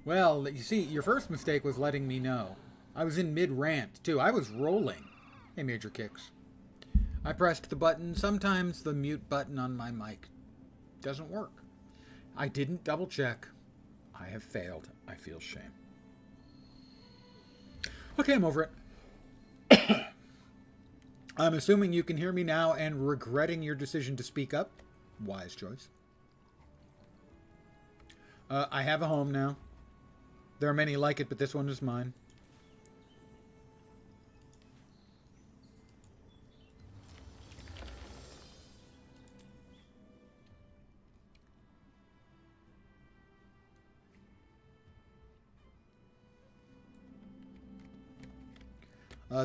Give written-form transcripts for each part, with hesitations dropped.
Well, you see, your first mistake was letting me know. I was in mid-rant, too. I was rolling. Hey, Major Kicks. I pressed the button. Sometimes the mute button on my mic doesn't work. I didn't double check. I have failed. I feel shame. Okay, I'm over it. I'm assuming you can hear me now and regretting your decision to speak up. Wise choice. I have a home now. There are many like it, but this one is mine.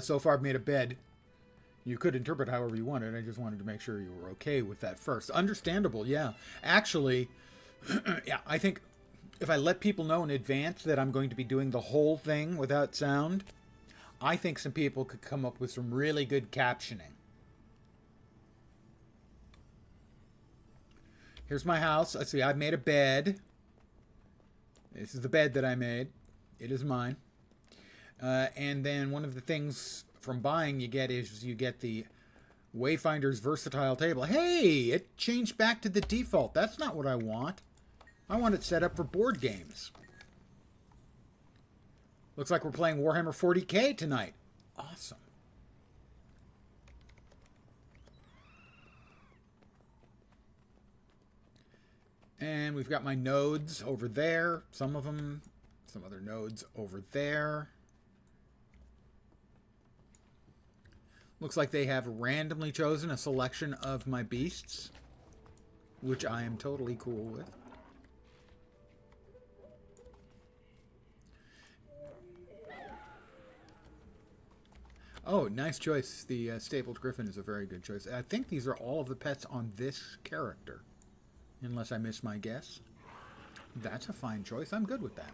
So far, I've made a bed. You could interpret however you wanted. I just wanted to make sure you were okay with that first. Understandable, yeah. Actually, yeah, I think if I let people know in advance that I'm going to be doing the whole thing without sound, I think some people could come up with some really good captioning. Here's my house. Let's see, I've made a bed. This is the bed that I made. It is mine. And then one of the things from buying you get is you get the Wayfinder's versatile table. Hey, it changed back to the default. That's not what I want. I want it set up for board games. Looks like we're playing Warhammer 40k tonight. Awesome. And we've got my nodes over there. Some of them. Some other nodes over there. Looks like they have randomly chosen a selection of my beasts, which I am totally cool with. Oh, nice choice. The stapled griffin is a very good choice. I think these are all of the pets on this character, unless I miss my guess. That's a fine choice. I'm good with that.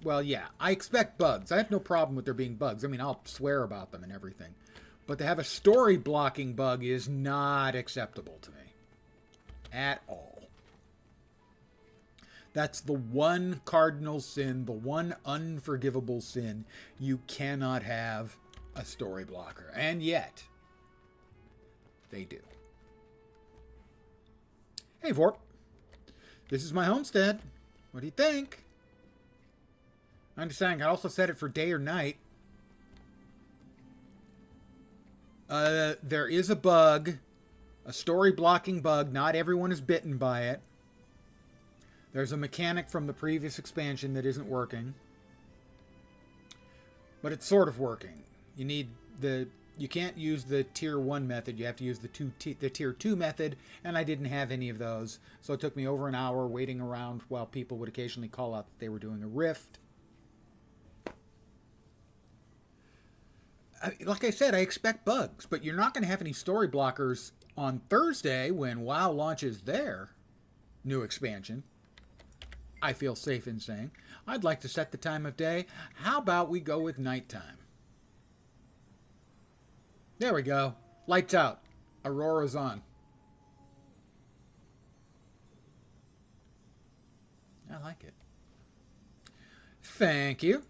Well, yeah, I expect bugs. I have no problem with there being bugs. I mean, I'll swear about them and everything. But to have a story blocking bug is not acceptable to me. At all. That's the one cardinal sin, the one unforgivable sin. You cannot have a story blocker. And yet, they do. Hey, Vorp. This is my homestead. What do you think? I understand. I can also set it for day or night. There is a bug. A story blocking bug. Not everyone is bitten by it. There's a mechanic from the previous expansion that isn't working. But it's sort of working. You can't use the tier 1 method. You have to use the tier 2 method, and I didn't have any of those. So it took me over an hour waiting around while people would occasionally call out that they were doing a rift. Like I said, I expect bugs, but you're not going to have any story blockers on Thursday when WoW launches their new expansion. I feel safe in saying. I'd like to set the time of day. How about we go with nighttime? There we go. Lights out. Aurora's on. I like it. Thank you.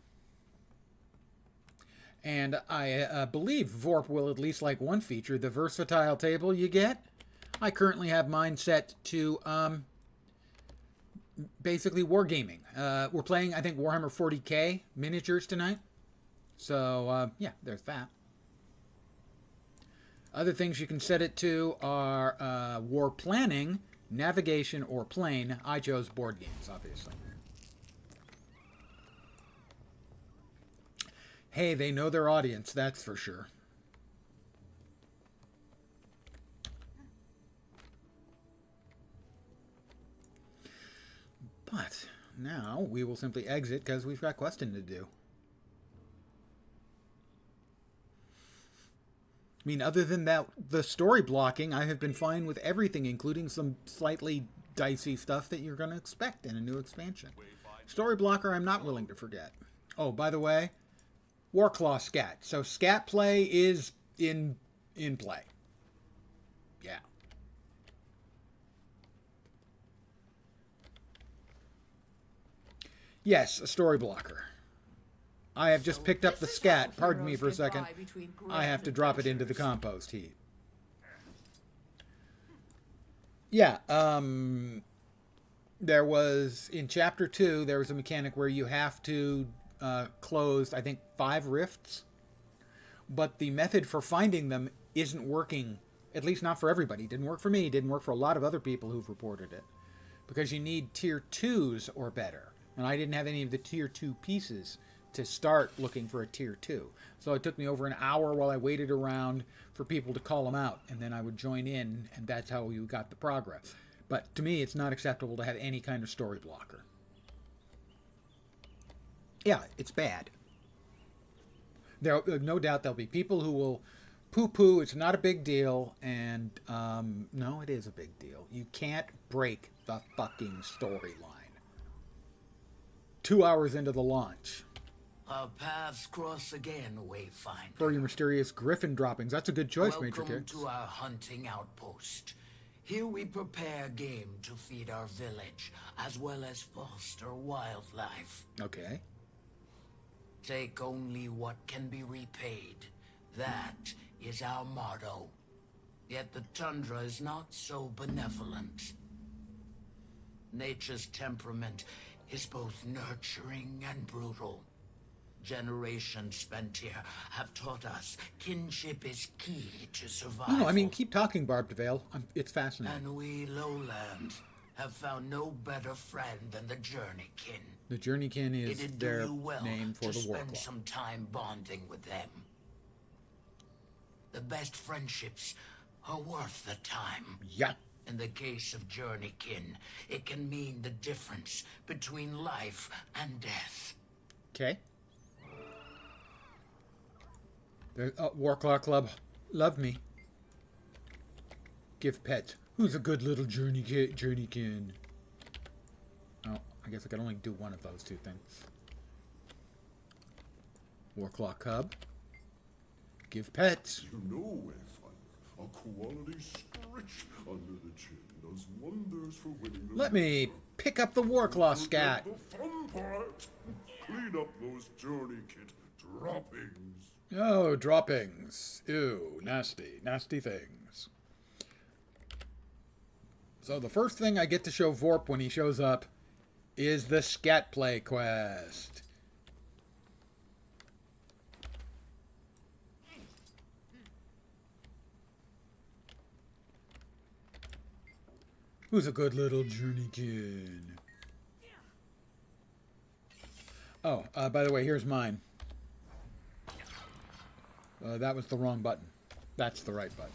And I believe Vorp will at least like one feature, the versatile table you get. I currently have mine set to basically wargaming. We're playing, I think, Warhammer 40k miniatures tonight. So, yeah, there's that. Other things you can set it to are war planning, navigation, or plane. I chose board games, obviously. Hey, they know their audience, that's for sure. But now we will simply exit because we've got questing to do. I mean, other than that, the story blocking, I have been fine with everything, including some slightly dicey stuff that you're going to expect in a new expansion. Story blocker, I'm not willing to forget. Oh, by the way, Warclaws scat. So scat play is in play. Yeah. Yes, a story blocker. I have just So picked up the this is scat. how Pardon me heroes for a get second. by between I have grand to drop it into the adventures. compost heap. Yeah, there was, in Chapter 2, there was a mechanic where you have to close, I think, 5 rifts, but the method for finding them isn't working, at least not for everybody. It didn't work for me, it didn't work for a lot of other people who've reported it, because you need tier 2s or better, and I didn't have any of the tier 2 pieces to start looking for a tier 2. So it took me over an hour while I waited around for people to call them out, and then I would join in, and that's how you got the progress. But to me, it's not acceptable to have any kind of story blocker. Yeah, it's bad. There, no doubt there'll be people who will poo-poo. It's not a big deal, and no, it is a big deal. You can't break the fucking storyline. 2 hours into the launch. Our paths cross again, Wayfinder. For your mysterious griffin droppings. That's a good choice, Major Welcome Kicks. to our hunting outpost. Here we prepare game to feed our village, as well as foster wildlife. Okay. Take only what can be repaid. That is our motto. Yet the tundra is not so benevolent. Nature's temperament is both nurturing and brutal. Generations spent here have taught us kinship is key to survival. No, I mean, keep talking, Barbed Veil. It's fascinating. And we lowlands have found no better friend than the Journeykin. The Journeykin is It'd do their you well name for to the spend Warclaw. some time bonding with them. The best friendships are worth the time. Yeah. In the case of Journeykin, it can mean the difference between life and death. Okay. The Warclaw Club. Love me. Give pets. Who's a good little journeykin? Oh, I guess I can only do one of those two things. Warclaw Cub. Give pets. You know, Wayfinder, a quality stretch under the chin does wonders for winning the Let me pick up the Warclaw scat. The fun part. Clean up those journey kit droppings. Oh, droppings. Ew, nasty, nasty things. So the first thing I get to show Vorp when he shows up is the scat play quest. Who's a good little journeykin? Oh, by the way, here's mine. That was the wrong button. That's the right button.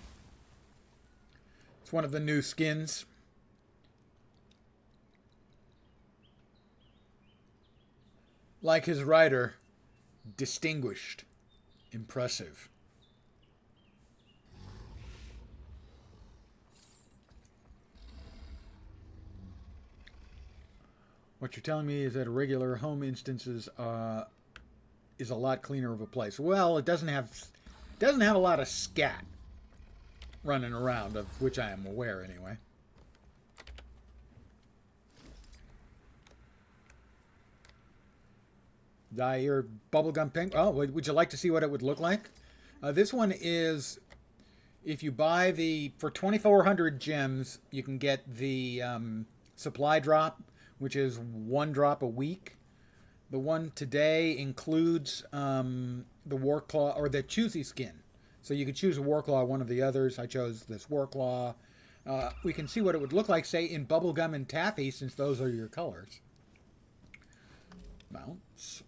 It's one of the new skins. Like his rider, distinguished, impressive. What you're telling me is that a regular home instances is a lot cleaner of a place. Well, it doesn't have a lot of scat running around, of which I am aware anyway. Dye your bubblegum pink. Oh, would you like to see what it would look like? This one is, if you buy for 2,400 gems, you can get the supply drop, which is 1 drop a week. The one today includes the Warclaw, or the choosy skin. So you could choose a Warclaw, one of the others. I chose this Warclaw. We can see what it would look like, say, in bubblegum and taffy, since those are your colors. Mounts.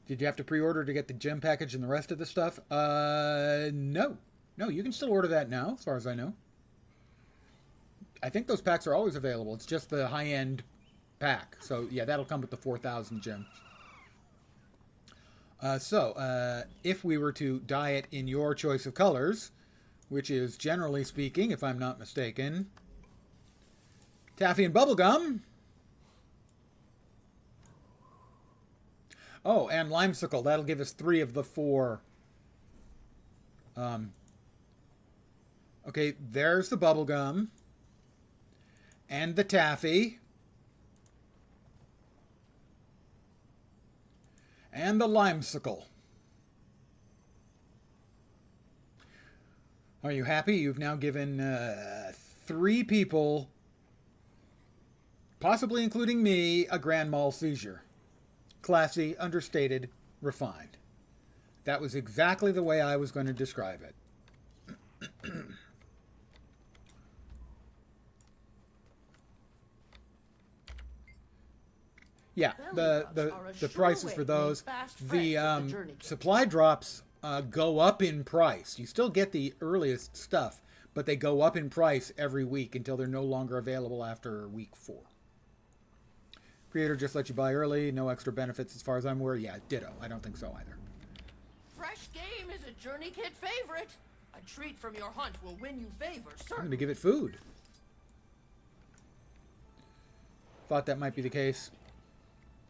Did you have to pre-order to get the gem package and the rest of the stuff? No. No, you can still order that now, as far as I know. I think those packs are always available. It's just the high-end pack. So, yeah, that'll come with the 4,000 gems. If we were to dye it in your choice of colors, which is, generally speaking, if I'm not mistaken, taffy and bubblegum. Oh, and limesicle. That'll give us 3 of the 4. Okay, there's the bubblegum. And the taffy. And the limesicle. Are you happy? You've now given 3 people, possibly including me, a grand mal seizure. Classy, understated, refined. That was exactly the way I was going to describe it. Yeah, the prices for those, the supply drops go up in price. You still get the earliest stuff, but they go up in price every week until they're no longer available after week 4. Creator just let you buy early, no extra benefits as far as I'm aware. Yeah, ditto. I don't think so either. Fresh game is a Journey Kid favorite. A treat from your hunt will win you favor, I'm going to give it food. Thought that might be the case.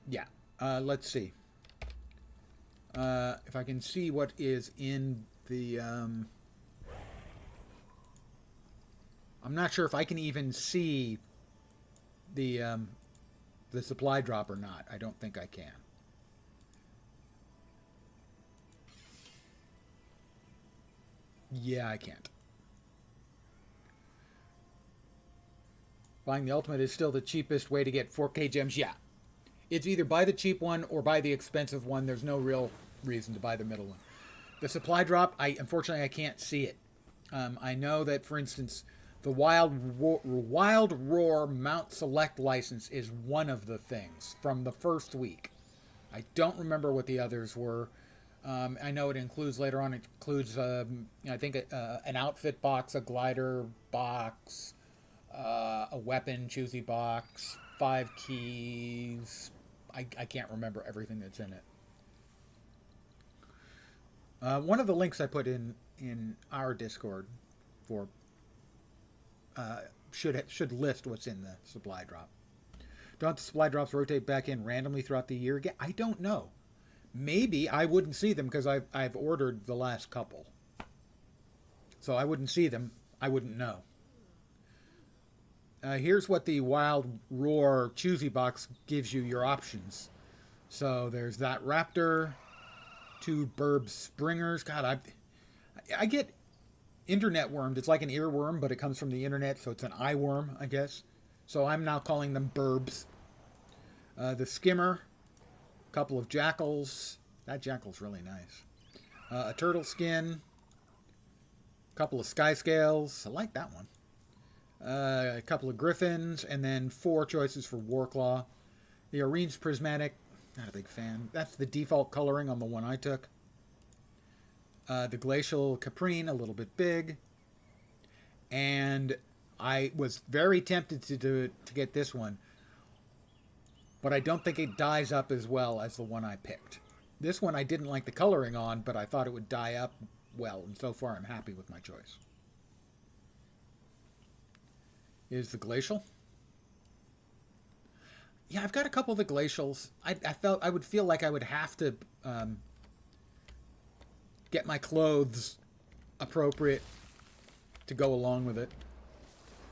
Yeah, let's see. If I can see what is in the... I'm not sure if I can even see the supply drop or not. I don't think I can. Yeah, I can't. Buying the ultimate is still the cheapest way to get 4K gems. Yeah. It's either buy the cheap one or buy the expensive one. There's no real reason to buy the middle one. The supply drop, unfortunately I can't see it. I know that, for instance, the Wild Roar Mount Select license is one of the things from the first week. I don't remember what the others were. I know it includes, later on, it includes, I think, an outfit box, a glider box, a weapon choosy box, 5 keys. I can't remember everything that's in it. One of the links I put in our Discord for should list what's in the supply drop. Don't the supply drops rotate back in randomly throughout the year again? I don't know. Maybe I wouldn't see them because I've ordered the last couple. So I wouldn't see them. I wouldn't know. Here's what the Wild Roar Choosy box gives you your options. So there's that Raptor, 2 Burb Springers. God, I get internet wormed. It's like an earworm, but it comes from the internet, so it's an eye worm, I guess. So I'm now calling them Burbs. The Skimmer, a couple of Jackals. That Jackal's really nice. A Turtle Skin, a couple of Sky Scales. I like that one. A couple of Griffins, and then 4 choices for Warclaw. The Arene's Prismatic, not a big fan. That's the default coloring on the one I took. The Glacial Caprine, a little bit big. And I was very tempted to get this one, but I don't think it dyes up as well as the one I picked. This one I didn't like the coloring on, but I thought it would dye up well, and so far I'm happy with my choice. Is the Glacial. Yeah, I've got a couple of the Glacials. I would feel like I would have to get my clothes appropriate to go along with it.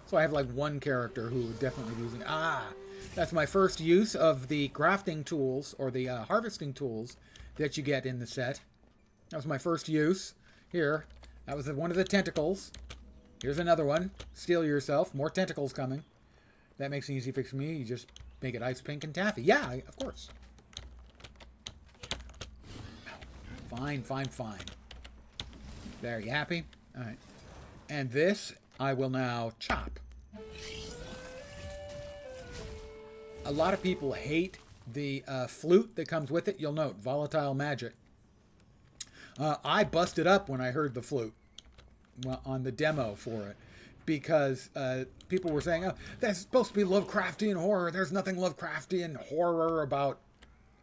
So I have like one character who would definitely be using... that's my first use of the crafting tools, or the harvesting tools that you get in the set. That was my first use. Here, that was one of the tentacles. Here's another one. Steal yourself. More tentacles coming. That makes an easy fix for me. You just make it ice pink and taffy. Yeah, of course. Fine, fine, fine. There, you happy? All right. And this, I will now chop. A lot of people hate the flute that comes with it. You'll note, volatile magic. I busted up when I heard the flute. Well, on the demo for it, because people were saying, oh, that's supposed to be Lovecraftian horror. There's nothing Lovecraftian horror about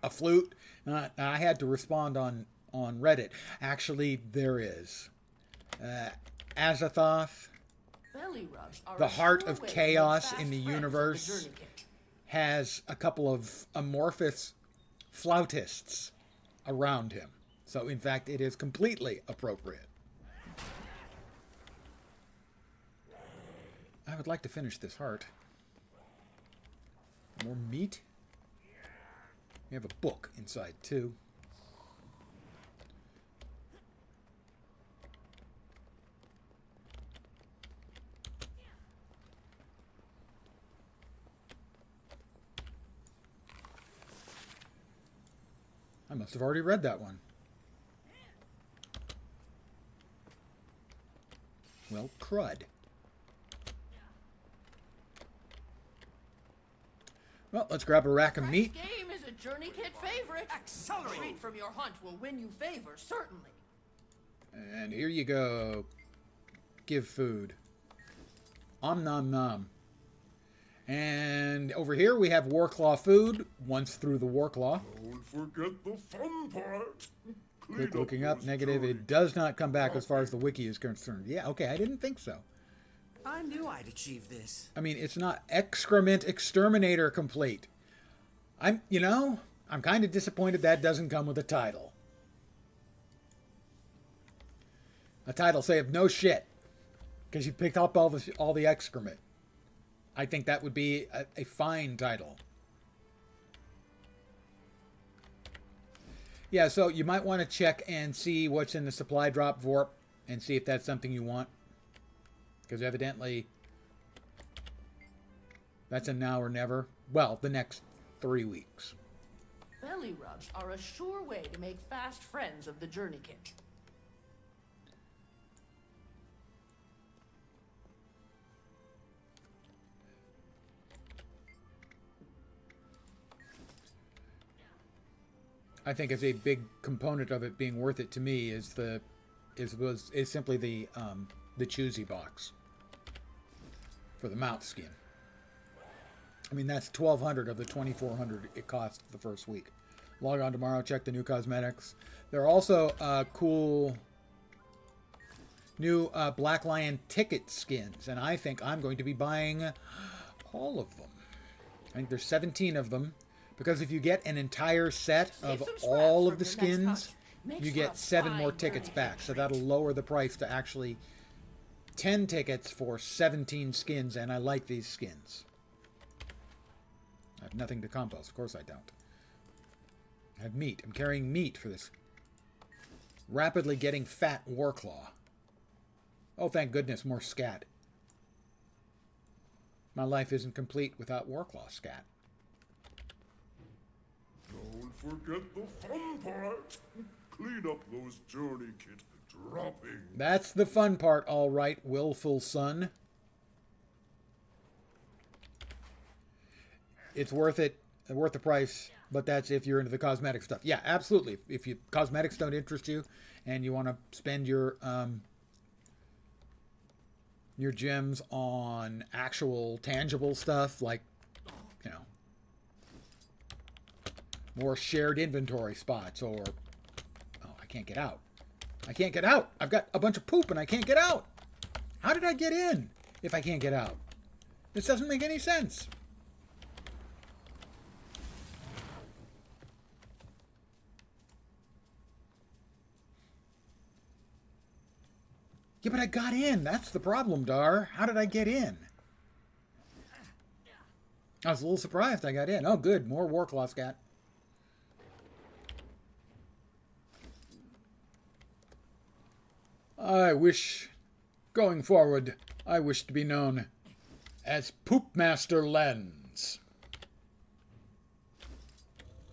a flute. And I had to respond on Reddit. Actually, there is. Azathoth, the heart of chaos in the universe, has a couple of amorphous flautists around him. So, in fact, it is completely appropriate. I would like to finish this heart. More meat. We have a book inside, too. must have already read that one. Well, crud. Well, let's grab a rack of Fresh meat. game is a Journey Kit favorite. Accelerate! A treat from your hunt will win you favor, certainly. And here you go. Give food. Om nom nom. And over here we have Warclaw food. Once through the Warclaw. Don't forget the fun part. Click Clean looking up. those Negative. dirty It does not come back as far as the wiki is concerned. Yeah, okay. I didn't think so. I knew I'd achieve this. I mean, it's not excrement exterminator complete. I'm kind of disappointed that doesn't come with a title. A title say of no shit. Because you picked up all the excrement. I think that would be a fine title. Yeah, so you might want to check and see what's in the supply drop Vorp and see if that's something you want. Because evidently, that's a now or never. Well, the next 3 weeks. Belly rubs are a sure way to make fast friends of the Journey Kit. I think as a big component of it being worth it to me is simply the choosy box for the mouth skin. I mean, that's 1,200 of the 2,400 it cost the first week. Log on tomorrow, check the new cosmetics. There are also cool new Black Lion ticket skins, and I think I'm going to be buying all of them. I think there's 17 of them, because if you get an entire set of all of the skins, you get 7 more tickets back, so that'll lower the price to actually 10 tickets for 17 skins, and I like these skins. I have nothing to compost. Of course I don't. I have meat. I'm carrying meat for this rapidly getting fat Warclaw. Oh, thank goodness, more scat. My life isn't complete without Warclaw scat. Don't forget the fun part. Clean up those Journey Kit droppings. That's the fun part, all right, willful son. It's worth it, worth the price, but that's if you're into the cosmetic stuff. Yeah, absolutely. If cosmetics don't interest you and you want to spend your gems on actual tangible stuff like, more shared inventory spots or... Oh, I can't get out. I can't get out. I've got a bunch of poop and I can't get out. How did I get in if I can't get out? This doesn't make any sense. Yeah, but I got in. That's the problem, Dar. How did I get in? I was a little surprised I got in. Oh, good. More Warclaw scat. Going forward, I wish to be known as Poopmaster Lens.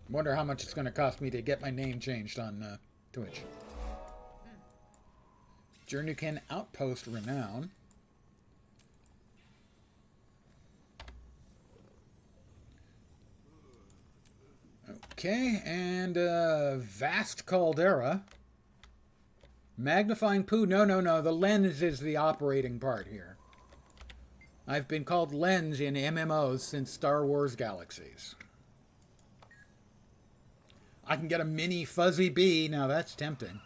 Wonder how much it's going to cost me to get my name changed on Twitch. Journeykin Outpost Renown. Okay, and Vast Caldera. Magnifying poo. No. The lens is the operating part here. I've been called Lens in MMOs since Star Wars Galaxies. I can get a mini fuzzy bee. Now that's tempting.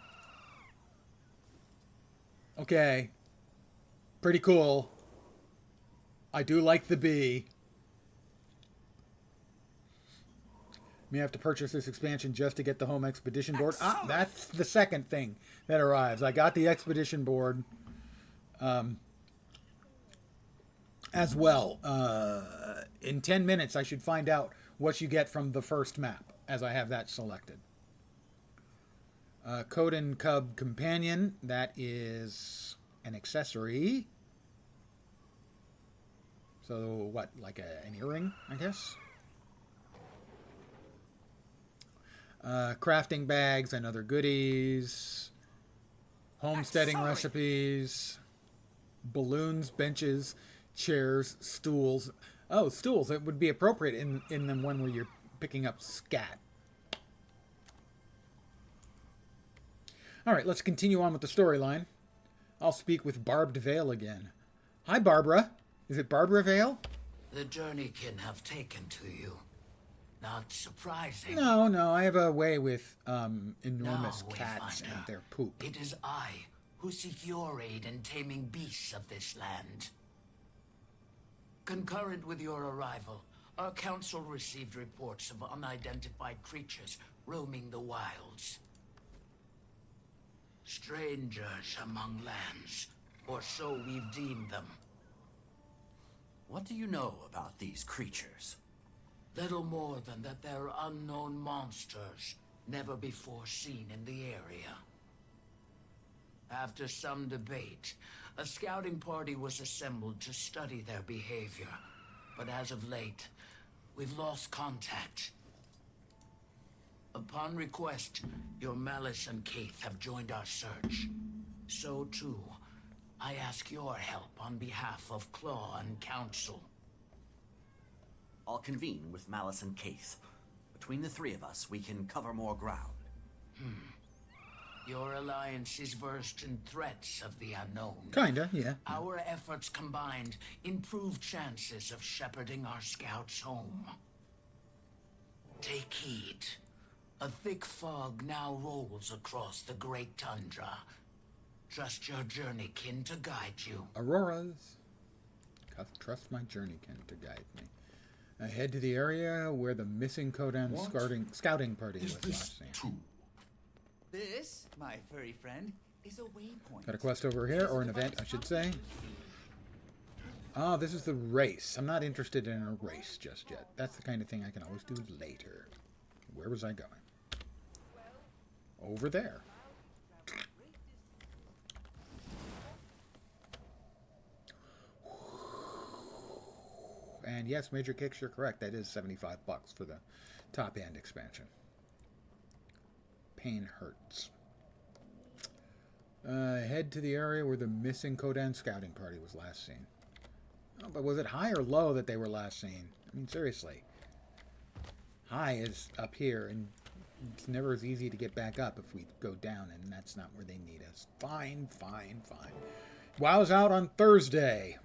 Okay. Pretty cool. I do like the bee. May have to purchase this expansion just to get the home expedition board. Ah, that's the second thing that arrives. I got the expedition board as well. In 10 minutes, I should find out what you get from the first map, as I have that selected. Coden Cub Companion, that is an accessory. So what, like an earring, I guess? crafting bags and other goodies, homesteading recipes, balloons, benches, chairs, stools. Oh, stools. It would be appropriate in them one where you're picking up scat. All right, let's continue on with the storyline. I'll speak with Barbed Veil again. Hi, Barbara. Is it Barbara Veil? The Journeykin have taken to you. Not surprising. No, I have a way with enormous Now, cats Wayfinder, and their poop. It is I who seek your aid in taming beasts of this land. Concurrent with your arrival, our council received reports of unidentified creatures roaming the wilds. Strangers among lands, or so we've deemed them. What do you know about these creatures? Little more than that they're unknown monsters, never before seen in the area. After some debate, a scouting party was assembled to study their behavior. But as of late, we've lost contact. Upon request, your Malice and Keith have joined our search. So too, I ask your help on behalf of Claw and Council. I'll convene with Malice and Keith. Between the three of us, we can cover more ground. Your alliance is versed in threats of the unknown. Kinda, yeah. Our efforts combined improve chances of shepherding our scouts home. Take heed. A thick fog now rolls across the great tundra. Trust your journeykin to guide you. Auroras. Trust my journeykin to guide me. I head to the area where the missing Kodan scouting party Is was this last seen. too? This, my furry friend, is a waypoint. Got a quest over here, or an event, I should say. Ah, this is the race. I'm not interested in a race just yet. That's the kind of thing I can always do later. Where was I going? Over there. And yes, Major Kicks, you're correct. That is $75 for the top-end expansion. Pain hurts. Head to the area where the missing Kodan scouting party was last seen. Oh, but was it high or low that they were last seen? I mean, seriously. High is up here, and it's never as easy to get back up if we go down, and that's not where they need us. Fine. WoW's out on Thursday.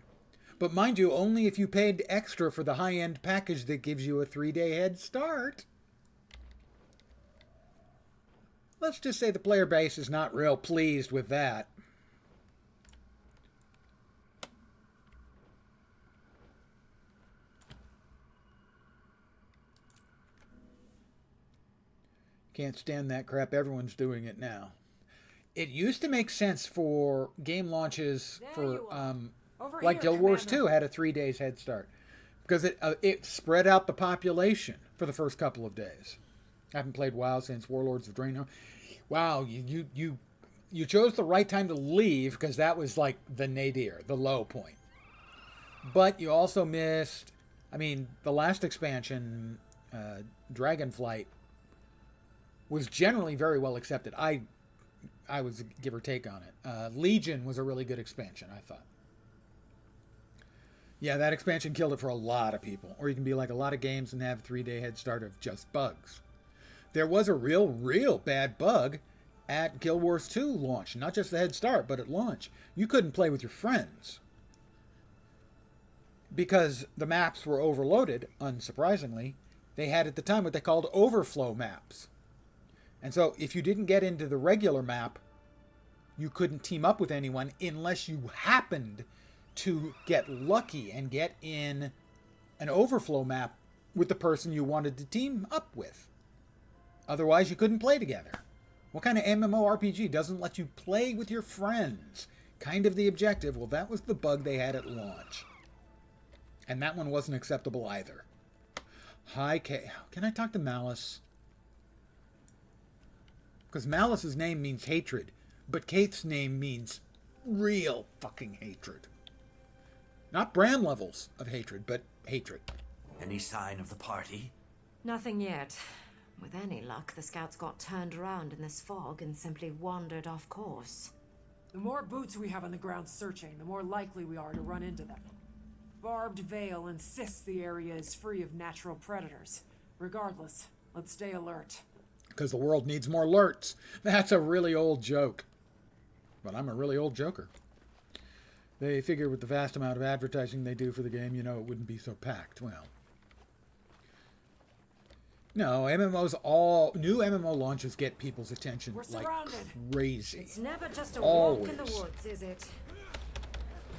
But mind you, only if you paid extra for the high-end package that gives you a 3-day head start. Let's just say the player base is not real pleased with that. Can't stand that crap. Everyone's doing it now. It used to make sense for game launches for like Guild Wars 2 had a 3 days head start because it spread out the population for the first couple of days. I haven't played WoW since Warlords of Draenor. Wow, you chose the right time to leave because that was like the nadir, the low point. But you also missed, I mean, the last expansion, Dragonflight, was generally very well accepted. I was a give or take on it. Legion was a really good expansion, I thought. Yeah, that expansion killed it for a lot of people. Or you can be like a lot of games and have 3-day head start of just bugs. There was a real bad bug at Guild Wars 2 launch. Not just the head start, but at launch. You couldn't play with your friends. Because the maps were overloaded, unsurprisingly. They had at the time what they called overflow maps. And so if you didn't get into the regular map, you couldn't team up with anyone unless you happened to get lucky and get in an overflow map with the person you wanted to team up with. Otherwise, you couldn't play together. What kind of MMORPG doesn't let you play with your friends? Kind of the objective. Well, that was the bug they had at launch. And that one wasn't acceptable either. Hi, Kay. Can I talk to Malice? Because Malice's name means hatred, but Kate's name means real fucking hatred. Not brand levels of hatred, but hatred. Any sign of the party? Nothing yet. With any luck, the scouts got turned around in this fog and simply wandered off course. The more boots we have on the ground searching, the more likely we are to run into them. Barbed Veil insists the area is free of natural predators. Regardless, let's stay alert. Because the world needs more alerts. That's a really old joke. But I'm a really old joker. They figure with the vast amount of advertising they do for the game, you know, it wouldn't be so packed. Well, no, new MMO launches get people's attention like crazy. It's never just a Always. walk in the woods, is it?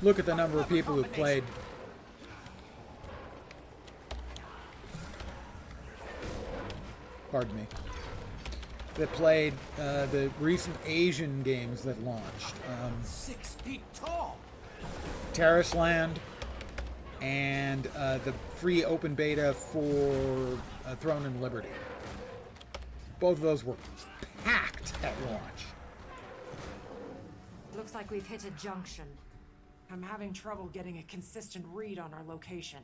Look at the number of people who played. Pardon me. That played the recent Asian games that launched. 6 feet tall. Terrace Land and the free open beta for Throne and Liberty. Both of those were packed at launch. Looks like we've hit a junction. I'm having trouble getting a consistent read on our location.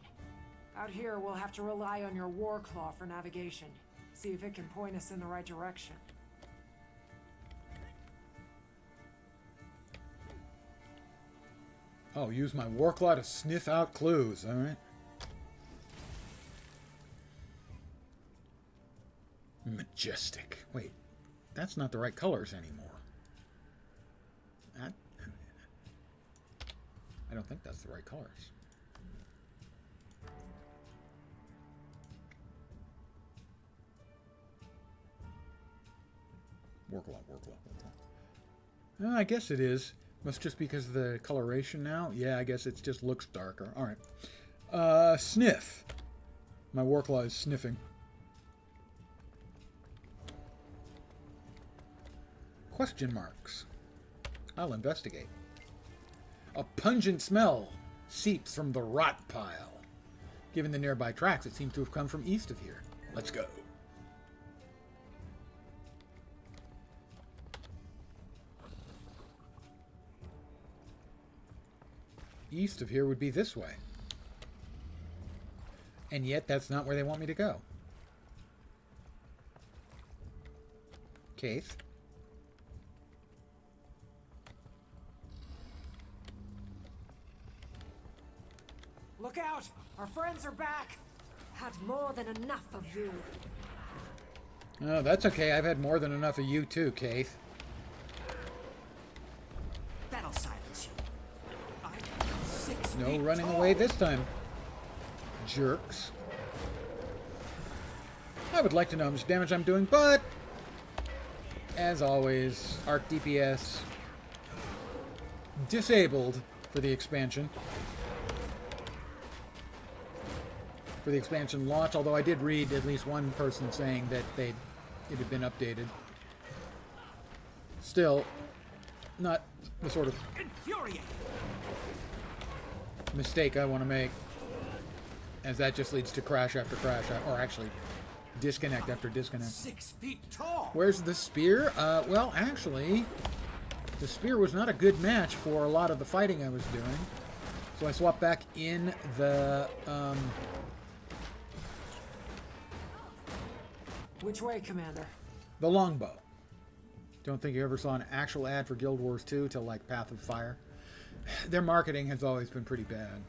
Out here, we'll have to rely on your Warclaw for navigation. See if it can point us in the right direction. Oh, use my Warclaw to sniff out clues, alright? Majestic. Wait, that's not the right colors anymore. I don't think that's the right colors. Warclaw. I guess it is. Must just because of the coloration now. Yeah, I guess it just looks darker. All right. Sniff. My Warclaw is sniffing. Question marks. I'll investigate. A pungent smell seeps from the rot pile. Given the nearby tracks, it seems to have come from east of here. Let's go. East of here would be this way. And yet, that's not where they want me to go. Keith? Look out! Our friends are back! Had more than enough of you. Oh, that's okay. I've had more than enough of you too, Keith. That'll silence you. I'm 6 No feet running tall. away this time. Jerks. I would like to know how much damage I'm doing, but as always, Arc DPS disabled for the expansion. For the expansion launch, although I did read at least one person saying that it had been updated. Still, not the sort of mistake I want to make, as that just leads to crash after crash, or actually disconnect after disconnect. 6 feet tall. Where's the spear? Well, actually, the spear was not a good match for a lot of the fighting I was doing. So I swapped back in the Which way, Commander? the longbow. Don't think you ever saw an actual ad for Guild Wars 2 till like Path of Fire. Their marketing has always been pretty bad.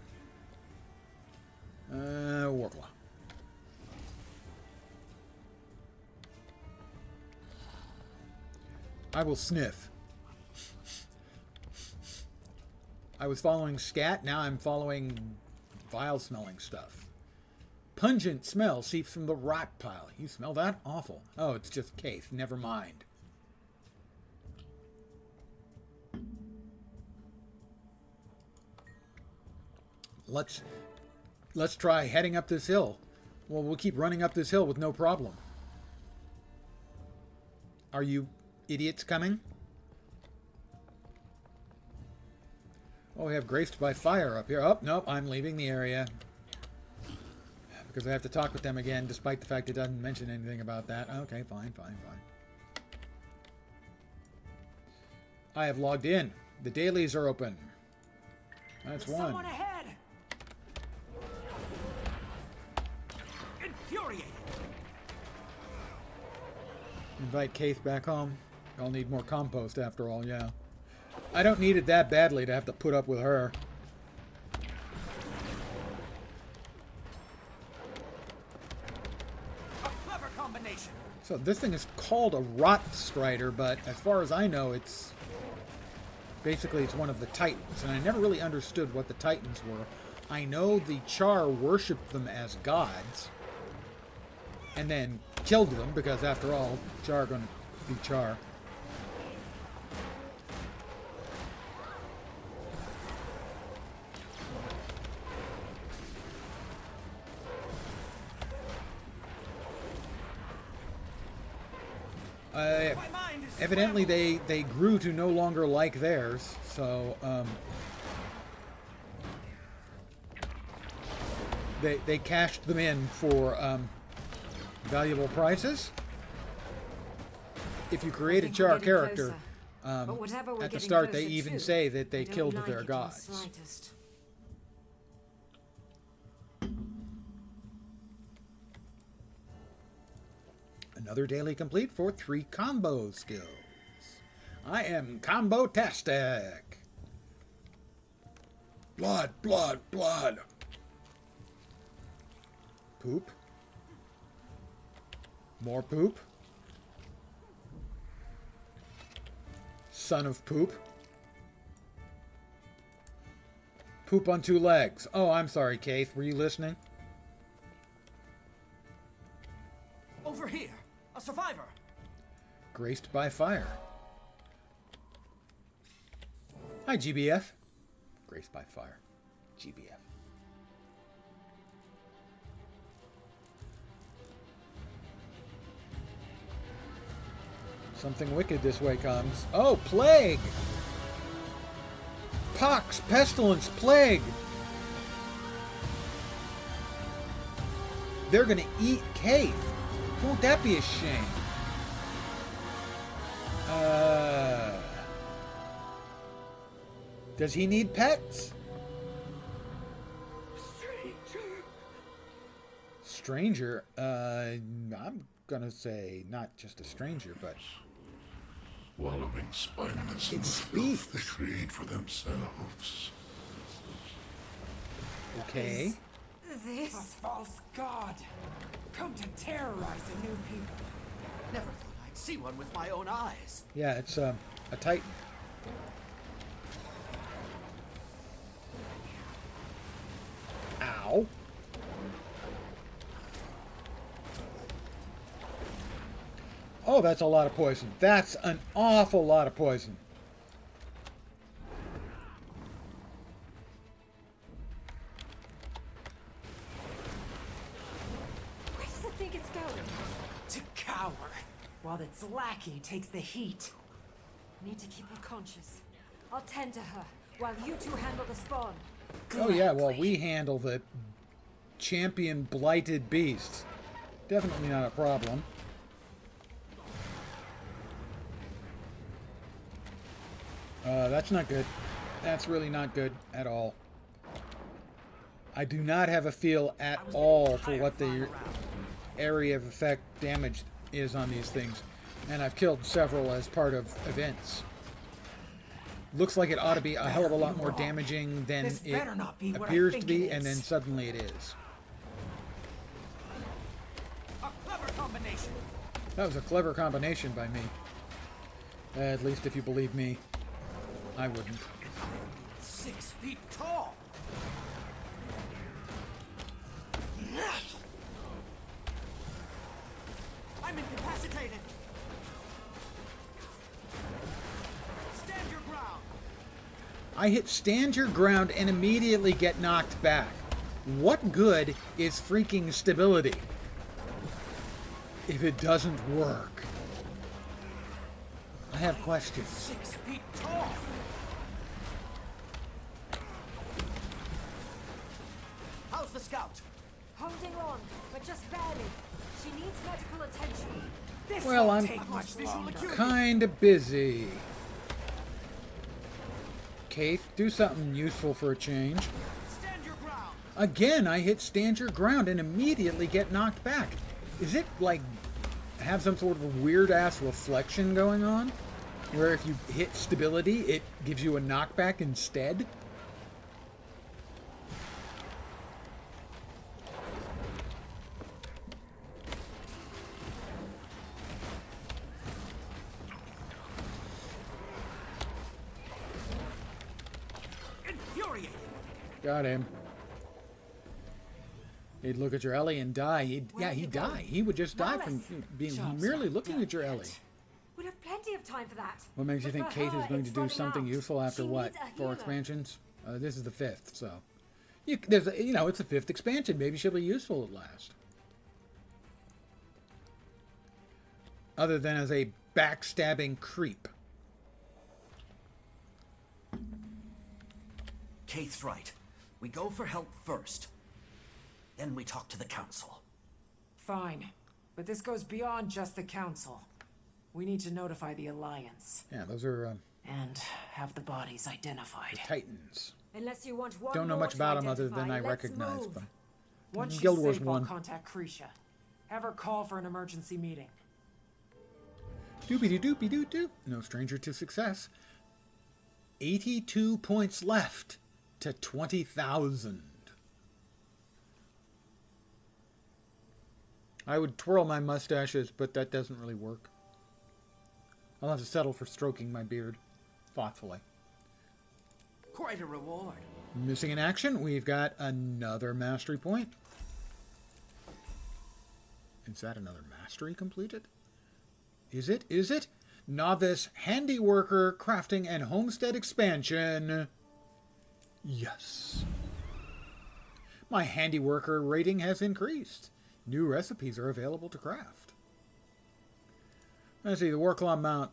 Warclaw. I will sniff. I was following scat, now I'm following vile-smelling stuff. Pungent smell seeps from the rot pile. You smell that? Awful. Oh, it's just Keith. Never mind. Let's try heading up this hill. Well, we'll keep running up this hill with no problem. Are you idiots coming? Oh, we have Graced by Fire up here. Oh, nope, I'm leaving the area. Because I have to talk with them again, despite the fact it doesn't mention anything about that. Okay, fine. I have logged in. The dailies are open. That's There's one. someone ahead! Infuriated. Invite Keith back home. I'll need more compost after all, yeah. I don't need it that badly to have to put up with her. A clever combination. So this thing is called a Rot Strider, but as far as I know, it's one of the Titans, and I never really understood what the Titans were. I know the Char worshipped them as gods, and then killed them, because after all, Char are going to be Char. Evidently, they grew to no longer like theirs, so they cashed them in for valuable prices. If you create a Char character, at the start they even say that they killed their gods. Another daily complete for 3 combo skills. I am combo-tastic. Blood, blood, blood. Poop. More poop. Son of poop. Poop on 2 legs. Oh, I'm sorry, Keith. Were you listening? Over here. A survivor. Graced by fire. Hi, GBF. Graced by fire. GBF. Something wicked this way comes. Oh, plague! Pox, pestilence, plague! They're gonna eat Keith. Won't that be a shame? Does he need pets? Stranger? I'm gonna say not just a stranger, but... Swallowing spineless in the It's filth they speech. create for themselves. Okay. A This? false god. Come to terrorize a new people. Never thought I'd see one with my own eyes. Yeah, it's a Titan. Ow. Oh, that's a lot of poison. That's an awful lot of poison. Where does it think it's going? To cower, while its lackey takes the heat. Need to keep her conscious. I'll tend to her, while you two handle the spawn. Oh yeah, well, we handle the champion blighted beasts. Definitely not a problem. That's not good. That's really not good at all. I do not have a feel at all for what the area of effect damage is on these things. And I've killed several as part of events. Looks like it ought to be a hell of a lot more damaging than This it better not be what I appears to think be, it and then is. suddenly it is. A clever combination. That was a clever combination by me. At least if you believe me. I wouldn't. 6 feet tall. I'm incapacitated. Stand your ground. I hit stand your ground and immediately get knocked back. What good is freaking stability if it doesn't work? I have questions. 6 feet tall. How's the scout? Holding on, but just barely. She needs medical attention. This Well, won't I'm take much visual longer. acuity. Kinda busy. Keith, do something useful for a change. Stand your ground. Again, I hit stand your ground and immediately get knocked back. Is it like have some sort of weird-ass reflection going on, where if you hit stability, it gives you a knockback instead. Infuriating. Got him. He'd look at your Ellie and die. He'd die. He would just die from being merely looking at your Ellie. We'd have plenty of time for that. What makes you think for Kate her, is going to it's do running something out. useful after She what? needs a 4 healer. expansions? This is the 5th, so there's it's a 5th expansion. Maybe she'll be useful at last. Other than as a backstabbing creep. Kate's right. We go for help first. Then we talk to the council. Fine. But this goes beyond just the council. We need to notify the Alliance. Yeah, those are And have the bodies identified. Titans. Unless you want one Don't know more much to about them other than identify, I let's recognize move. them. Once Guild she's Wars safe, 1. I'll contact Krisha. Have her call for an emergency meeting. Doopy-doo-doopy-doo-doo. No stranger to success. 82 points left to 20,000. I would twirl my mustaches, but that doesn't really work. I'll have to settle for stroking my beard thoughtfully. Quite a reward. Missing in action, we've got another mastery point. Is that another mastery completed? Is it? Is it? Novice Handiworker Crafting and Homestead Expansion. Yes. My Handiworker rating has increased. New recipes are available to craft. Let's see, the Warclaw mount.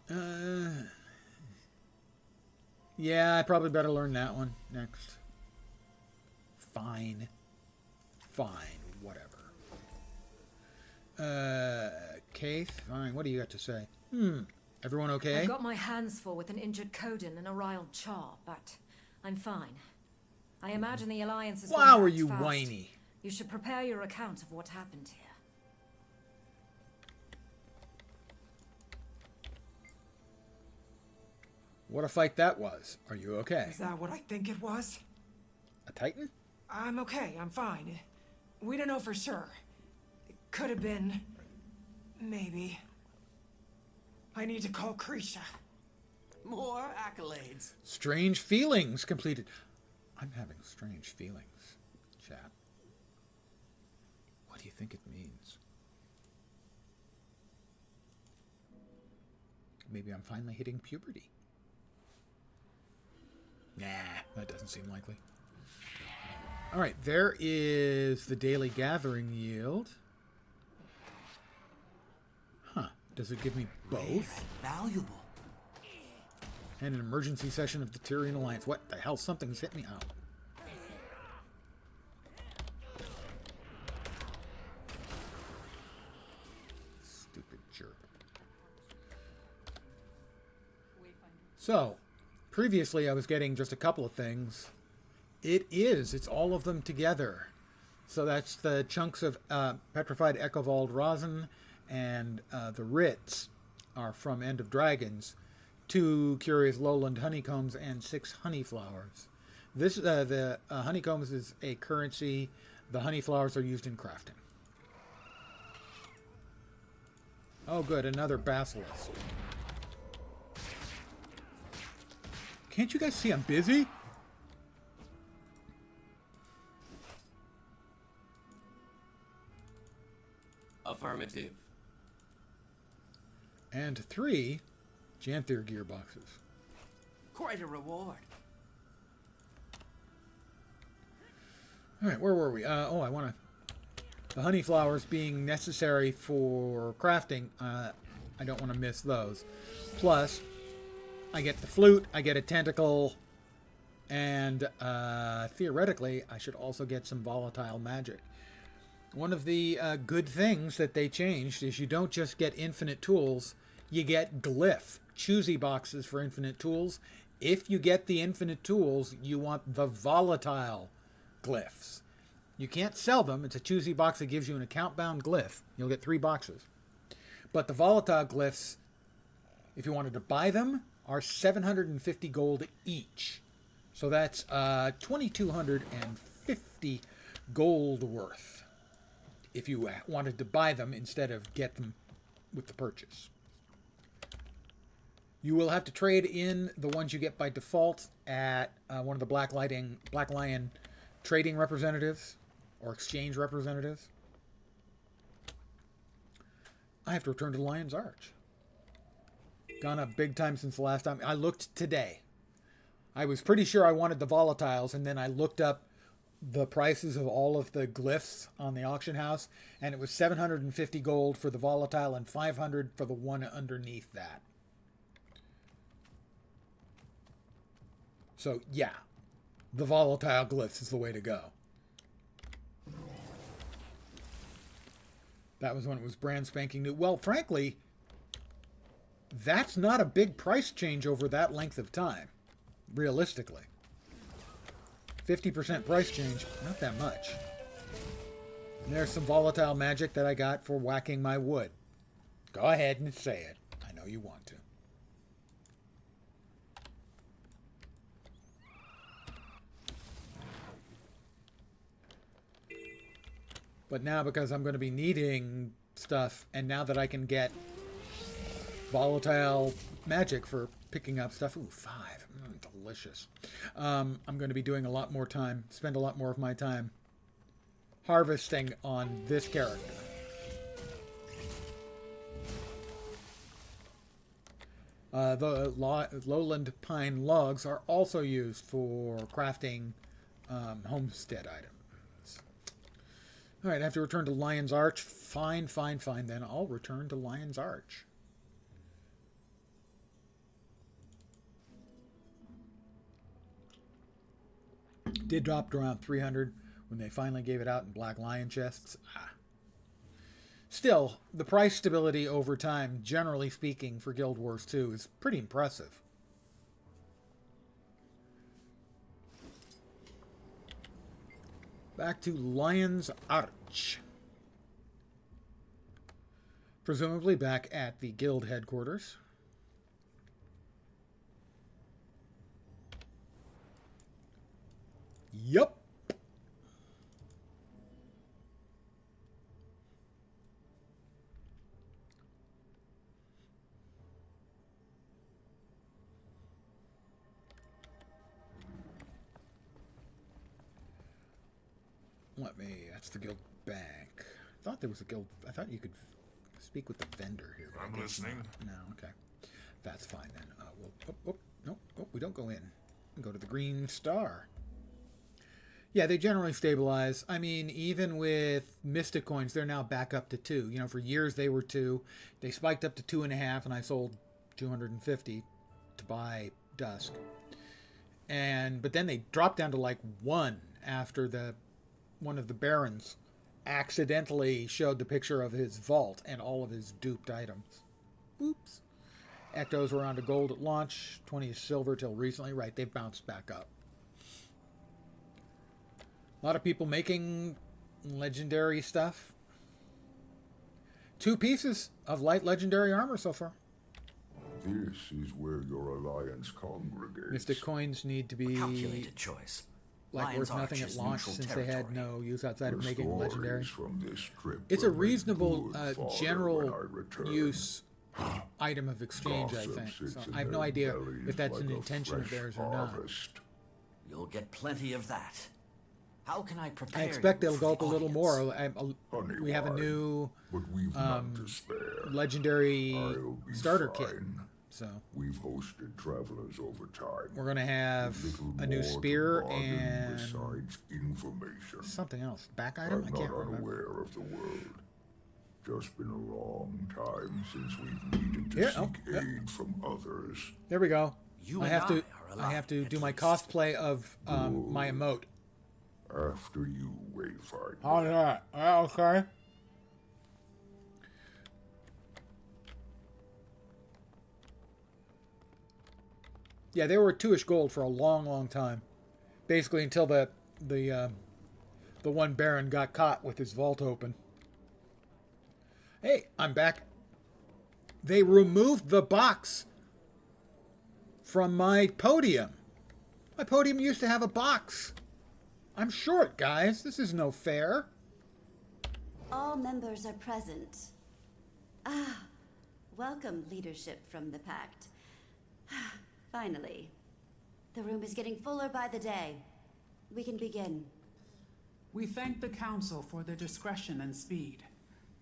Yeah, I probably better learn that one next. Fine. Fine. Whatever. Kaith, fine. What do you got to say? Everyone okay? I've got my hands full with an injured Coden and a riled Char, but I'm fine. I imagine the Alliance is going Wow, to are act you fast. whiny? You should prepare your account of what happened here. What a fight that was. Are you okay? Is that what I think it was? A Titan? I'm okay, I'm fine. We don't know for sure. It could have been... maybe. I need to call Krisha. More accolades. Strange feelings completed. I'm having strange feelings, chat. What do you think it means? Maybe I'm finally hitting puberty. Nah, that doesn't seem likely. All right, there is the daily gathering yield. Huh, does it give me both? Valuable. And an emergency session of the Tyrian Alliance. What the hell? Something's hit me out. Stupid jerk. So, previously I was getting just a couple of things. It's all of them together. So that's the chunks of petrified Echovald rosin, and the Ritz are from End of Dragons. 2 curious lowland honeycombs and 6 honey flowers. This the honeycombs is a currency. The honey flowers are used in crafting. Oh, good, another basilisk. Can't you guys see I'm busy? Affirmative. And 3 Janthir gearboxes. Quite a reward. All right, where were we? Oh, I want to... The honey flowers being necessary for crafting, I don't want to miss those. Plus, I get the flute, I get a tentacle, and theoretically, I should also get some volatile magic. One of the good things that they changed is you don't just get infinite tools, you get glyph, choosy boxes for infinite tools. If you get the infinite tools, you want the volatile glyphs. You can't sell them. It's a choosy box that gives you an account-bound glyph. You'll get 3 boxes. But the volatile glyphs, if you wanted to buy them, are 750 gold each. So that's 2,250 gold worth if you wanted to buy them instead of get them with the purchase. You will have to trade in the ones you get by default at one of the Black Lion trading representatives or exchange representatives. I have to return to the Lion's Arch. Gone up big time since the last time. I looked today. I was pretty sure I wanted the volatiles, and then I looked up the prices of all of the glyphs on the auction house, and it was 750 gold for the volatile and 500 for the one underneath that. So, yeah, the volatile glyphs is the way to go. That was when it was brand spanking new. Well, frankly, that's not a big price change over that length of time, realistically. 50% price change, not that much. And there's some volatile magic that I got for whacking my wood. Go ahead and say it. I know you want to. But now, because I'm going to be needing stuff, and now that I can get volatile magic for picking up stuff, ooh, 5, delicious. I'm going to be doing a lot more time, spend a lot more of my time harvesting on this character. The lowland pine logs are also used for crafting homestead items. All right, I have to return to Lion's Arch. Fine. Then I'll return to Lion's Arch. Did drop to around 300 when they finally gave it out in Black Lion chests. Still, the price stability over time, generally speaking, for Guild Wars 2 is pretty impressive. Back to Lion's Arch. Presumably back at the guild headquarters. Yup. That's the guild bank. I thought there was a guild. I thought you could speak with the vendor here. I'm listening. No, okay. That's fine then. We don't go in. We go to the Green Star. Yeah, they generally stabilize. I mean, even with Mystic Coins, they're now back up to 2. You know, for years they were 2. They spiked up to 2.5, and I sold 250 to buy Dusk. But then they dropped down to like 1 after one of the barons accidentally showed the picture of his vault and all of his duped items. Oops. Ectos were on to gold at launch, 20 silver till recently. Right, they've bounced back up. A lot of people making legendary stuff. 2 pieces of light legendary armor so far. This is where your alliance congregates. Mystic coins need to be Calculated choice. like worth nothing at launch since they had no use outside of making Stories legendary. from this trip It's a will make reasonable good fodder when general I return. use item of exchange, I Gossip think. sits So in I have no their idea bellies if that's like an a intention of fresh theirs or not. harvest. You'll get plenty of that. How can I prepare I expect you it'll for go up the a little audience? more. We have a new But we've none to spare. legendary I'll be starter kit. fine. So We've hosted travelers over time. we're going to have Little a new more to spear bargain and besides information. something else. Back item? I'm I can't not remember. unaware of the world. Just been a long time since we've needed to Here, seek yeah. aid from others. There we go. You I and have to I are I have to alive, do at my least. cosplay of my emote. After you, Wayfinder. How's that? Okay. Yeah, they were 2-ish gold for a long, long time. Basically until the one Baron got caught with his vault open. Hey, I'm back They removed the box from my podium. My podium used to have a box. I'm short, guys. This is no fair. All members are present. Ah, welcome, leadership from the Pact. Finally. The room is getting fuller by the day. We can begin. We thank the Council for their discretion and speed.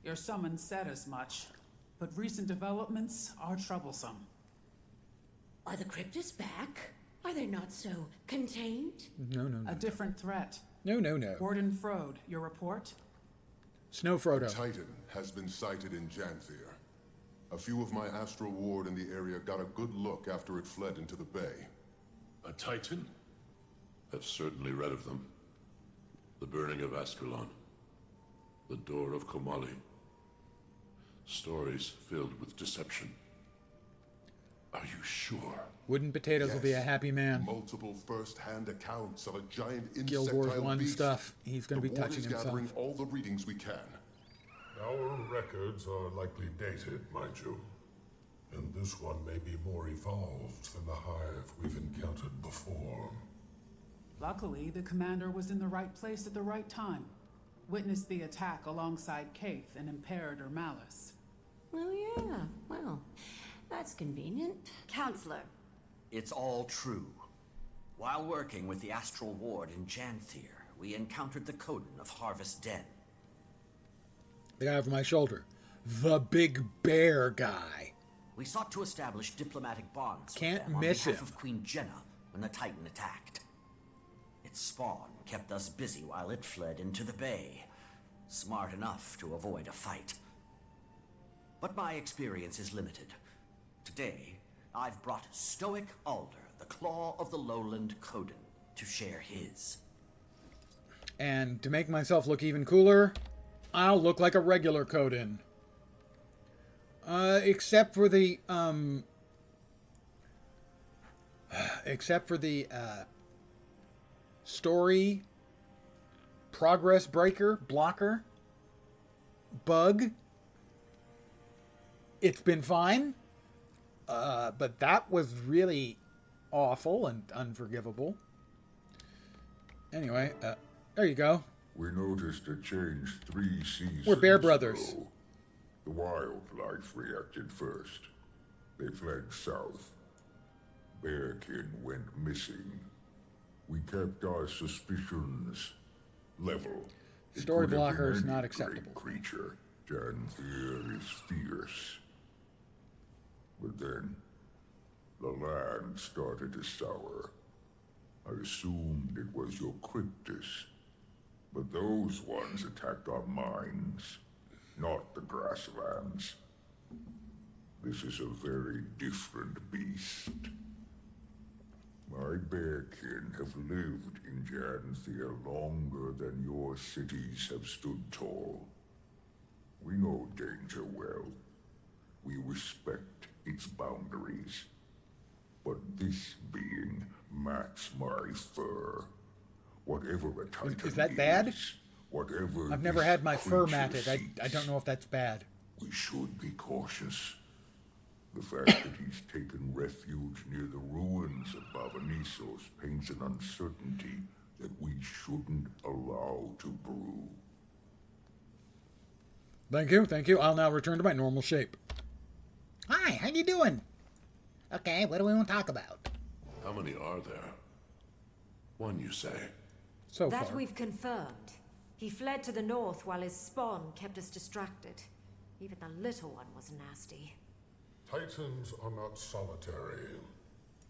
Your summons said as much, but recent developments are troublesome. Are the cryptids back? Are they not so contained? No. A different threat. No. Warden Frode, your report? Snow Frodo. Titan has been sighted in Janthir. A few of my astral ward in the area got a good look after it fled into the bay. A Titan? I've certainly read of them. The burning of Ascalon. The door of Komali. Stories filled with deception. Are you sure? Wooden Potatoes will be a happy man. Multiple first-hand accounts of a giant Guild Wars insectile 1 beast. stuff. He's going to be The ward touching is himself. gathering all the readings we can. Our records are likely dated, mind you. And this one may be more evolved than the hive we've encountered before. Luckily, the commander was in the right place at the right time. Witnessed the attack alongside Kaith and Imperator Malice. Oh, yeah. Well, that's convenient. Counselor. It's all true. While working with the Astral Ward in Janthir, we encountered the Coden of Harvest Den. The guy over my shoulder. The big bear guy. We sought to establish diplomatic bonds Can't with them miss on behalf him. of Queen Jenna when the Titan attacked. Its spawn kept us busy while it fled into the bay, smart enough to avoid a fight. But my experience is limited. Today, I've brought Stoic Alder, the Claw of the Lowland Coden, to share his. And to make myself look even cooler, I'll look like a regular Coden. Except for the story progress breaker blocker bug. It's been fine, but that was really awful and unforgivable. Anyway, there you go. We noticed a change 3 seasons We're Bear Brothers. ago. The wildlife reacted first. They fled south. Bearkin went missing. We kept our suspicions level. It Story could have blocker been is any not great acceptable. creature. Janthir is fierce. But then, the land started to sour. I assumed it was your cryptis. But those ones attacked our mines, not the grasslands. This is a very different beast. My bearkin have lived in Janthir longer than your cities have stood tall. We know danger well. We respect its boundaries. But this being mats my fur. Whatever a titan Is that bad? Whatever I've never this had my fur creature matted. I seeks, don't know if that's bad. we should be cautious. The fact that he's taken refuge near the ruins of Bavanisos paints an uncertainty that we shouldn't allow to brew. Thank you. I'll now return to my normal shape. Hi, how you doing? Okay, what do we want to talk about? How many are there? One, you say? So That far. we've confirmed. He fled to the north while his spawn kept us distracted. Even the little one was nasty. Titans are not solitary.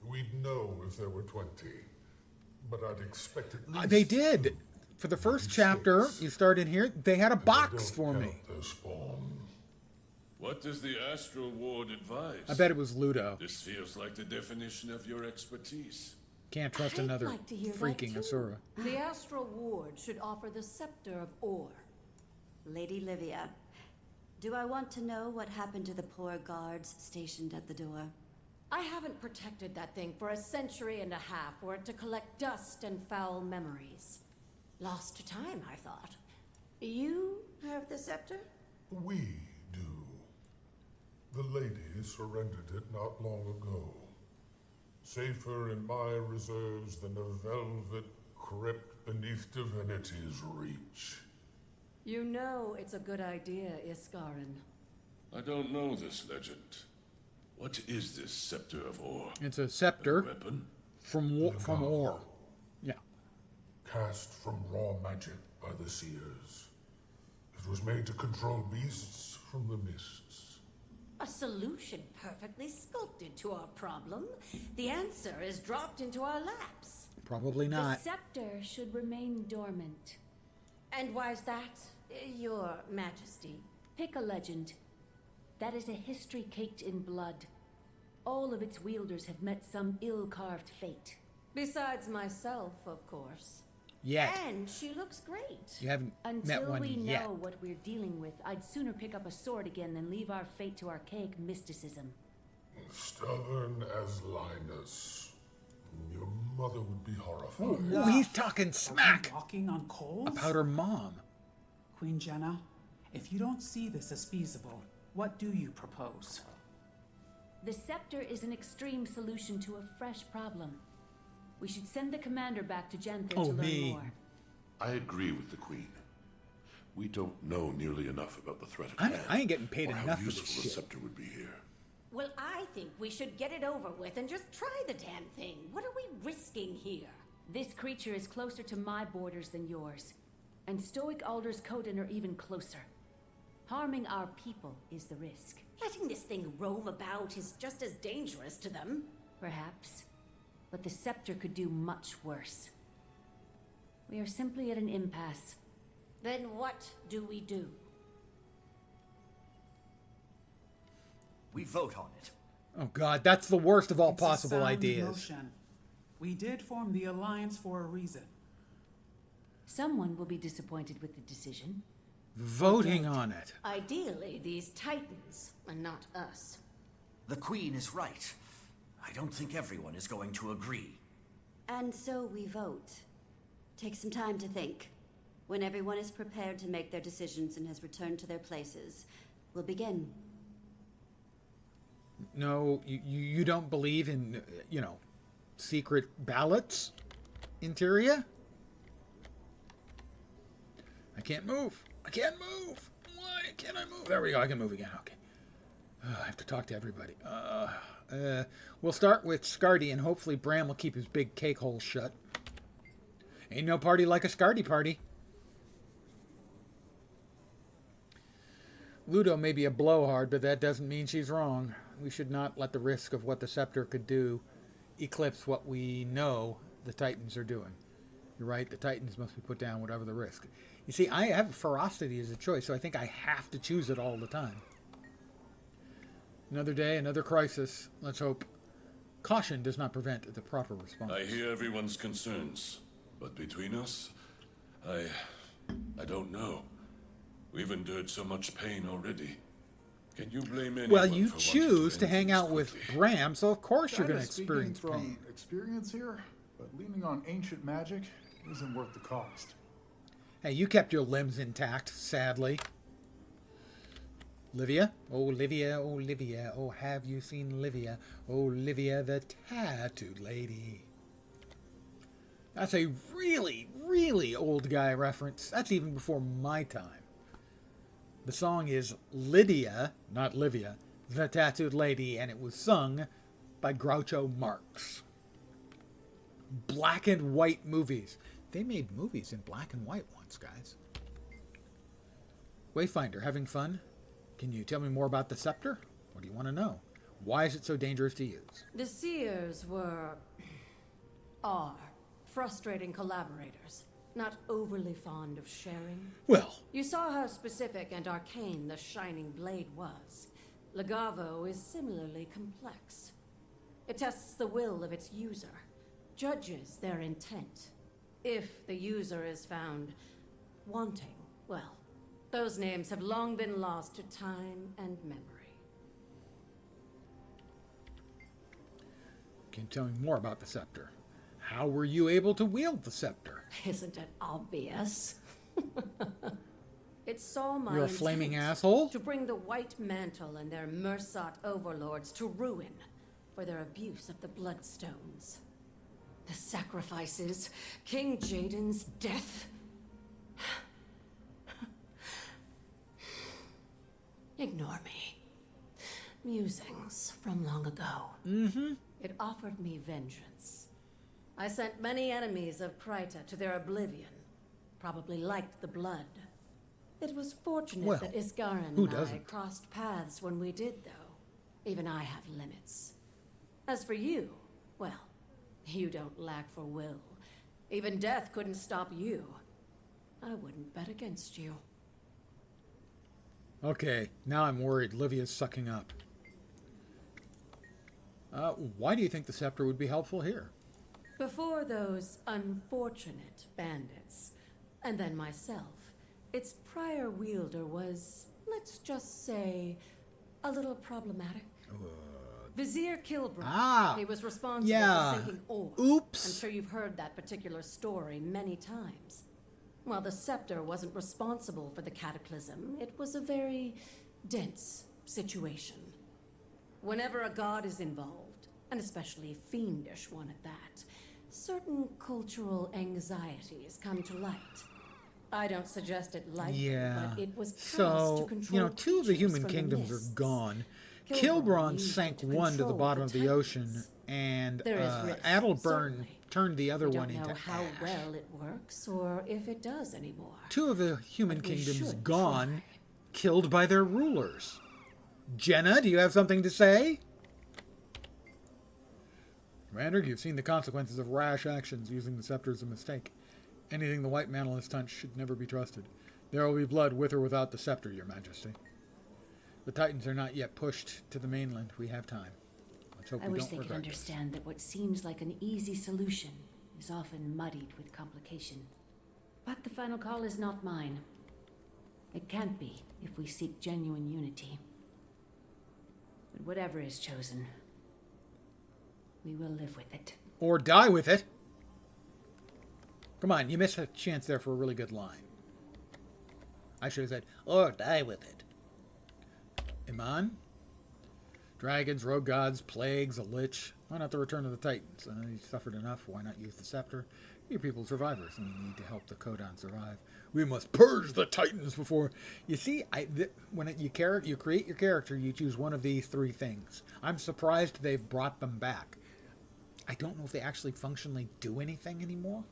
We'd know if there were 20. But I'd expect at least... They did. For the first chapter, you start in here, they had a box for me. Their spawn. What does the Astral Ward advise? I bet it was Ludo. This feels like the definition of your expertise. Can't trust I'd another like to hear that freaking too. Asura. The Astral Ward should offer the Scepter of Ore. Lady Livia, do I want to know what happened to the poor guards stationed at the door? I haven't protected that thing for a century and a half for it to collect dust and foul memories. Lost to time, I thought. You have the scepter? We do. The lady surrendered it not long ago. Safer in my reserves than a velvet crypt beneath divinity's reach. You know it's a good idea, Iskarin. I don't know this legend. What is this Scepter of Ore? It's a scepter A weapon? from ore. Yeah. Cast from raw magic by the seers. It was made to control beasts from the mists. A solution perfectly sculpted to our problem. The answer is dropped into our laps. Probably not. The scepter should remain dormant. And why's that, Your Majesty? Pick a legend. That is a history caked in blood. All of its wielders have met some ill-carved fate. Besides myself, of course. Yet. And she looks great. You haven't met Until one we yet. know what we're dealing with, I'd sooner pick up a sword again than leave our fate to archaic mysticism. Stubborn as Linus. Your mother would be horrified. Oh, he's talking smack Walking on coals? about her mom. Queen Jenna, if you don't see this as feasible, what do you propose? The scepter is an extreme solution to a fresh problem. We should send the commander back to Janthir to learn more. I agree with the Queen. We don't know nearly enough about the threat at hand. I ain't getting paid or enough how for this useful a shit. scepter would be here. Well, I think we should get it over with and just try the damn thing. What are we risking here? This creature is closer to my borders than yours. And Stoic Alder's Coden are even closer. Harming our people is the risk. Letting this thing roam about is just as dangerous to them. Perhaps. But the scepter could do much worse. We are simply at an impasse. Then what do we do? We vote on it. Oh God, that's the worst of all It's a possible sound ideas. motion. We did form the Alliance for a reason. Someone will be disappointed with the decision. Voting on it. Ideally, these Titans, and not us. The Queen is right. I don't think everyone is going to agree. And so we vote. Take some time to think. When everyone is prepared to make their decisions and has returned to their places, we'll begin. No, you don't believe in, secret ballots in Tyria? I can't move. I can't move. Why can't I move? There we go. I can move again. Okay. I have to talk to everybody. We'll start with Scardy, and hopefully Bram will keep his big cake hole shut. Ain't no party like a Scardy party. Ludo may be a blowhard, but that doesn't mean she's wrong. We should not let the risk of what the scepter could do eclipse what we know the Titans are doing. You're right, the Titans must be put down whatever the risk. You see, I have ferocity as a choice, so I think I have to choose it all the time. Another day, another crisis. Let's hope caution does not prevent the proper response. I hear everyone's concerns, but between us, I don't know. We've endured so much pain already. Can you blame anyone? Well, you for wanting choose to end hang things out with quickly? Bram, so of course you're going to Kinda experience speaking pain. from experience here, but leaning on ancient magic isn't worth the cost. Hey, you kept your limbs intact, sadly. Livia? Oh, Livia, oh, Livia. Oh, have you seen Livia? Oh, Livia, the tattooed lady. That's a really, really old guy reference. That's even before my time. The song is Lydia, not Livia, the tattooed lady, and it was sung by Groucho Marx. Black and white movies. They made movies in black and white once, guys. Wayfinder, having fun? Can you tell me more about the scepter? What do you want to know? Why is it so dangerous to use? The Seers are frustrating collaborators, not overly fond of sharing. Well, You saw how specific and arcane the Shining Blade was. Legavo is similarly complex. It tests the will of its user, judges their intent. If the user is found wanting, well, those names have long been lost to time and memory. can you tell me more about the scepter? How were you able to wield the scepter? Isn't it obvious? It saw my You're a intent flaming asshole? to bring the White Mantle and their Mersat overlords to ruin for their abuse of the Bloodstones. The sacrifices, King Jaden's death. Ignore me. Musings from long ago. Mm-hmm. It offered me vengeance. I sent many enemies of Kryta to their oblivion. Probably liked the blood. It was fortunate that Isgarin and I crossed paths when we did, though. Even I have limits. As for you, well, you don't lack for will. Even death couldn't stop you. I wouldn't bet against you. Okay, now I'm worried. Livia's sucking up. Why do you think the scepter would be helpful here? Before those unfortunate bandits, and then myself, its prior wielder was, let's just say, a little problematic. Vizier Kilbrand. He was responsible for sinking ore. Oops. I'm sure you've heard that particular story many times. While the scepter wasn't responsible for the cataclysm, it was a very dense situation. Whenever a god is involved, and especially a fiendish one at that, certain cultural anxieties come to light. I don't suggest it lightly, but it was cast to control two of the human kingdoms are gone. Kilbron sank one to the bottom of the ocean, and Adelburn turned the other one into ash. How well it works, or if it does anymore. Two of the human kingdoms gone, killed by their rulers. Jenna, do you have something to say? Commander, you've seen the consequences of rash actions. Using the scepter is a mistake. Anything the White Mantle has touched should never be trusted. There will be blood with or without the scepter, Your Majesty. The Titans are not yet pushed to the mainland. We have time. Let's hope I we wish don't they could regret understand that what seems like an easy solution is often muddied with complication. But the final call is not mine. It can't be if we seek genuine unity. But whatever is chosen, we will live with it. Or die with it. Come on, you missed a chance there for a really good line. I should have said, or die with it. Iman? Dragons, rogue gods, plagues, a lich. Why not the return of the Titans? You suffered enough. Why not use the scepter? Your people are survivors, and we need to help the Kodan survive. We must purge the Titans before... You see, when you create your character, you choose one of these three things. I'm surprised they've brought them back. I don't know if they actually functionally do anything anymore.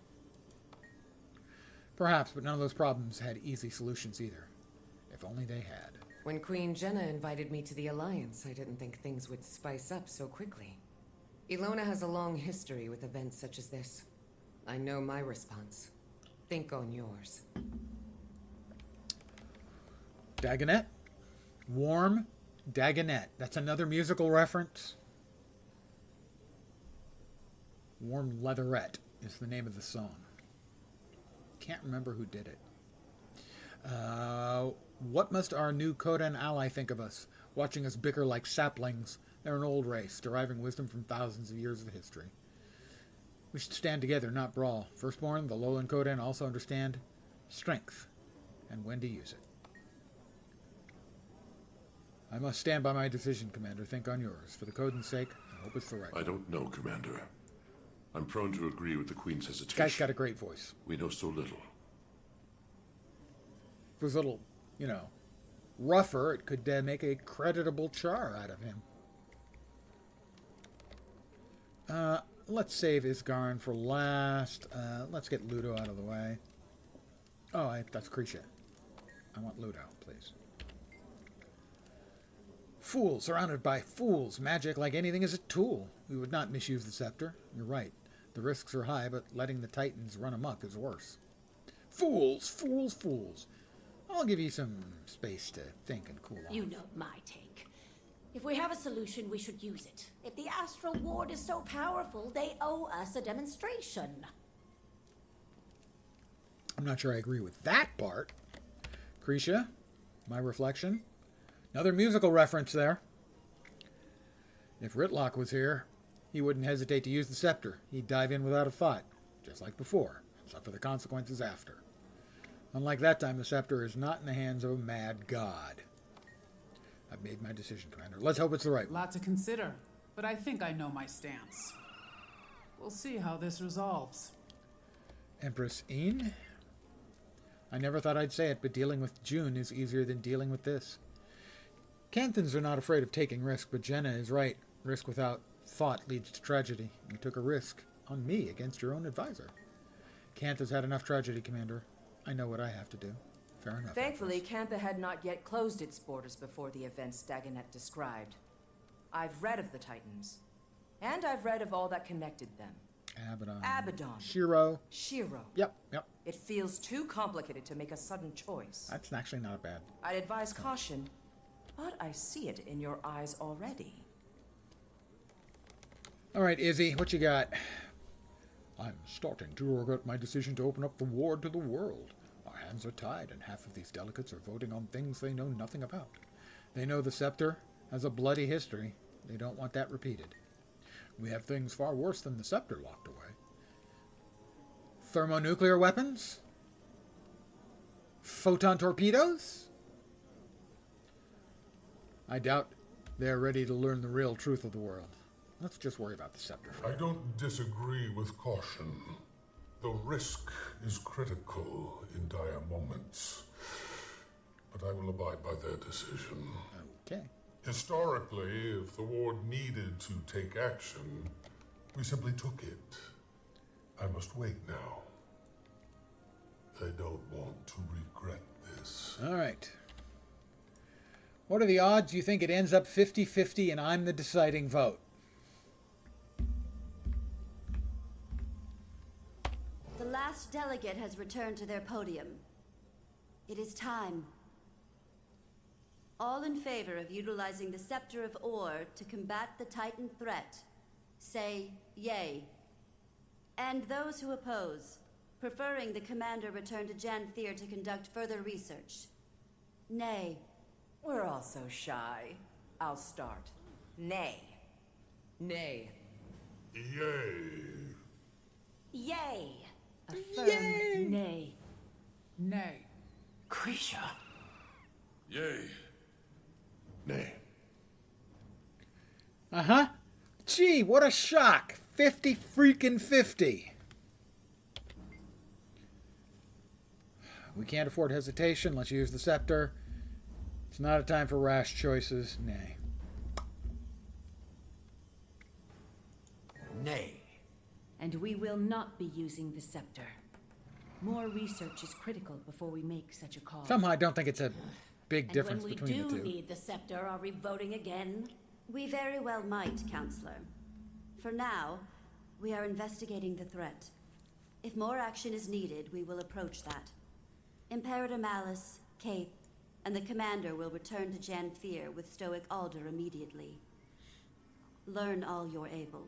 Perhaps, but none of those problems had easy solutions either. If only they had. When Queen Jenna invited me to the Alliance, I didn't think things would spice up so quickly. Ilona has a long history with events such as this. I know my response. Think on yours. Dagonet? Warm Dagonet. That's another musical reference. Warm Leatherette is the name of the song. Can't remember who did it. What must our new Kodan ally think of us, watching us bicker like saplings? They're an old race, deriving wisdom from thousands of years of history. We should stand together, not brawl. Firstborn, the lowland Kodan also understand strength and when to use it. I must stand by my decision, Commander. Think on yours. For the Kodan's sake, I hope it's the right one. I don't know, Commander. I'm prone to agree with the Queen's hesitation. This guy's got a great voice. We know so little. If it was a little, rougher, it could make a creditable char out of him. Let's save Isgarin for last. Let's get Ludo out of the way. Oh, that's Krisha. I want Ludo, please. Fools, surrounded by fools. Magic, like anything, is a tool. We would not misuse the scepter. You're right. The risks are high, but letting the Titans run amok is worse. Fools, fools, fools. I'll give you some space to think and cool off. You know my take. If we have a solution, we should use it. If the Astral Ward is so powerful, they owe us a demonstration. I'm not sure I agree with that part. Krisha, my reflection. Another musical reference there. If Ritlock was here, he wouldn't hesitate to use the scepter. He'd dive in without a thought, just like before, and suffer the consequences after. Unlike that time, the scepter is not in the hands of a mad god. I've made my decision, Commander. Let's hope it's the right one. Lot to consider, but I think I know my stance. We'll see how this resolves. Empress Een? I never thought I'd say it, but dealing with June is easier than dealing with this. Canthons are not afraid of taking risk, but Jenna is right. Risk without thought leads to tragedy. You took a risk on me against your own advisor. Canth has had enough tragedy, Commander. I know what I have to do. Fair enough. Thankfully, Campa had not yet closed its borders before the events Dagonet described. I've read of the Titans. And I've read of all that connected them. Abaddon. Shiro. Yep. It feels too complicated to make a sudden choice. That's actually not bad. I'd advise caution, but I see it in your eyes already. All right, Izzy, what you got? I'm starting to regret my decision to open up the ward to the world. Our hands are tied, and half of these delegates are voting on things they know nothing about. They know the scepter has a bloody history. They don't want that repeated. We have things far worse than the scepter locked away. Thermonuclear weapons? Photon torpedoes? I doubt they're ready to learn the real truth of the world. Let's just worry about the scepter. I don't disagree with caution. The risk is critical in dire moments. But I will abide by their decision. Okay. Historically, if the ward needed to take action, we simply took it. I must wait now. I don't want to regret this. All right. What are the odds you think it ends up 50-50 and I'm the deciding vote? The last delegate has returned to their podium. It is time. All in favor of utilizing the Scepter of Ore to combat the Titan threat, say yay. And those who oppose, preferring the commander return to Janthir to conduct further research, nay. We're all so shy. I'll start. Nay. Nay. Yay. Yay. Affirm. Yay. Nay. Nay. Krisha. Yay. Nay. Uh-huh. Gee, what a shock. 50-freaking-50. We can't afford hesitation. Let's use the scepter. It's not a time for rash choices. Nay. Nay. And we will not be using the scepter. More research is critical before we make such a call. Somehow I don't think it's a big difference and when between the we two. do need the scepter, are we voting again? We very well might, Counselor. For now, we are investigating the threat. If more action is needed, we will approach that. Imperator Malice, Kate, and the Commander will return to Janthir with Stoic Alder immediately. Learn all you're able.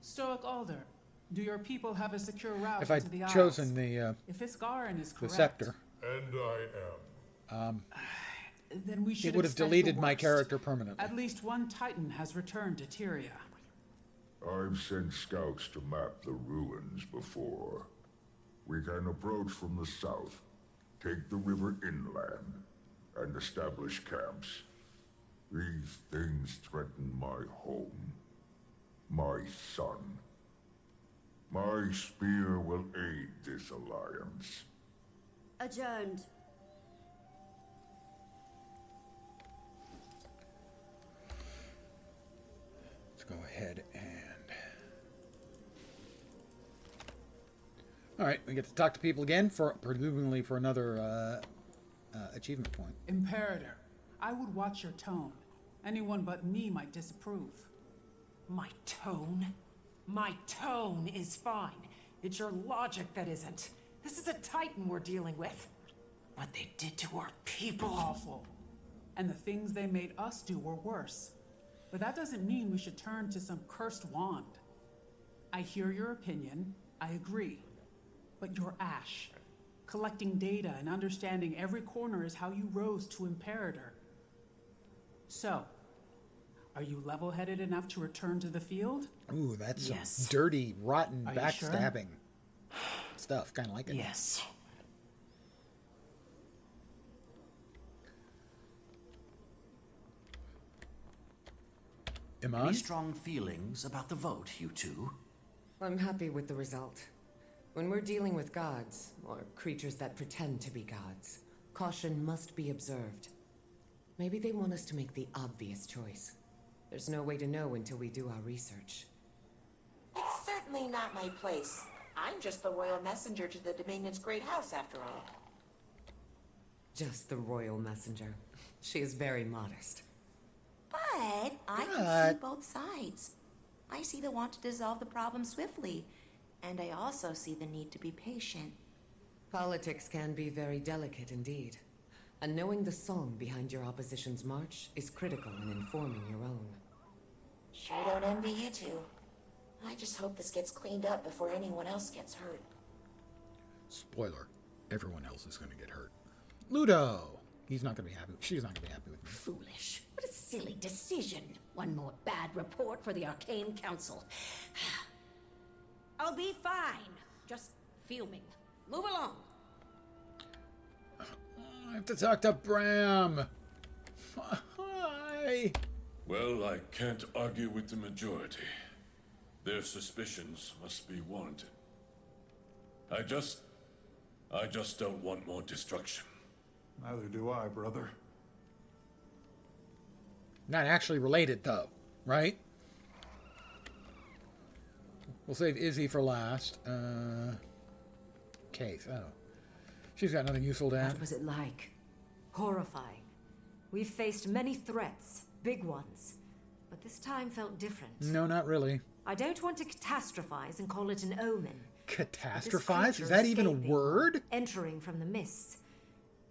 Stoic Alder, do your people have a secure route If into the I'd Isles? chosen the If Iskarin is correct, scepter, And I am. then we should it would have expect deleted the my worst. character permanently. At least one Titan has returned to Tyria. I've sent scouts to map the ruins before. We can approach from the south, take the river inland, and establish camps. These things threaten my home, my son. My spear will aid this alliance. Adjourned. Let's go ahead and... All right, we get to talk to people again, presumably for another achievement point. Imperator, I would watch your tone. Anyone but me might disapprove. My tone? My tone is fine. It's your logic that isn't. This is a Titan we're dealing with. What they did to our people. Awful. And the things they made us do were worse. But that doesn't mean we should turn to some cursed wand. I hear your opinion. I agree. But you're Ash. Collecting data and understanding every corner is how you rose to Imperator. So, are you level-headed enough to return to the field? Ooh, that's Yes. some dirty, rotten, Are you sure? backstabbing stuff. Kind of like it. Yes. Iman? Any strong feelings about the vote, you two? I'm happy with the result. When we're dealing with gods, or creatures that pretend to be gods, caution must be observed. Maybe they want us to make the obvious choice. There's no way to know until we do our research. It's certainly not my place. I'm just the royal messenger to the Dominion's great house, after all. Just the royal messenger. She is very modest. But I can see both sides. I see the want to dissolve the problem swiftly, and I also see the need to be patient. Politics can be very delicate indeed. And knowing the song behind your opposition's march is critical in informing your own. Sure don't envy you two. I just hope this gets cleaned up before anyone else gets hurt. Spoiler. Everyone else is going to get hurt. Ludo! He's not going to be happy. She's not going to be happy with me. Foolish. What a silly decision. One more bad report for the Arcane Council. I'll be fine. Just fuming. Move along. I have to talk to Bram. Hi. Well, I can't argue with the majority. Their suspicions must be warranted. I just don't want more destruction. Neither do I, brother. Not actually related, though, right? We'll save Izzy for last. Case. Oh. She's got nothing useful to add. What was it like? Horrifying. We've faced many threats, big ones, but this time felt different. No, not really. I don't want to catastrophize and call it an omen. Catastrophize? Is that even a word? Entering from the mists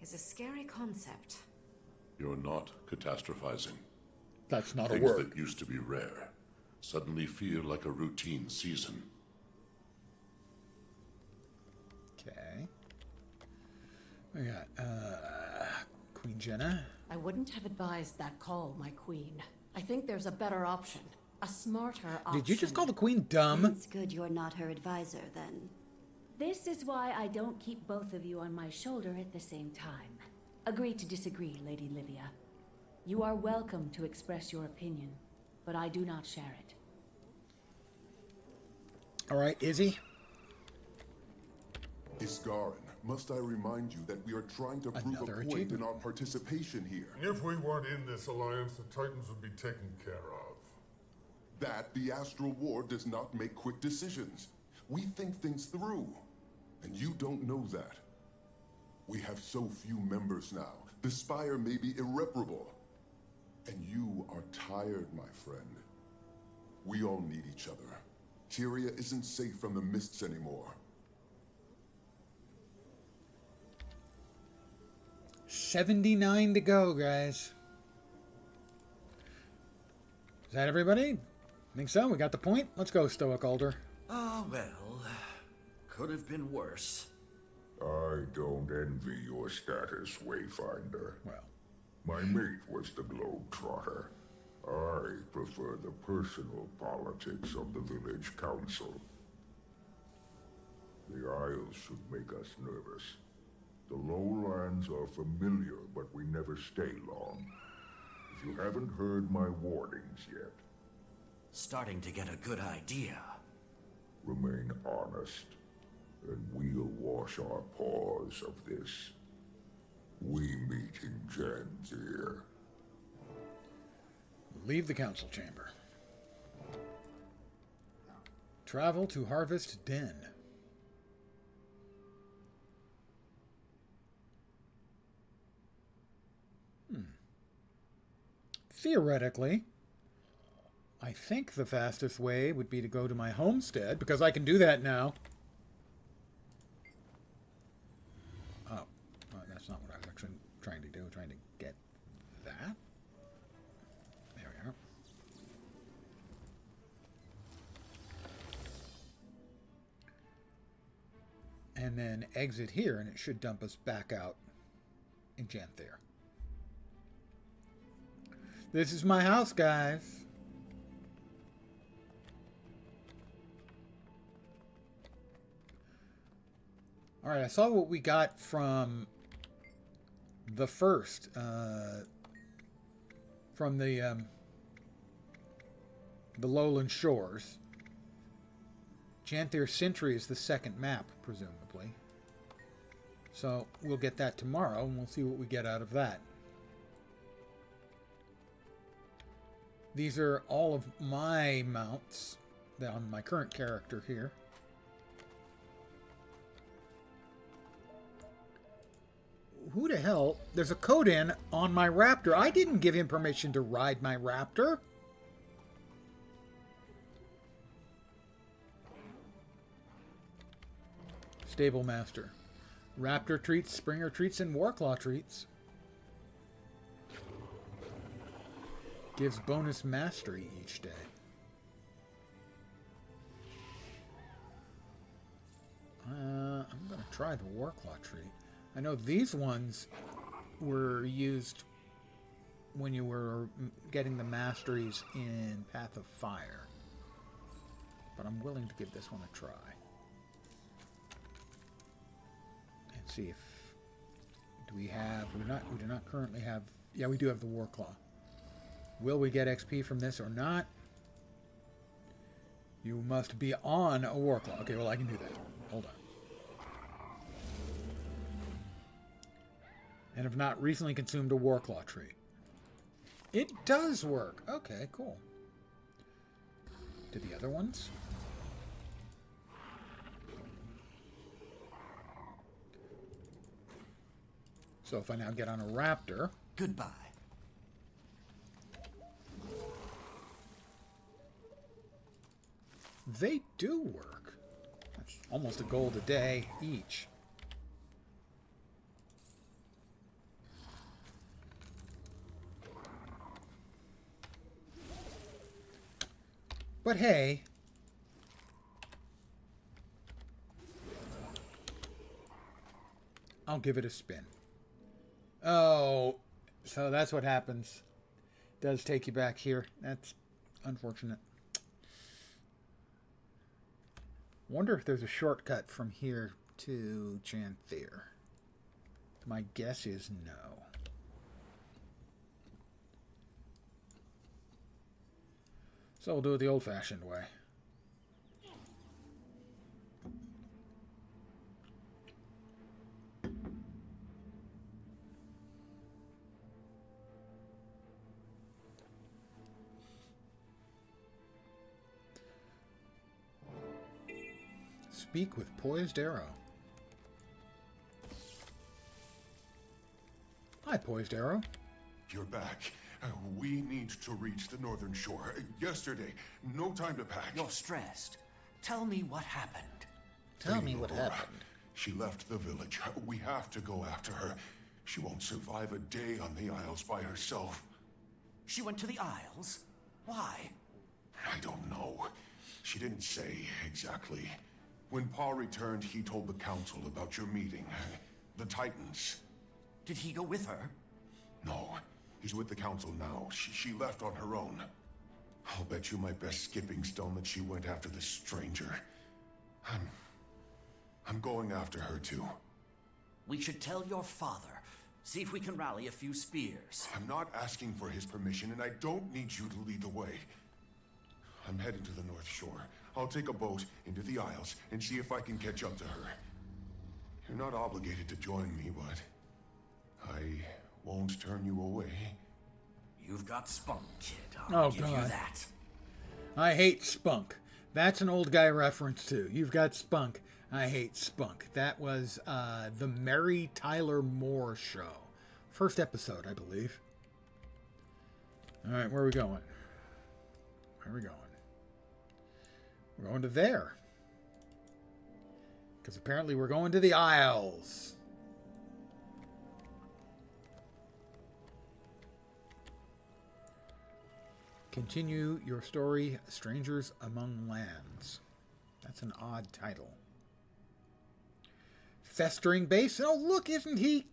is a scary concept. You're not catastrophizing. That's not a Things word. that used to be rare suddenly feel like a routine season. Okay. We got, Queen Jenna. I wouldn't have advised that call, my queen. I think there's a better option. A smarter option. Did you just call the queen dumb? It's good you're not her advisor, then. This is why I don't keep both of you on my shoulder at the same time. Agree to disagree, Lady Livia. You are welcome to express your opinion, but I do not share it. All right, Izzy. Isgarin, must I remind you that we are trying to prove Another a point achievement. in our participation here? If we weren't in this alliance, the Titans would be taken care of. That the Astral Ward does not make quick decisions. We think things through, and you don't know that. We have so few members now. The Spire may be irreparable. And you are tired, my friend. We all need each other. Tyria isn't safe from the mists anymore. 79 to go, guys. Is that everybody? Think so? We got the point? Let's go, Stoic Alder. Oh, well, could have been worse. I don't envy your status, Wayfinder. Well. My mate was the Globetrotter. I prefer the personal politics of the village council. The Isles should make us nervous. The lowlands are familiar, but we never stay long. If you haven't heard my warnings yet. Starting to get a good idea. Remain honest, and we'll wash our paws of this. We meet in Janthir. Leave the council chamber. Travel to Harvest Den. Theoretically, I think the fastest way would be to go to my homestead, because I can do that now. Oh, well, that's not what I was actually trying to do. Trying to get that. There we are. And then exit here, and it should dump us back out in Janthir. This is my house, guys. All right, I saw what we got from the first, from the the lowland shores. Janthir Sentry is the second map, presumably. So we'll get that tomorrow, and we'll see what we get out of that. These are all of my mounts on my current character here. Who the hell? There's a code in on my raptor. I didn't give him permission to ride my raptor. Stable master. Raptor treats, Springer treats, and Warclaw treats. Gives bonus mastery each day. I'm going to try the Warclaw treat. I know these ones were used when you were getting the masteries in Path of Fire. But I'm willing to give this one a try. And see if... Do we have... We do not currently have... Yeah, we do have the Warclaw. Will we get XP from this or not? You must be on a Warclaw. Okay, well, I can do that. Hold on. And have not recently consumed a Warclaw tree. It does work. Okay, cool. Did the other ones? So if I now get on a raptor... Goodbye. They do work. That's almost a gold a day each. But hey, I'll give it a spin. Oh, so that's what happens. It does take you back here. That's unfortunate. Wonder if there's a shortcut from here to Janthir. My guess is no. So we'll do it the old-fashioned way. Speak with poised arrow. Hi, poised arrow. You're back. We need to reach the northern shore. Yesterday. No time to pack. You're stressed. Tell me what happened. Tell me what happened. She left the village. We have to go after her. She won't survive a day on the Isles by herself. She went to the Isles? Why? I don't know. She didn't say exactly. When Paul returned, he told the council about your meeting. The Titans. Did he go with her? No. He's with the council now. She left on her own. I'll bet you my best skipping stone that she went after this stranger. I'm going after her too. We should tell your father. See if we can rally a few spears. I'm not asking for his permission, and I don't need you to lead the way. I'm heading to the North Shore. I'll take a boat into the Isles and see if I can catch up to her. You're not obligated to join me, but I won't turn you away. You've got spunk, kid. I'll give you that. I hate spunk. That's an old guy reference too. You've got spunk. I hate spunk. That was the Mary Tyler Moore show. First episode, I believe. All right, where are we going? Where are we going? We're going to there. Because apparently we're going to the Isles. Continue your story, Strangers Among Lands. That's an odd title. Festering Base. Oh, look, isn't he,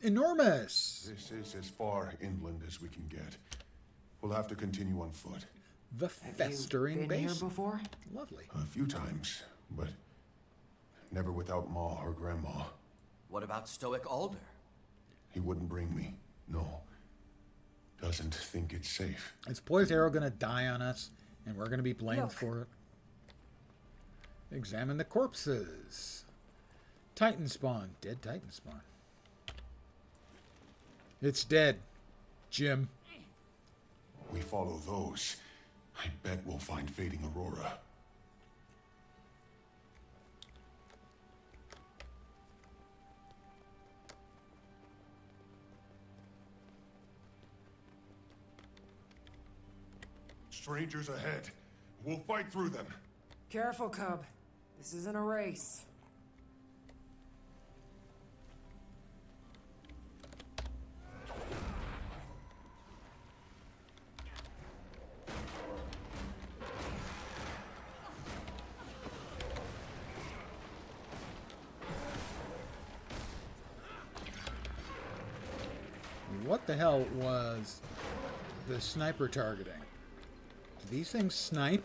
enormous? This is as far inland as we can get. We'll have to continue on foot. The Festering Base. Have you been here before? Lovely. A few times, but never without Ma or Grandma. What about Stoic Alder? He wouldn't bring me, no. doesn't think it's safe. Is poised arrow going to die on us, and we're going to be blamed Look. for it? Examine the corpses. Titan spawn. Dead Titan spawn. It's dead, Jim. We follow those. I bet we'll find fading Aurora. Strangers ahead. We'll fight through them. Careful, Cub. This isn't a race. What the hell was the sniper targeting? Do these things snipe?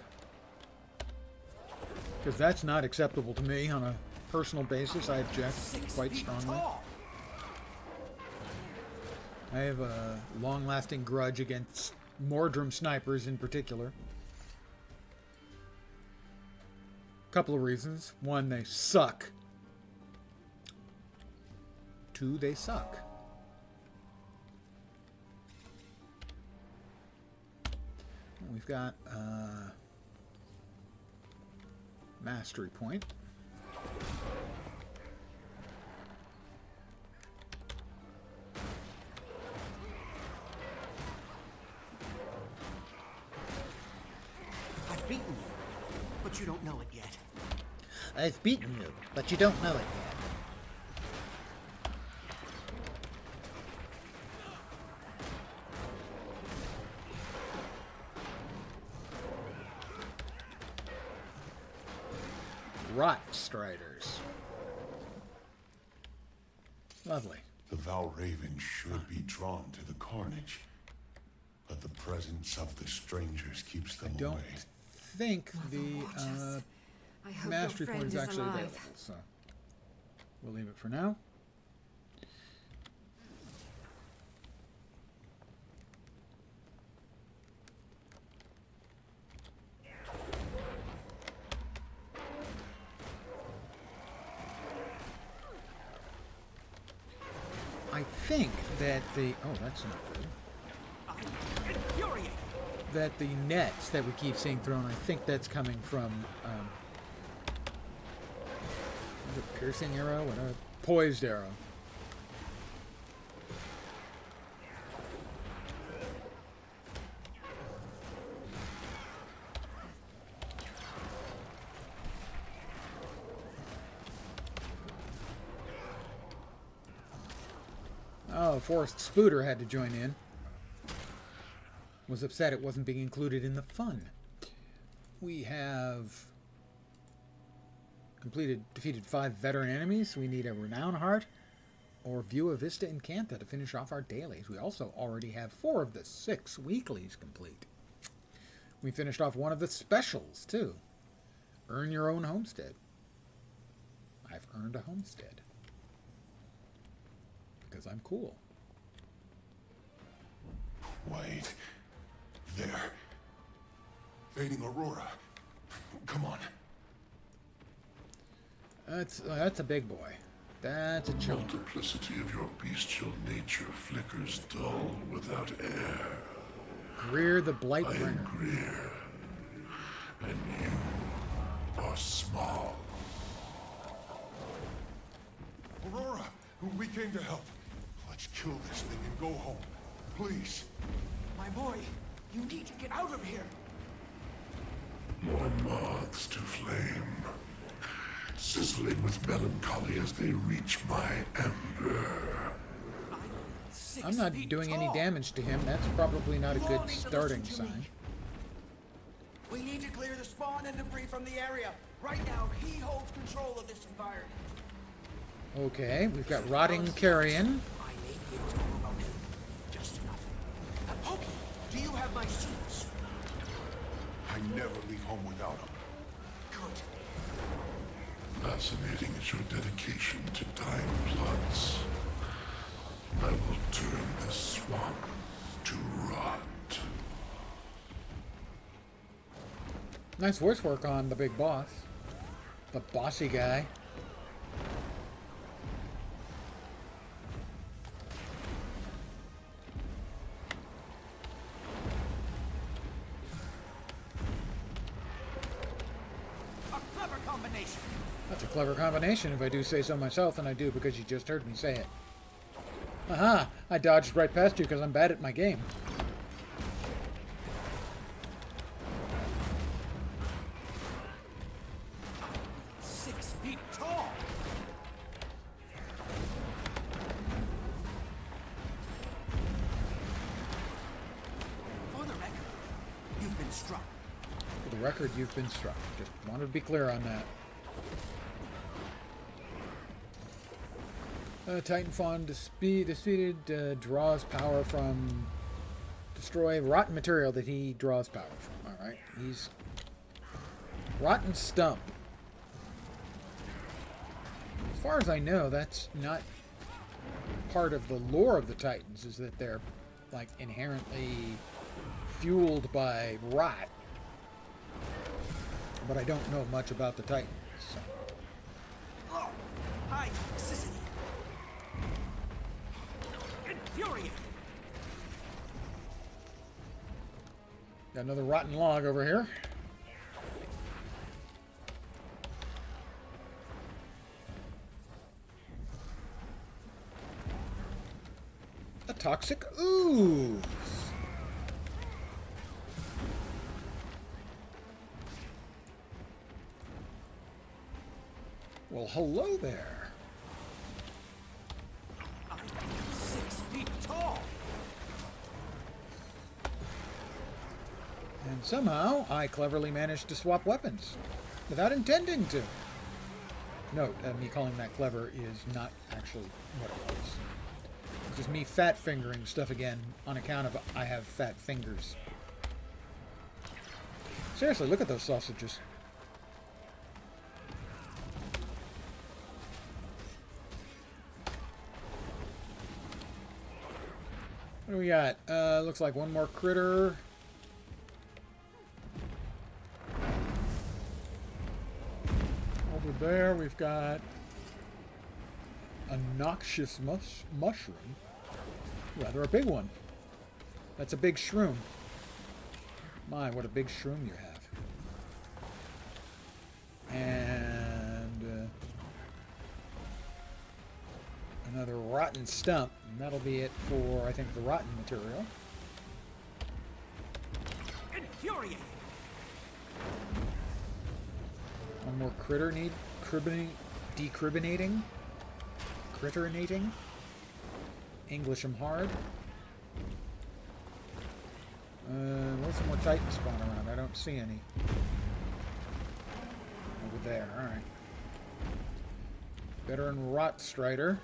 Because that's not acceptable to me on a personal basis. I object quite strongly. I have a long-lasting grudge against Mordrum snipers in particular. Couple of reasons. One, they suck. Two, they suck. We've got mastery point. I've beaten you, but you don't know it yet. I've beaten you, but you don't know it yet. Rot Striders. Lovely. The Valraven should be drawn to the carnage, but the presence of the strangers keeps them I don't away. think the I hope mastery your point friend is actually alive. available, so we'll leave it for now. I think that the... Oh, that's not good. That the nets that we keep seeing thrown, I think that's coming from... is it piercing arrow? What a poised arrow. Oh, Forrest Spooter had to join in. Was upset it wasn't being included in the fun. We have defeated 5 veteran enemies. We need a Renown Heart or View a Vista Incanta to finish off our dailies. We also already have 4 of the 6 weeklies complete. We finished off one of the specials, too. Earn your own homestead. I've earned a homestead. Because I'm cool. Wait. There. Fading Aurora. Come on. That's a big boy. That's a chunk. Multiplicity of your bestial nature flickers dull without air. Greer the Blight I Bringer. am Greer, and you are small. Aurora, we came to help. Let's kill this thing and go home. Please. My boy, you need to get out of here. More moths to flame, sizzling with melancholy as they reach my ember. I'm not doing any damage to him. That's probably not a good starting sign. We need to clear the spawn and debris from the area. Right now, he holds control of this environment. Okay, we've got Rotting Carrion. I may be able to know about him. Just enough. Pokey, do you have my suits? I never leave home without them. Good. Fascinating is your dedication to time plots. I will turn this swamp to rot. Nice voice work on the big boss. The bossy guy. A clever combination. That's a clever combination if I do say so myself, and I do because you just heard me say it. Aha! I dodged right past you because I'm bad at my game. 6 feet tall. For the record, you've been struck. For the record, you've been struck. Just wanted to be clear on that. Titan Fawn defeated draws power from destroy rotten material that he draws power from. Alright, he's rotten stump. As far as I know, that's not part of the lore of the Titans, is that they're like inherently fueled by rot. But I don't know much about the Titans. So. Oh, high toxicity. Infuriating. Got another rotten log over here. A toxic ooze. Well, hello there. I'm 6 feet tall. And somehow, I cleverly managed to swap weapons without intending to. Note, me calling that clever is not actually what it was. It's just me fat fingering stuff again on account of I have fat fingers. Seriously, look at those sausages. What do we got? Looks like one more critter. Over there we've got a noxious mushroom. Rather a big one. That's a big shroom. My, what a big shroom you have. And another rotten stump. And that'll be it for, I think, the rotten material. Infuriating. One more critter need decribinating. Critterinating. English 'em hard. What's some more Titans spawn around? I don't see any. Over there, alright. Veteran Rot Strider.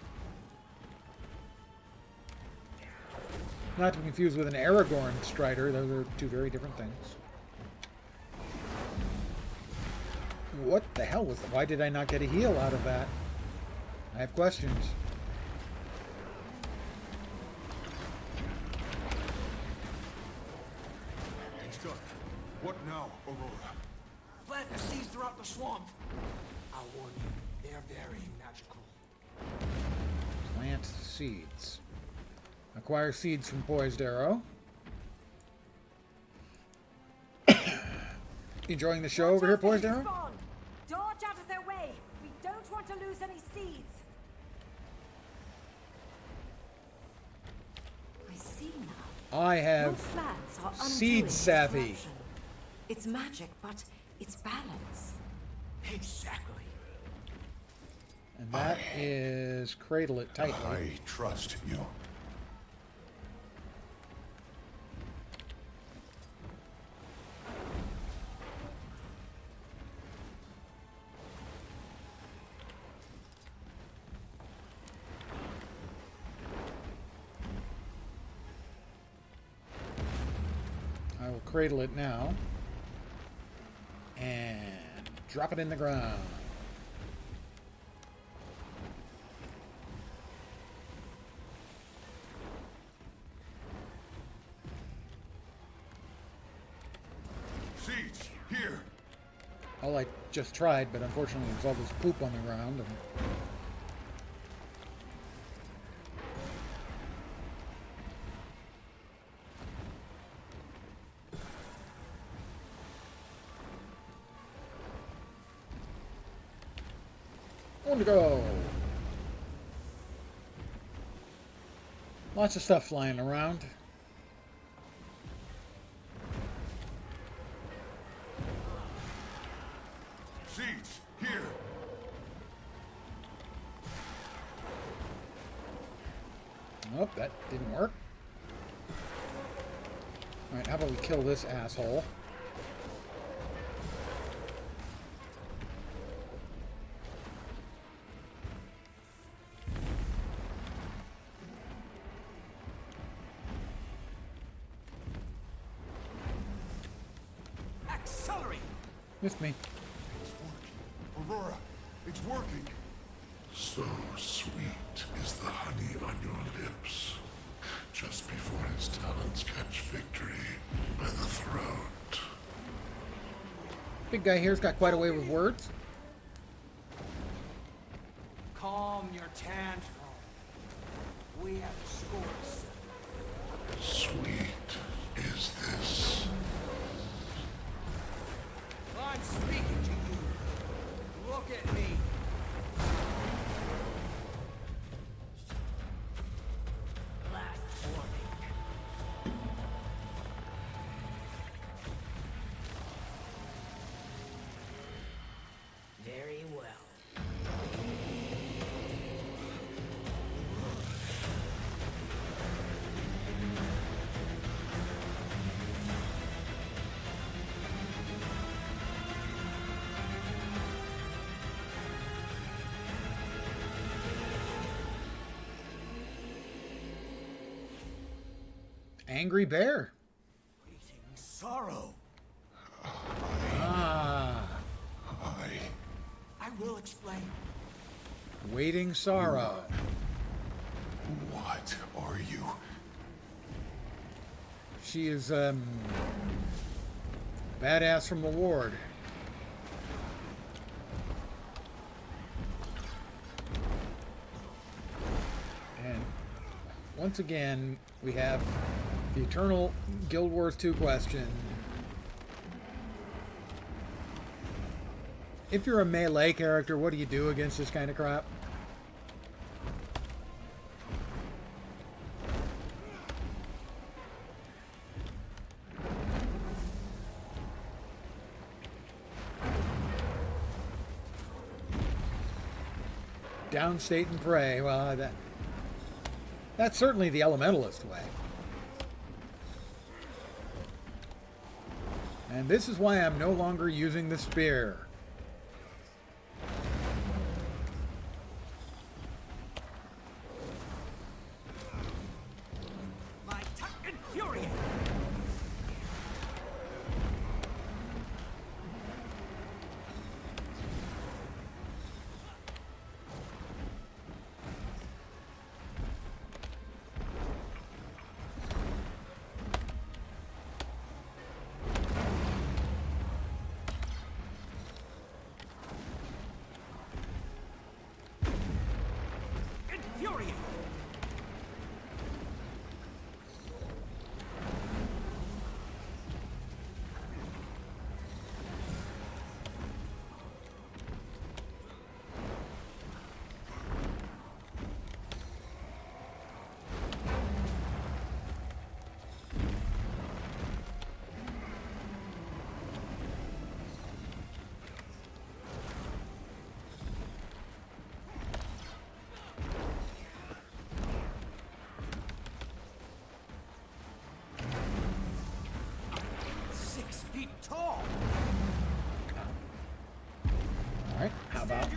Not to be confused with an Aragorn Strider. Those are two very different things. What the hell was that? Why did I not get a heal out of that? I have questions. Good. What now, Aurora? Plant the seeds throughout the swamp. I'll warn you, they're very magical. Plant seeds. Acquire seeds from Poised Arrow. Enjoying the show over here, Poised Arrow? Dodge out of their way. We don't want to lose any seeds. I see now. I Your have plans are seed undoing savvy. corruption. It's magic, but it's balance. Exactly. And that is Cradle It Tightly. I trust you. I will cradle it now. And drop it in the ground. Here. All I just tried, but unfortunately there's all this poop on the ground. And... on to go. Lots of stuff flying around. Seeds, here. Nope, that didn't work. Alright, how about we kill this asshole? Accelerate! With me. It's working. Aurora, it's working. So sweet is the honey on your lips, just before his talons catch victory by the throat. Big guy here's got quite a way with words. Calm your tantrum. We have a score to settle. Sweet is this. I'm speaking to you. Look at me. Last warning. Very well. Angry bear. Sorrow. Ah. I will explain. Waiting sorrow. What are you? She is, badass from the ward. And once again, we have the eternal Guild Wars 2 question. If you're a melee character, what do you do against this kind of crap? Downstate and pray. Well, that's certainly the elementalist way. And this is why I'm no longer using the spear. My infuriate. Infuriate. Tall. Alright, how about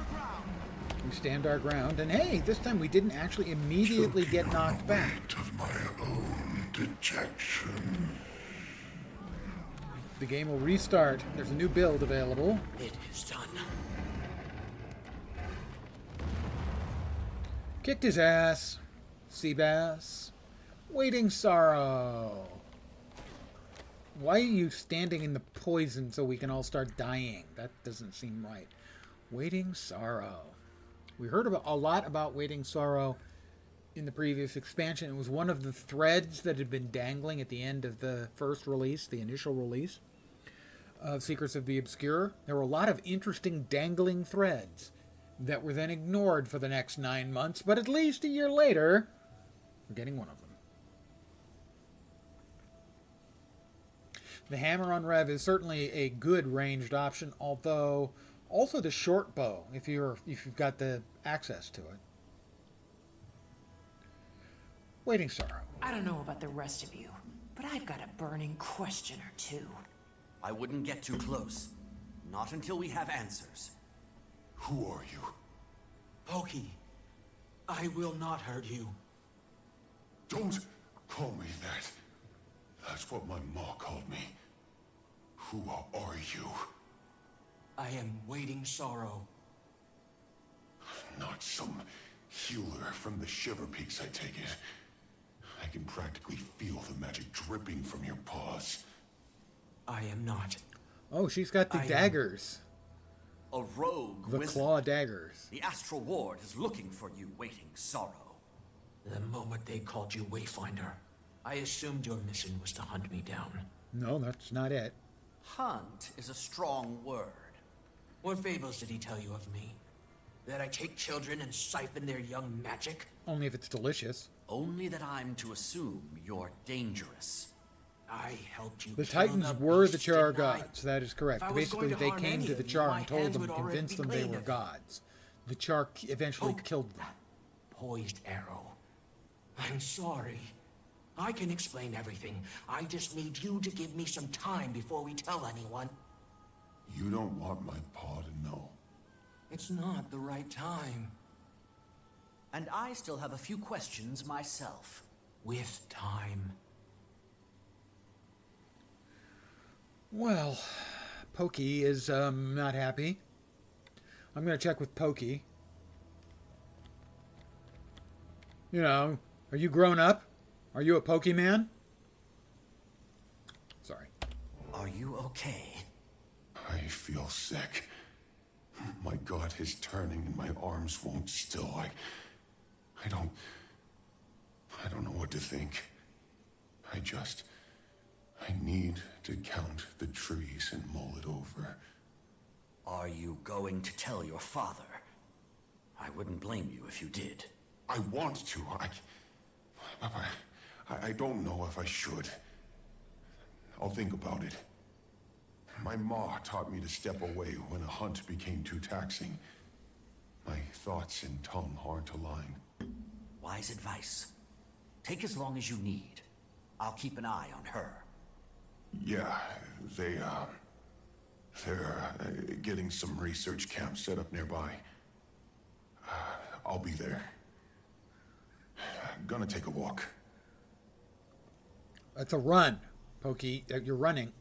we stand our ground? And hey, this time we didn't actually immediately get knocked back. Of my own dejection. The game will restart. There's a new build available. It is done. Kicked his ass. Seabass. Waiting sorrow. Why are you standing in the poison so we can all start dying? That doesn't seem right. Waiting Sorrow. We heard a lot about Waiting Sorrow in the previous expansion. It was one of the threads that had been dangling at the end of the first release, the initial release of Secrets of the Obscure. There were a lot of interesting dangling threads that were then ignored for the next 9 months, but at least a year later, we're getting one of them. The hammer on Rev is certainly a good ranged option, although also the short bow if you've got the access to it. Waiting Sorrow. I don't know about the rest of you, but I've got a burning question or two. I wouldn't get too close. Not until we have answers. Who are you? Pokey, I will not hurt you. Don't call me that. That's what my ma called me. Who are you? I am Waiting Sorrow. Not some healer from the Shiver Peaks, I take it. I can practically feel the magic dripping from your paws. I am not. Oh, she's got the daggers. A rogue The wizard. claw daggers. The Astral Ward is looking for you, Waiting Sorrow. The moment they called you Wayfinder, I assumed your mission was to hunt me down. No, that's not it. Hunt is a strong word. What fables did he tell you of me? That I take children and siphon their young magic? Only if it's delicious. Only that I'm to assume you're dangerous. I helped you. The kill Titans the were the beast, Char didn't I? gods. That is correct. If I was Basically, going to they harm came any to of the you, Char my and told hands them, would already convinced be them they clean were of it. gods. The Char eventually killed them. Poised arrow. I'm sorry. I can explain everything. I just need you to give me some time before we tell anyone. You don't want my paw to know. It's not the right time. And I still have a few questions myself. With time. Well, Pokey is not happy. I'm going to check with Pokey. You know, are you grown up? Are you a Pokemon? Sorry. Are you okay? I feel sick. My gut is turning and my arms won't still. I don't know what to think. I need to count the trees and mull it over. Are you going to tell your father? I wouldn't blame you if you did. I want to. I don't know if I should. I'll think about it. My ma taught me to step away when a hunt became too taxing. My thoughts and tongue aren't aligned. Wise advice. Take as long as you need. I'll keep an eye on her. Yeah, they're getting some research camps set up nearby. I'll be there. Gonna take a walk. That's a run, Pokey. You're running.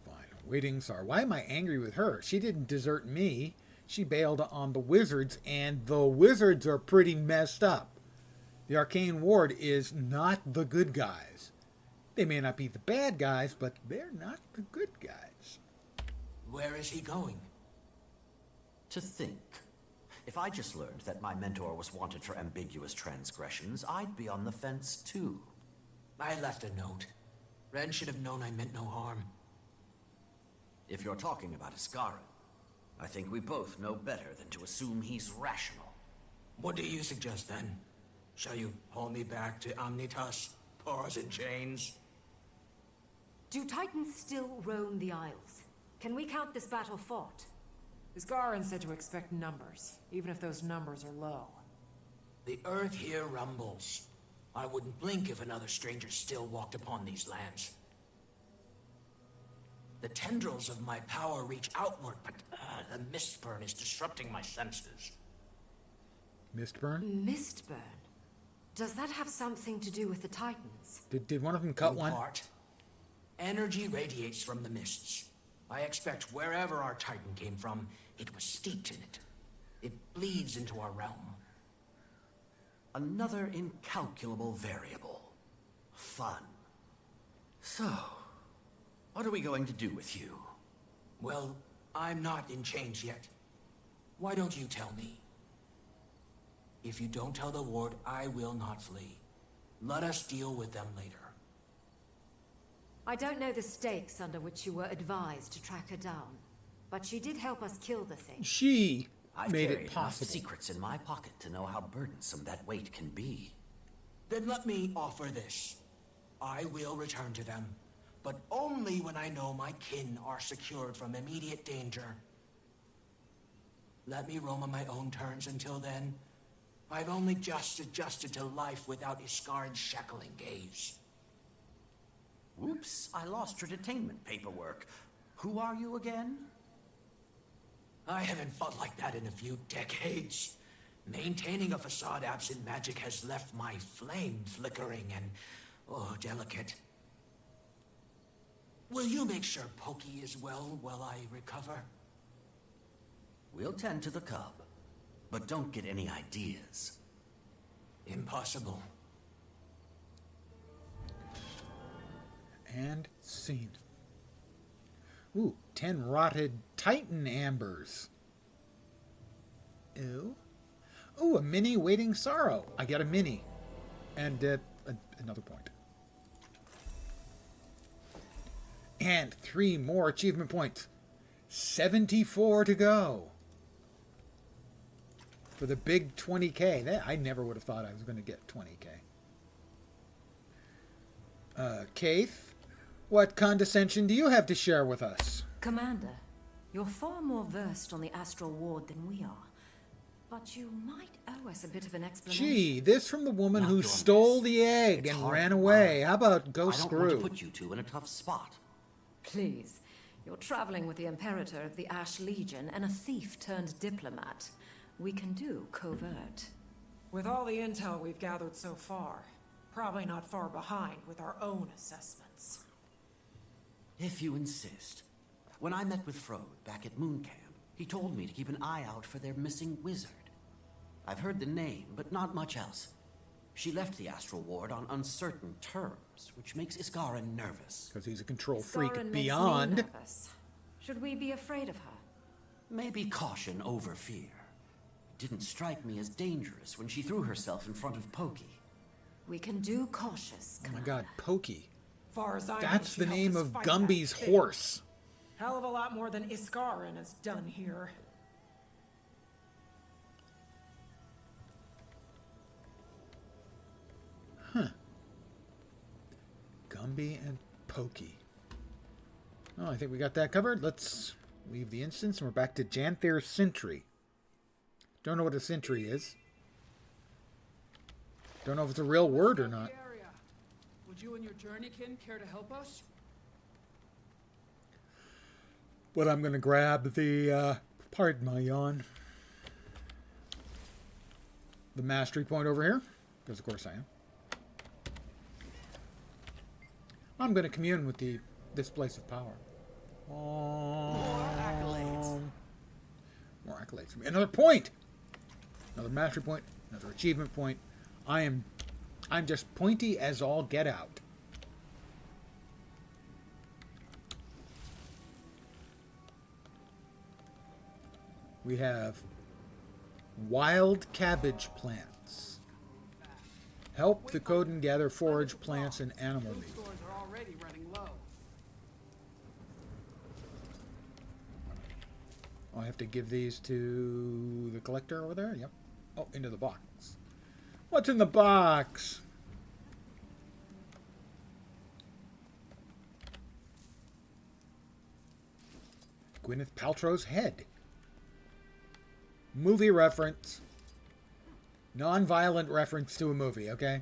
Fine. Waiting Sorrow. Why am I angry with her? She didn't desert me. She bailed on the wizards, and the wizards are pretty messed up. The Arcane Ward is not the good guys. They may not be the bad guys, but they're not the good guys. Where is he going? To think. If I just learned that my mentor was wanted for ambiguous transgressions, I'd be on the fence too. I left a note. Ren should have known I meant no harm. If you're talking about Iskaran, I think we both know better than to assume he's rational. What do you suggest then? Shall you haul me back to Omnitas, paws and chains? Do Titans still roam the Isles? Can we count this battle fought? Isgaran said to expect numbers, even if those numbers are low. The earth here rumbles. I wouldn't blink if another stranger still walked upon these lands. The tendrils of my power reach outward, but the mistburn is disrupting my senses. Mistburn? Mistburn? Does that have something to do with the Titans? Did one of them cut In one? part. Energy radiates from the mists. I expect wherever our Titan came from, it was steeped in it. It bleeds into our realm. Another incalculable variable. Fun. So, What are we going to do with you? Well, I'm not in chains yet. Why don't you tell me? If you don't tell the ward, I will not flee. Let us deal with them later. I don't know the stakes under which you were advised to track her down, but she did help us kill the thing. She I've made carried it enough possible. secrets in my pocket to know how burdensome that weight can be. Then let me offer this. I will return to them, but only when I know my kin are secured from immediate danger. Let me roam on my own terms until then. I've only just adjusted to life without Iskarin's shackling gaze. Whoops, I lost your detainment paperwork. Who are you again? I haven't fought like that in a few decades. Maintaining a facade absent magic has left my flame flickering and, delicate. Will you make sure Pokey is well while I recover? We'll tend to the cub, but don't get any ideas. Impossible. And scene. Ooh, 10 rotted Titan ambers. Ooh. Ooh, a mini waiting sorrow. I got a mini. And another point. And 3 more achievement points. 74 to go. For the big 20k. That, I never would have thought I was going to get 20k. Kaith, what condescension do you have to share with us? Commander, you're far more versed on the Astral Ward than we are. But you might owe us a bit of an explanation. Gee, this from the woman who stole the egg and ran away. How about go screw? I don't want to put you two in a tough spot. Please, you're traveling with the Imperator of the Ash Legion and a thief turned diplomat. We can do covert. With all the intel we've gathered so far, probably not far behind with our own assessments. If you insist. When I met with Frode back at Moon Camp, he told me to keep an eye out for their missing wizard. I've heard the name, but not much else. She left the Astral Ward on uncertain terms, which makes Iskarin nervous. Because he's a control Iskarin freak makes beyond. me nervous. Should we be afraid of her? Maybe caution over fear. Didn't strike me as dangerous when she threw herself in front of Pokey. We can do cautious. Oh my god, Pokey. Far as I know, That's she the helped name us of fight Gumby's that thing. horse. Hell of a lot more than Iskarin has done here. Huh. Gumby and Pokey. Oh, I think we got that covered. Let's leave the instance and we're back to Janthir Sentry. Don't know what a sentry is. Don't know if it's a real word or not. Would you and your journeykin care to help us? But I'm going to grab the, pardon my yawn, the mastery point over here, because of course I am. I'm going to commune with this place of power. More accolades. More accolades. Another point! Another mastery point, another achievement point. I'm just pointy as all get out. We have wild cabbage plants. Help the Coden gather forage plants and animal meat. Stores are already running low. Oh, I have to give these to the collector over there? Yep. Oh, into the box. What's in the box? Gwyneth Paltrow's head. Movie reference. Non-violent reference to a movie, okay?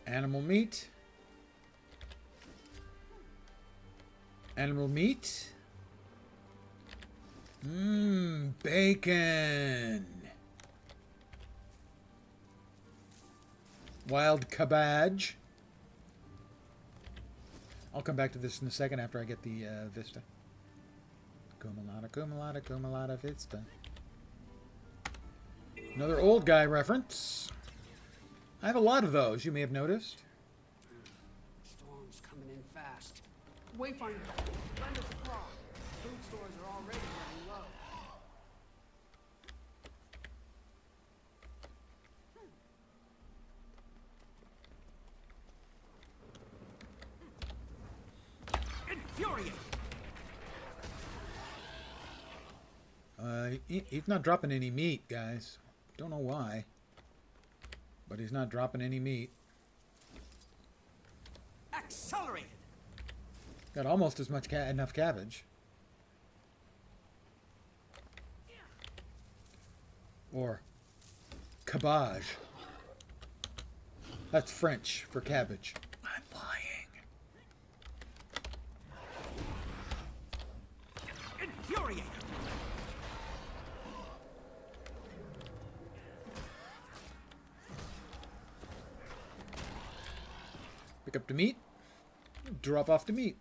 Animal meat. Animal meat. Bacon. Wild cabbage. I'll come back to this in a second after I get the Vista. Kumalata, Kumalata, Kumalata Vista. Another old guy reference. I have a lot of those, you may have noticed. Storm's coming in fast. Wayfinder, lend us a prop. Food stores are already running low. Infuriate! He's not dropping any meat, guys. Don't know why, but he's not dropping any meat. Accelerated! Got almost as much enough cabbage. Or cabbage. That's French for cabbage. I'm lying. Infuriate! Pick up the meat. Drop off the meat.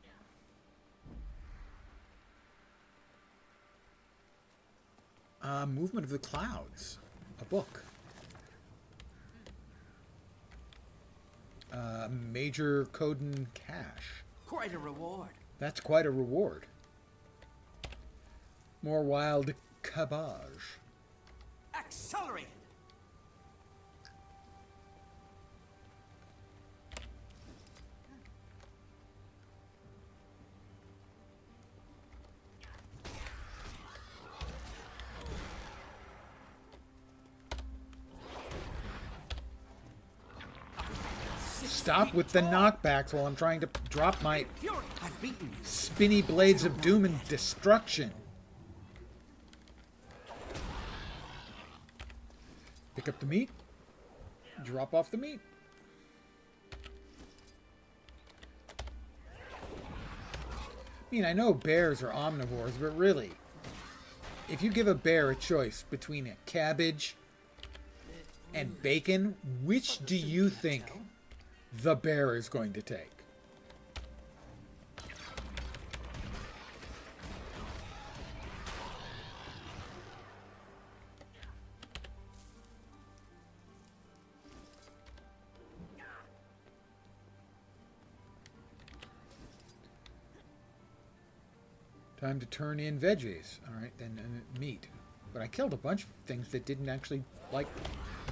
Movement of the Clouds. A book. Major Coden Cash. Quite a reward. That's quite a reward. More wild cabbage. Accelerated! Stop with the knockbacks while I'm trying to drop my spinny blades of doom and destruction. Pick up the meat. Drop off the meat. I mean, I know bears are omnivores, but really, if you give a bear a choice between a cabbage and bacon, which do you think the bear is going to take? Time to turn in veggies. All right, then meat. But I killed a bunch of things that didn't actually, like,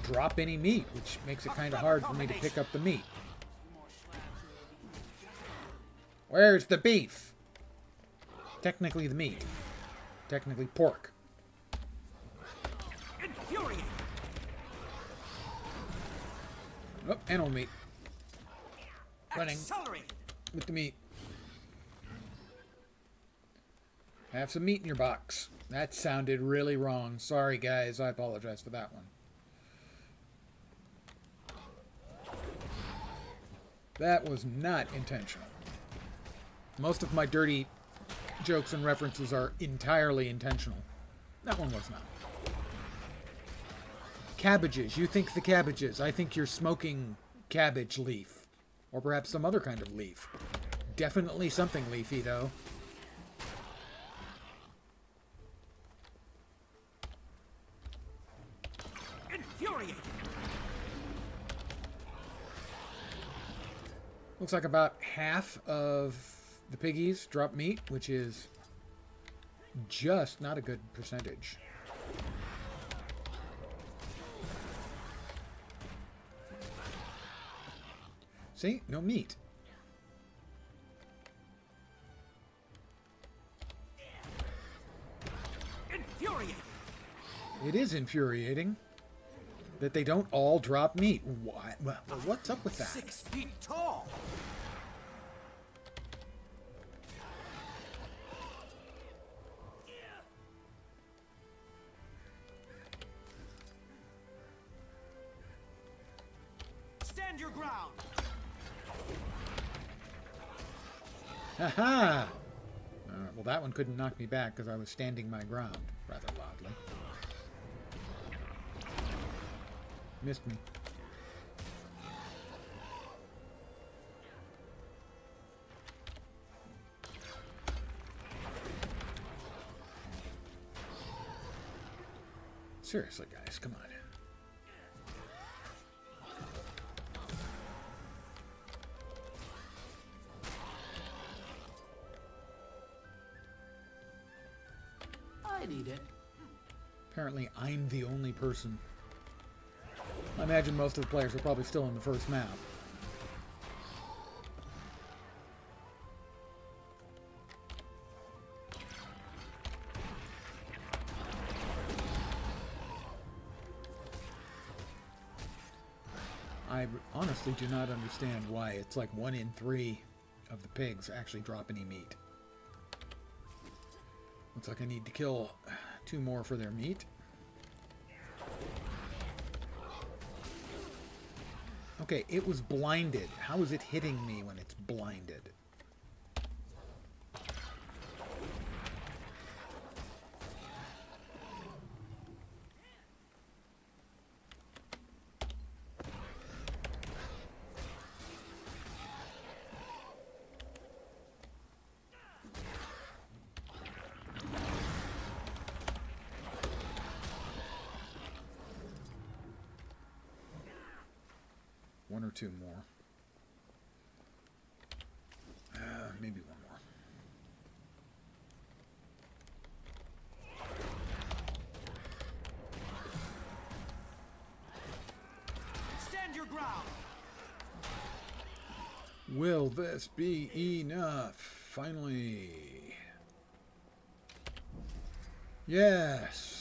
drop any meat, which makes it kind of hard for me to pick up the meat. Where's the beef? Technically the meat. Technically pork. Infuriate! Oh, animal meat. Running Accelerated! with the meat. Have some meat in your box. That sounded really wrong. Sorry, guys. I apologize for that one. That was not intentional. Most of my dirty jokes and references are entirely intentional. That one was not. Cabbages. You think the cabbages. I think you're smoking cabbage leaf. Or perhaps some other kind of leaf. Definitely something leafy, though. Infuriate! Looks like about half of the piggies drop meat, which is just not a good percentage. See? No meat. Infuriate! It is infuriating that they don't all drop meat. Why? Well, what's up with that? 6 feet tall! Stand your ground! Haha! Well, that one couldn't knock me back because I was standing my ground rather loudly. Missed me. Seriously, guys, come on. I need it. Apparently, I'm the only person. I imagine most of the players are probably still on the first map. I honestly do not understand why it's like 1 in 3 of the pigs actually drop any meat. Looks like I need to kill 2 more for their meat. Okay, it was blinded. How is it hitting me when it's blinded? One or 2 more. Maybe 1 more. Stand your ground. Will this be enough? Finally. Yes.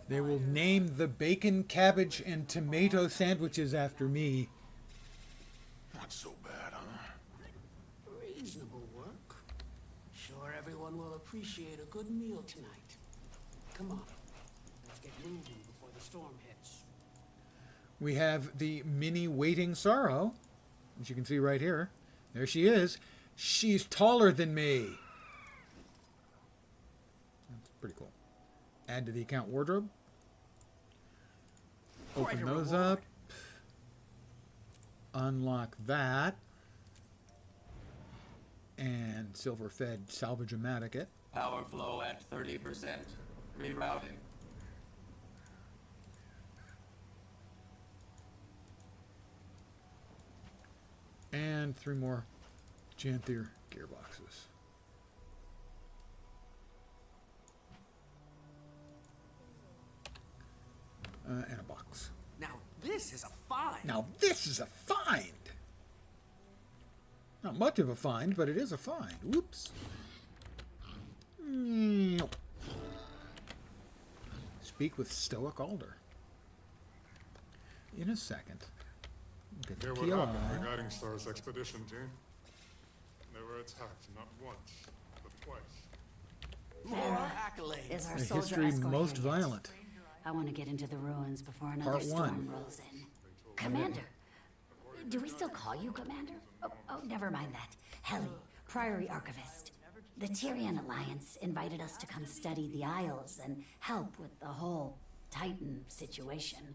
They will name the bacon, cabbage, and tomato sandwiches after me. Not so bad, huh? Reasonable work. Sure everyone will appreciate a good meal tonight. Come on. Let's get moving before the storm hits. We have the mini waiting sorrow, as you can see right here. There she is. She's taller than me. That's pretty cool. Add to the account wardrobe. Open those up. Unlock that. And silver-fed salvage-o-matic it. Power flow at 30%. Rerouting. And 3 more Janthir gearboxes. And a box. Now this is a find. Now this is a find! Not much of a find, but it is a find. Whoops. Nope. Speak with Stoic Alder. In a second. Get Hear the what key happened alive. regarding Star's expedition team? They were attacked not once, but twice. More accolades. Is our The soldier history escort most here yet? violent. I want to get into the ruins before another Part storm 1. rolls in. Commander. Do we still call you Commander? Oh, never mind that. Helly, Priory Archivist. The Tyrian Alliance invited us to come study the Isles and help with the whole Titan situation.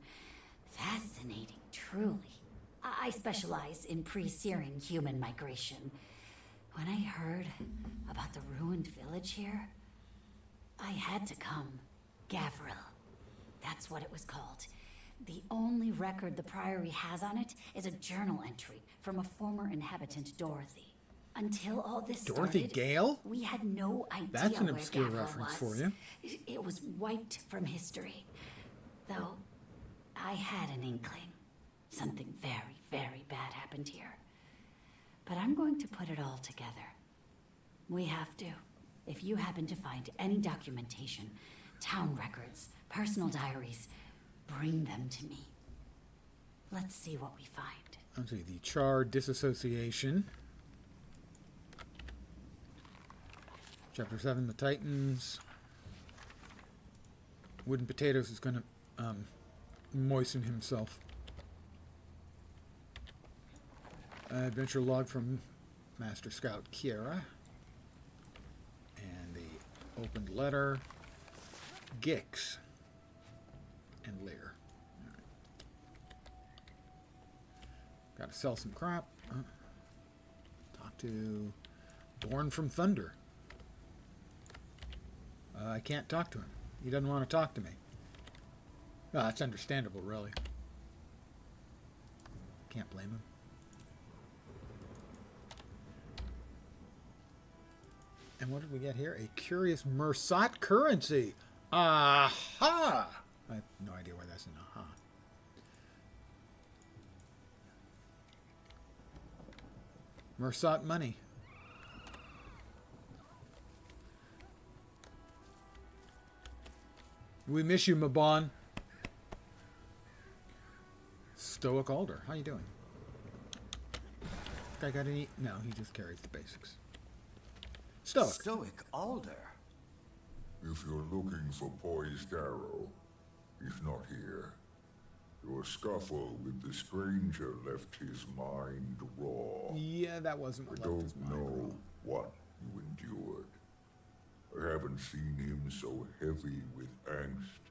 Fascinating, truly. I specialize in pre-searing human migration. When I heard about the ruined village here, I had to come. Gavril. That's what it was called. The only record the Priory has on it is a journal entry from a former inhabitant, Dorothy. Until all this Dorothy started, Gale? we had no idea That's an where obscure Gavril reference was. for you. It was wiped from history. Though, I had an inkling. Something very, very bad happened here. But I'm going to put it all together. We have to. If you happen to find any documentation, town records, personal diaries, bring them to me. Let's see what we find. Let's see, the Charred Disassociation. Chapter 7, the Titans. Wooden Potatoes is going to moisten himself. Adventure log from Master Scout Kiera. And the opened letter. Gix. And Lear. Right. Got to sell some crap. Talk to Born from Thunder. I can't talk to him. He doesn't want to talk to me. Well, that's understandable, really. Can't blame him. And what did we get here? A curious Mersat currency. Aha! I have no idea why that's an aha. Mersat money. We miss you, Mabon. Stoic Alder. How you doing? Guy got any? No, he just carries the basics. Stoic. Stoic Alder? If you're looking for Poised Arrow, he's not here. Your scuffle with the stranger left his mind raw. Yeah, that wasn't what I left his don't mind know raw. what you endured. I haven't seen him so heavy with angst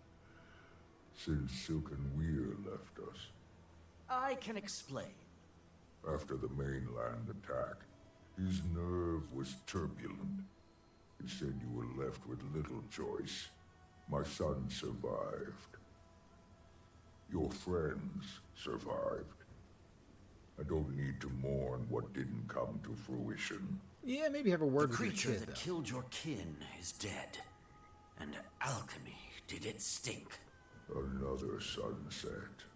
since Silken Weir left us. I can explain. After the mainland attack, his nerve was turbulent. He said you were left with little choice. My son survived. Your friends survived. I don't need to mourn what didn't come to fruition. Yeah, maybe have a word The with your creature kid, that though. killed your kin is dead. And alchemy did it stink. Another sunset.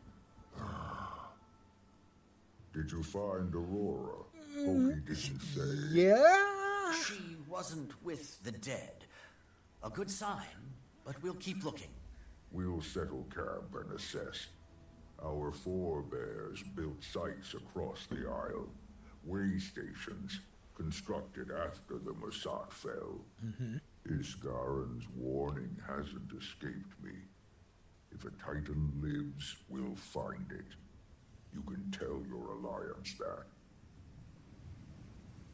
Did you find Aurora? Hope he didn't say. Yeah? She wasn't with the dead. A good sign, but we'll keep looking. We'll settle camp and assess. Our forebears built sites across the Isle. Way stations constructed after the Mersat fell. Isgaren's warning hasn't escaped me. If a Titan lives, we'll find it. You can tell your alliance that.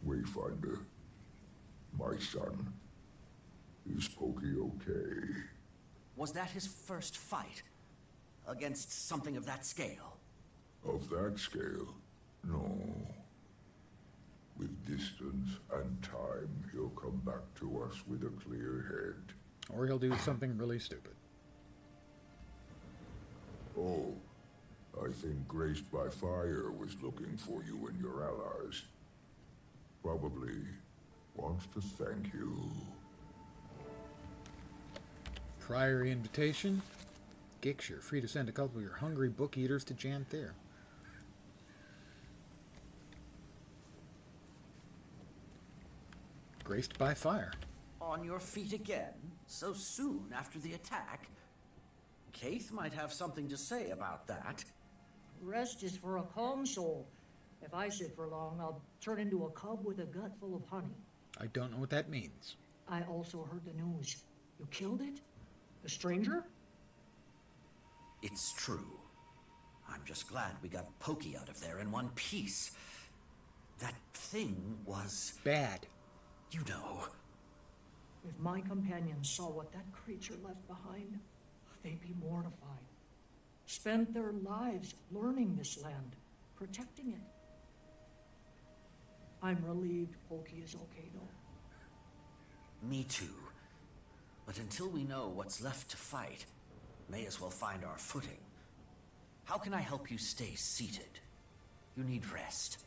Wayfinder, my son, is Pokey okay? Was that his first fight? Against something of that scale? Of that scale, no. With distance and time, he'll come back to us with a clear head. Or he'll do something really stupid. Oh, I think Graced by Fire was looking for you and your allies. Probably wants to thank you. Prior invitation. Gix, you're free to send a couple of your hungry book eaters to Janthir. Graced by Fire. On your feet again? So soon after the attack? Kaith might have something to say about that. Rest is for a calm soul. If I sit for long, I'll turn into a cub with a gut full of honey. I don't know what that means. I also heard the news. You killed it? The stranger? It's true. I'm just glad we got Pokey out of there in one piece. That thing was... bad. You know. If my companions saw what that creature left behind, they'd be mortified. Spent their lives learning this land, protecting it. I'm relieved Pokey is okay, though. Me too. But until we know what's left to fight, may as well find our footing. How can I help you stay seated? You need rest.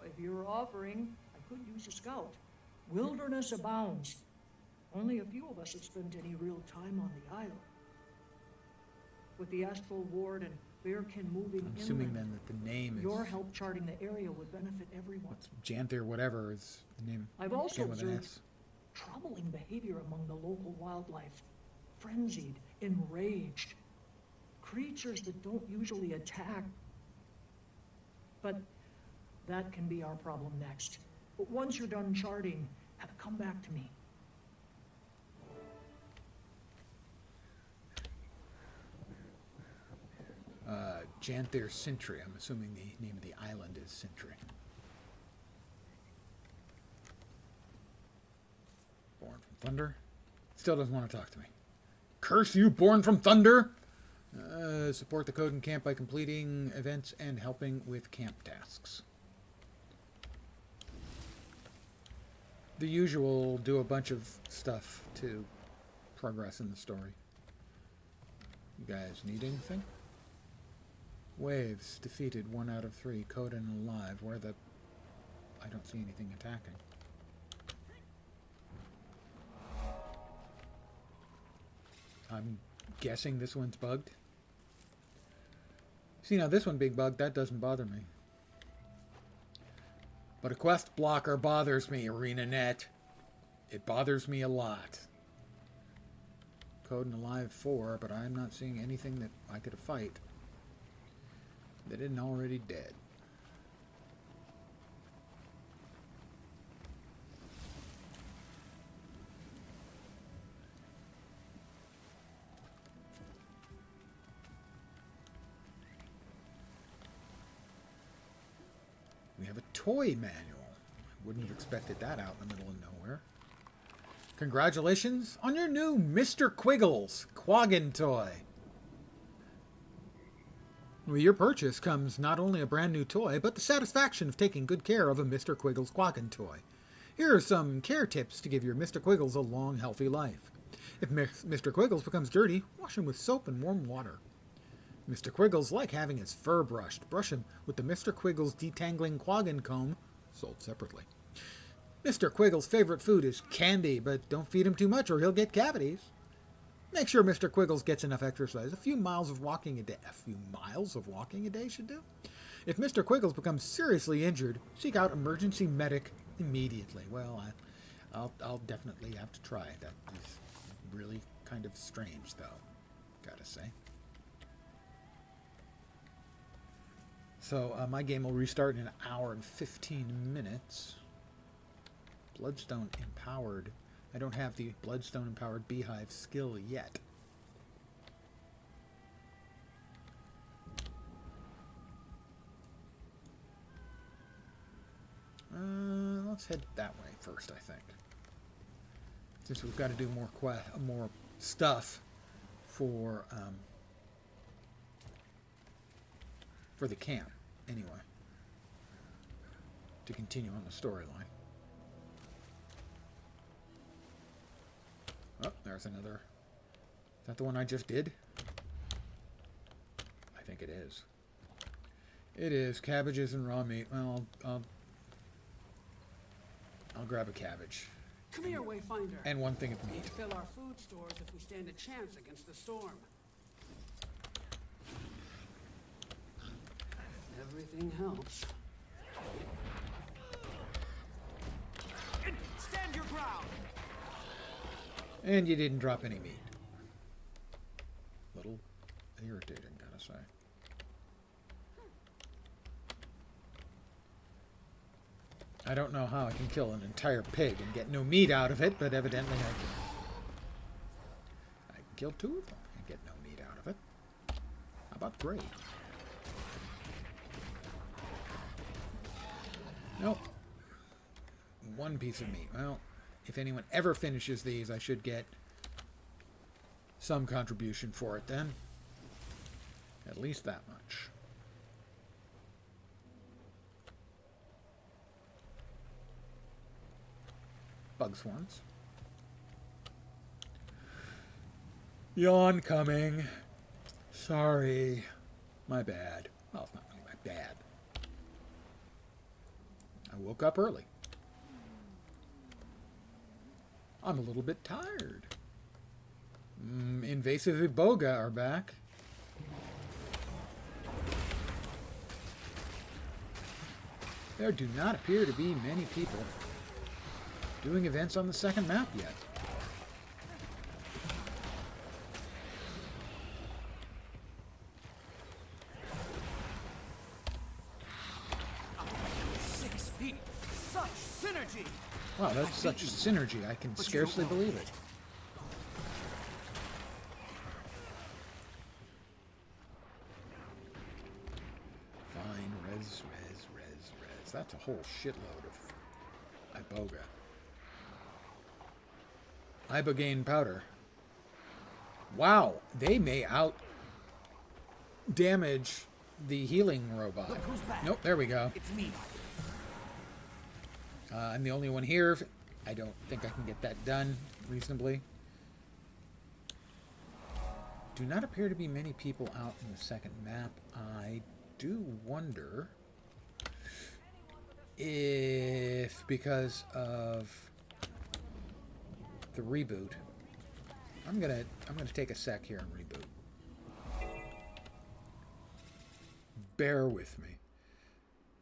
If you're offering, I could use a scout. Wilderness abounds. Only a few of us have spent any real time on the isle. With the Astral Ward and Bearkin moving I'm assuming inland, then that the name is... your help charting the area would benefit everyone. Janthir, whatever is the name. I've also Begin with an observed S. troubling behavior among the local wildlife. Frenzied, enraged. Creatures that don't usually attack. But that can be our problem next. But once you're done charting, come back to me. Janthir Sentry. I'm assuming the name of the island is Sentry. Born from Thunder. Still doesn't want to talk to me. Curse you, Born from Thunder! Support the code in camp by completing events and helping with camp tasks. the usual, do a bunch of stuff to progress in the story. You guys need anything? Waves defeated 1 out of 3. Coden alive. Where the... I don't see anything attacking. I'm guessing this one's bugged. See, now this one being bugged, that doesn't bother me. But a quest blocker bothers me, ArenaNet. It bothers me a lot. Coden alive 4, but I'm not seeing anything that I could fight that isn't already dead. We have a toy manual. I wouldn't have expected that out in the middle of nowhere. Congratulations on your new Mr. Quiggles Quaggin toy. With your purchase comes not only a brand new toy, but the satisfaction of taking good care of a Mr. Quiggles Quaggin toy. Here are some care tips to give your Mr. Quiggles a long, healthy life. If Mr. Quiggles becomes dirty, wash him with soap and warm water. Mr. Quiggles like having his fur brushed. Brush him with the Mr. Quiggles Detangling Quaggin Comb, sold separately. Mr. Quiggles' favorite food is candy, but don't feed him too much or he'll get cavities. Make sure Mr. Quiggles gets enough exercise. A few miles of walking a day should do. If Mr. Quiggles becomes seriously injured, seek out emergency medic immediately. Well, I'll definitely have to try. That is really kind of strange, though, gotta say. So my game will restart in 1 hour and 15 minutes. Bloodstone empowered. I don't have the Bloodstone empowered beehive skill yet. Let's head that way first, I think. Since we've got to do more stuff for the camp, anyway, to continue on the storyline. Oh, there's another. Is that the one I just did? I think it is. It is. Cabbages and raw meat. Well, I'll grab a cabbage. Come here, Wayfinder. And 1 thing of meat. We'll fill our food stores if we stand a chance against the storm. Everything helps. Stand your ground! And you didn't drop any meat. Little irritating, gotta say. I don't know how I can kill an entire pig and get no meat out of it, but evidently I can. I can kill 2 of them and get no meat out of it. How about great? Nope. 1 piece of meat. Well, if anyone ever finishes these, I should get some contribution for it then. At least that much. Bug swarms. Yawn coming. Sorry. My bad. Well, it's not really my bad. I woke up early. I'm a little bit tired. Invasive Iboga are back. There do not appear to be many people doing events on the 2nd map yet. Such synergy! Wow, that's such synergy. I can scarcely believe it. Fine, res. That's a whole shitload of Iboga. Ibogaine powder. Wow, they may out damage the healing robot. Nope, there we go. It's me. I'm the only one here I don't think I can get that done reasonably. Do not appear to be many people out in the second map. I do wonder if, because of the reboot, I'm gonna take a sec here and reboot. Bear with me.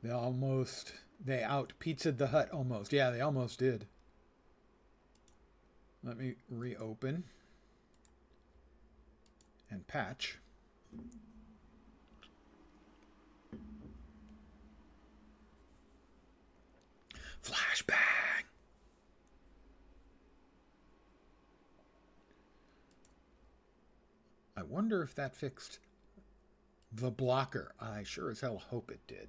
They out pizzaed the hut almost. Yeah, they almost did. Let me reopen and patch. Flashbang. I wonder if that fixed the blocker. I sure as hell hope it did.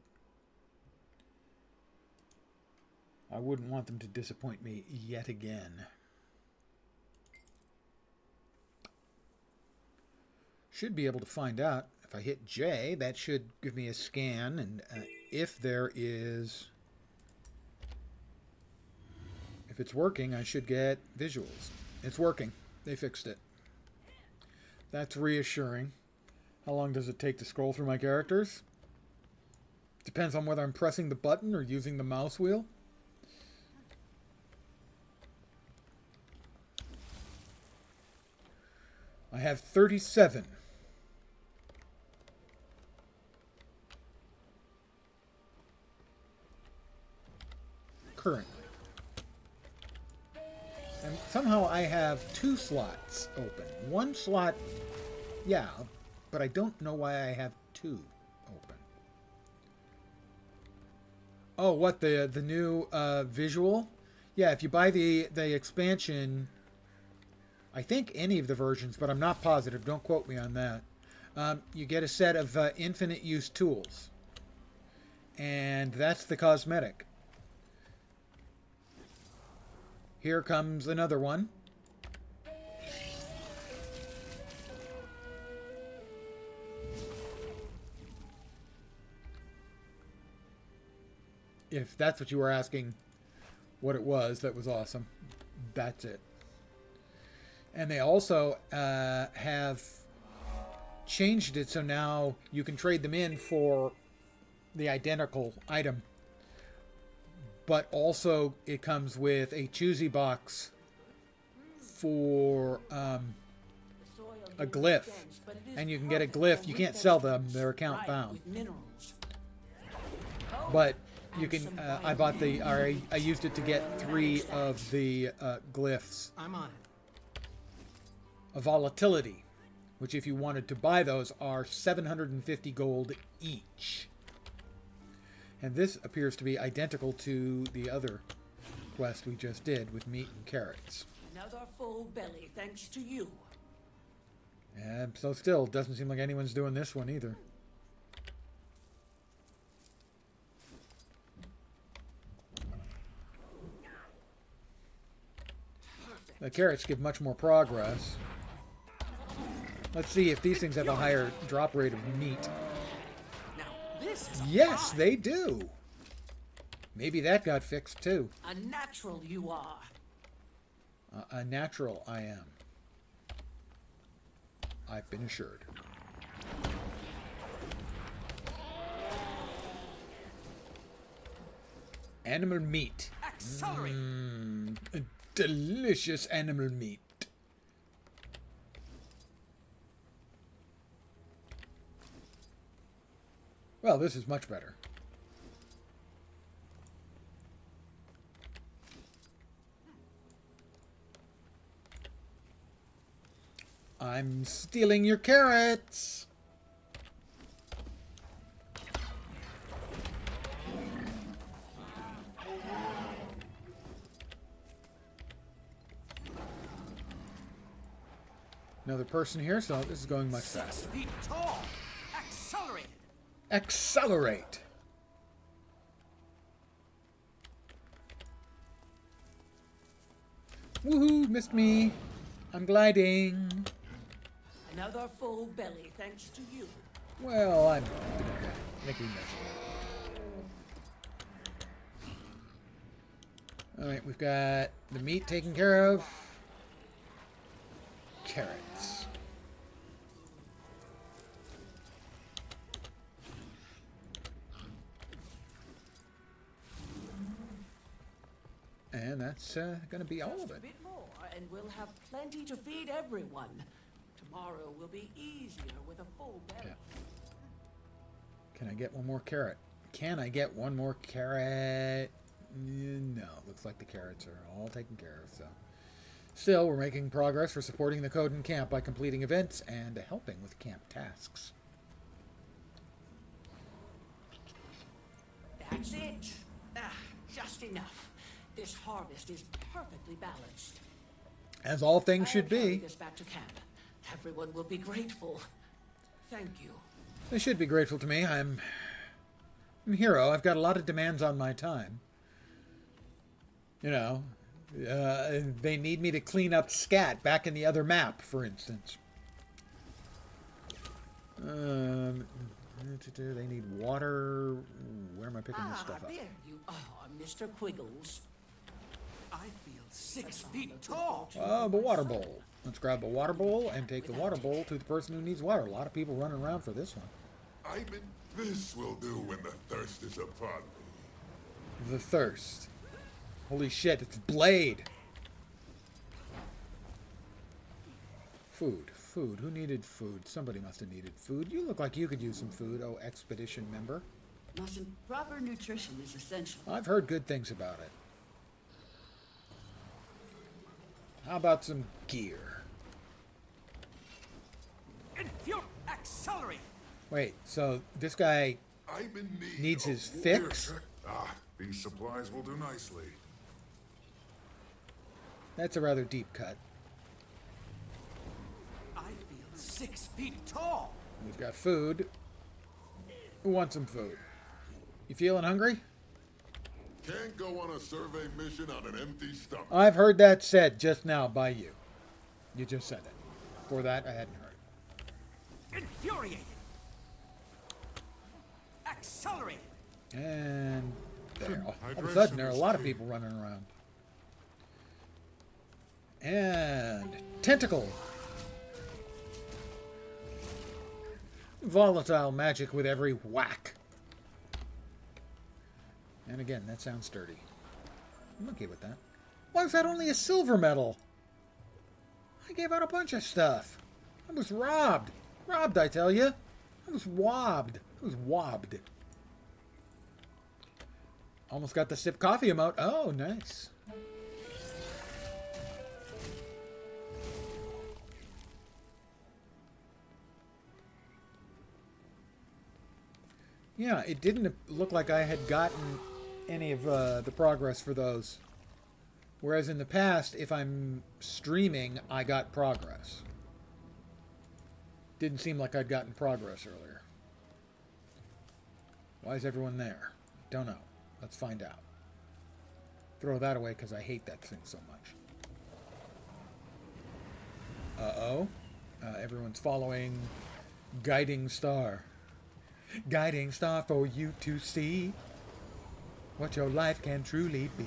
I wouldn't want them to disappoint me yet again. Should be able to find out. If I hit J, that should give me a scan, and if there is... If it's working, I should get visuals. It's working. They fixed it. That's reassuring. How long does it take to scroll through my characters? Depends on whether I'm pressing the button or using the mouse wheel. I have 37. Currently. And somehow I have 2 slots open. 1 slot, yeah, but I don't know why I have 2 open. Oh, what, the new visual? Yeah, if you buy the expansion, I think any of the versions, but I'm not positive, don't quote me on that, you get a set of infinite use tools. And that's the cosmetic. Here comes another one. If that's what you were asking what it was, that was awesome. That's it. And they also have changed it so now you can trade them in for the identical item. But also it comes with a choosy box for a glyph. And you can get a glyph. You can't sell them. They're account bound. But you can, I bought the, or I used it to get 3 of the glyphs. I'm on it. A volatility, which if you wanted to buy those are 750 gold each. And this appears to be identical to the other quest we just did with meat and carrots. Another full belly, thanks to you. And so still, it doesn't seem like anyone's doing this one either. The carrots give much more progress. Let's see if these things have a higher drop rate of meat. Yes, they do. Maybe that got fixed too. A natural you are. A natural I am. I've been assured. Animal meat. Accelerate. Delicious animal meat. Well, this is much better. I'm stealing your carrots. Another person here, so this is going much faster. 6 feet tall. Accelerate. Accelerate. Woohoo, missed me. I'm gliding. Another full belly, thanks to you. Well, I'm I think we missed Alright, we've got the meat taken care of. Carrots. And that's going to be all of it. A bit more, and we'll have plenty to feed everyone. Tomorrow will be easier with a full belly. Yeah. Can I get one more carrot? Can I get one more carrot? No, looks like the carrots are all taken care of. So, still, we're making progress for supporting the code in camp by completing events and helping with camp tasks. That's it. Just enough. This harvest is perfectly balanced. As all things should I'll carry be. this back to camp. Everyone will be grateful. Thank you. They should be grateful to me. I'm a hero. I've got a lot of demands on my time. You know, they need me to clean up scat back in the other map, for instance. They need water. Where am I picking this stuff up? There you are, Mr. Quiggles. I feel 6 feet tall. The water bowl. Let's grab the water bowl and take the water bowl to the person who needs water. A lot of people running around for this one. This will do when the thirst is upon me. The thirst. Holy shit, it's Blade. Food. Who needed food? Somebody must have needed food. You look like you could use some food, oh expedition member. Proper nutrition is essential. I've heard good things about it. How about some gear? Accelerate! Wait, so this guy needs his fix? These supplies will do nicely. That's a rather deep cut. I feel 6 feet tall. We've got food. Who wants some food? You feeling hungry? Can't go on a survey mission on an empty stomach. I've heard that said just now by you. You just said it. Before that, I hadn't heard. Infuriated. Accelerate. And there. All of a sudden, there are a lot of people running around. And tentacle. Volatile magic with every whack. And again, that sounds sturdy. I'm okay with that. Why was that only a silver medal? I gave out a bunch of stuff. I was robbed. Robbed, I tell you. I was wobbed. I was wobbed. Almost got the sip coffee emote. Oh, nice. Yeah, it didn't look like I had gotten any of the progress for those. Whereas in the past, if I'm streaming, I got progress. Didn't seem like I'd gotten progress earlier. Why is everyone there? Don't know. Let's find out. Throw that away because I hate that thing so much. Uh-oh. Everyone's following Guiding Star. Guiding star for you to see what your life can truly be.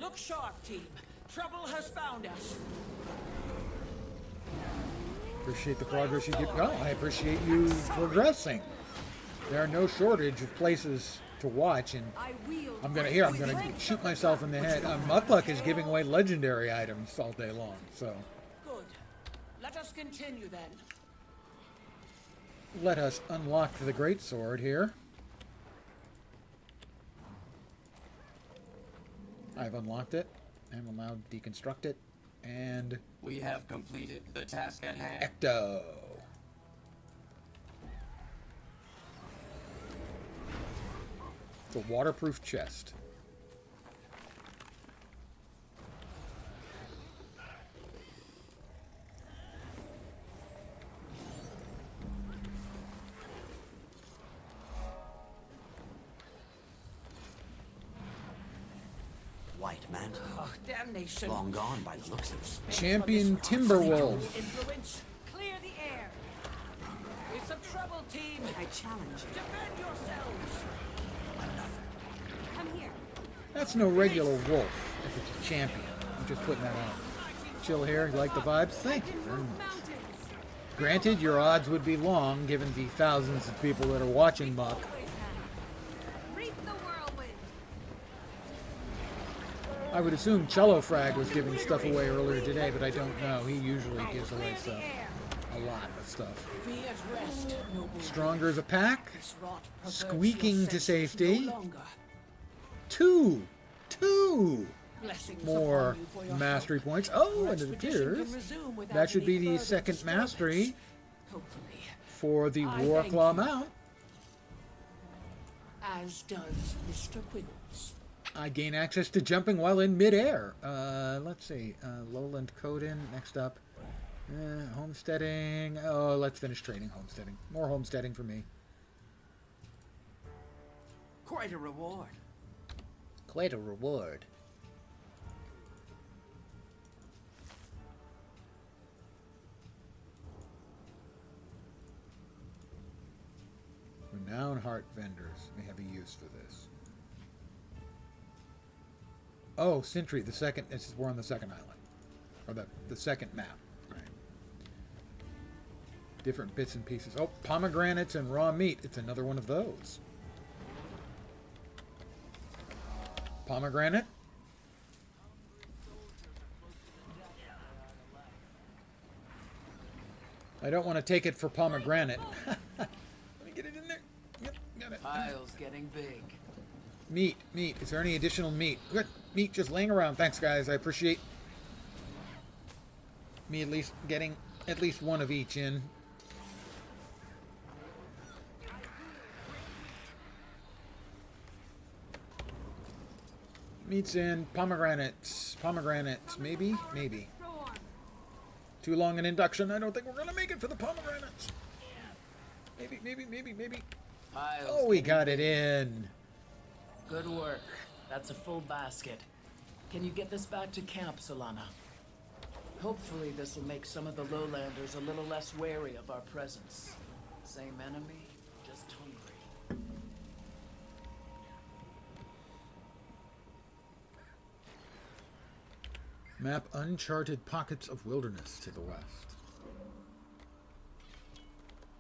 Look sharp, team. Trouble has found us. Appreciate the progress you get. Oh, I appreciate you progressing. There are no shortage of places to watch, and I'm gonna shoot myself in the head. Muckluck is giving away legendary items all day long, so. Good. Let us continue then. Let us unlock the great sword here. I've unlocked it, and will now deconstruct it, and... We have completed the task at hand. Ecto! It's a waterproof chest. White man. Oh, damnation. Long gone by the looks of it. Champion Timberwolf. Influence. Clear the air. It's a trouble, team. I challenge you. Defend yourselves. Another. Come here. That's no regular wolf if it's a champion. I'm just putting that out. Chill here. You like the vibes? Thank you very much. Granted, your odds would be long given the thousands of people that are watching Muck. I would assume Cello Frag was giving stuff away earlier today, but I don't know. He usually gives away stuff. A lot of stuff. Stronger as a pack. Squeaking to safety. Two more mastery points. Oh, and it appears that should be the second mastery for the Warclaw mount. As does Mr. Quiggles. I gain access to jumping while in midair. Let's see. Lowland Coden next up. Homesteading. Oh, let's finish trading homesteading. More homesteading for me. Quite a reward. Quite a reward. Renowned heart vendors may have a use for this. Oh, Sentry, the second. We're on the second island, or the second map. Right. Different bits and pieces. Oh, pomegranates and raw meat. It's another one of those. Pomegranate. I don't want to take it for pomegranate. Let me get it in there. Yep, got it. Pile's getting big. Meat. Is there any additional meat? Good. Meat just laying around. Thanks, guys. I appreciate me at least getting at least one of each in. Meat's in. Pomegranates. Maybe. Too long an induction. I don't think we're going to make it for the pomegranates. Maybe. Oh, we got it in. Good work. That's a full basket. Can you get this back to camp, Solana? Hopefully this will make some of the lowlanders a little less wary of our presence. Same enemy, just hungry. Map uncharted pockets of wilderness to the west.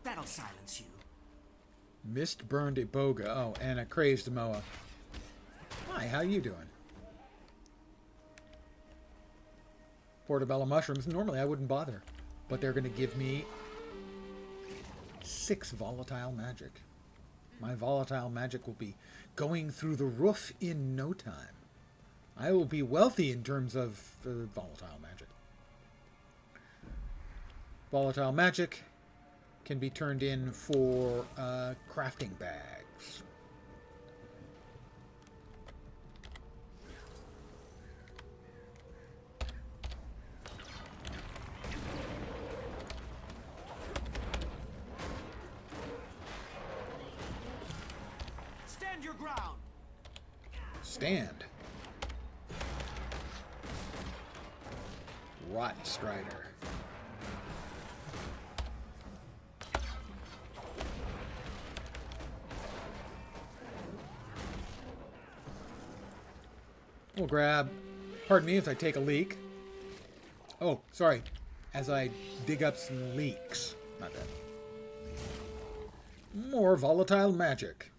That'll silence you. Mist burned Iboga. Oh, and a crazed Moa. Hi, how you doing? Portobello mushrooms. Normally I wouldn't bother, but they're going to give me 6 volatile magic. My volatile magic will be going through the roof in no time. I will be wealthy in terms of volatile magic. Volatile magic can be turned in for crafting bags. Stand your ground. Stand. Rot Strider. We'll grab, pardon me as I take a leak. Oh, sorry, as I dig up some leaks. My bad. More volatile magic.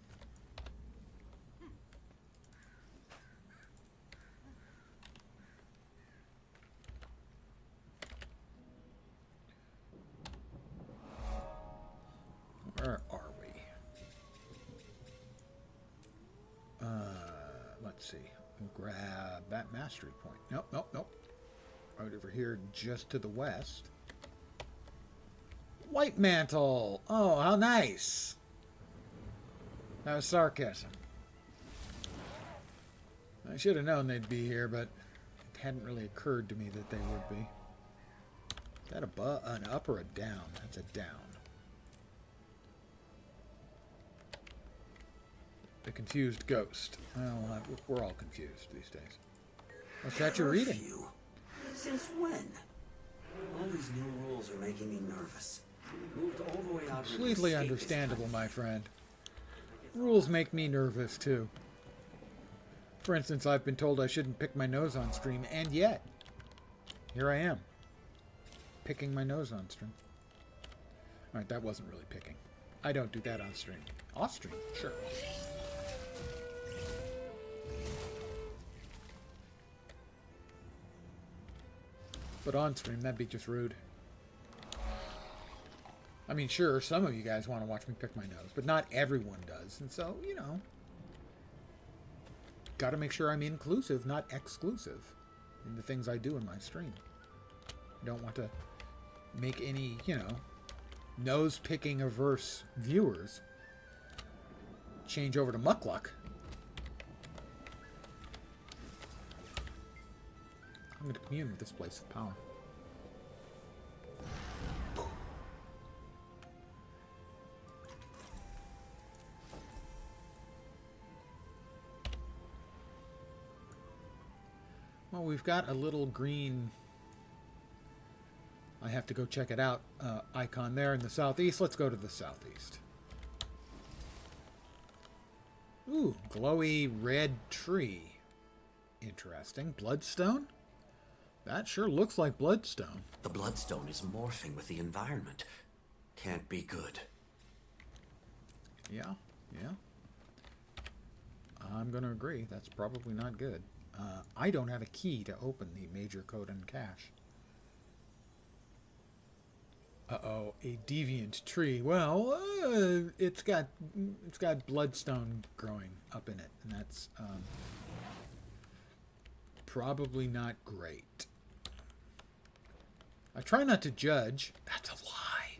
Where are we? Let's see. We'll grab that mastery point. Nope. Right over here just to the west. White mantle. Oh, how nice. That was sarcasm. I should have known they'd be here, but it hadn't really occurred to me that they would be. Is that an up or a down? That's a down. The confused ghost. Well, we're all confused these days. What's that you're reading? Since when? All these new rules are making me nervous. Moved all the way out. Completely understandable, my friend. Rules make me nervous, too. For instance, I've been told I shouldn't pick my nose on stream, and yet, here I am, picking my nose on stream. Alright, that wasn't really picking. I don't do that on stream. Off stream, sure. But on stream, that'd be just rude. I mean, sure, some of you guys want to watch me pick my nose, but not everyone does. And so, you know, got to make sure I'm inclusive, not exclusive, in the things I do in my stream. I don't want to make any, you know, nose-picking averse viewers change over to Muckluck. I'm going to commune with this place of power. Well, we've got a little green, I have to go check it out, icon there in the southeast. Let's go to the southeast. Ooh, glowy red tree. Interesting. Bloodstone? That sure looks like bloodstone. The bloodstone is morphing with the environment. Can't be good. Yeah, yeah. I'm going to agree. That's probably not good. I don't have a key to open the major code and cache. Uh-oh, a deviant tree. Well, it's got bloodstone growing up in it, and that's probably not great. I try not to judge. That's a lie.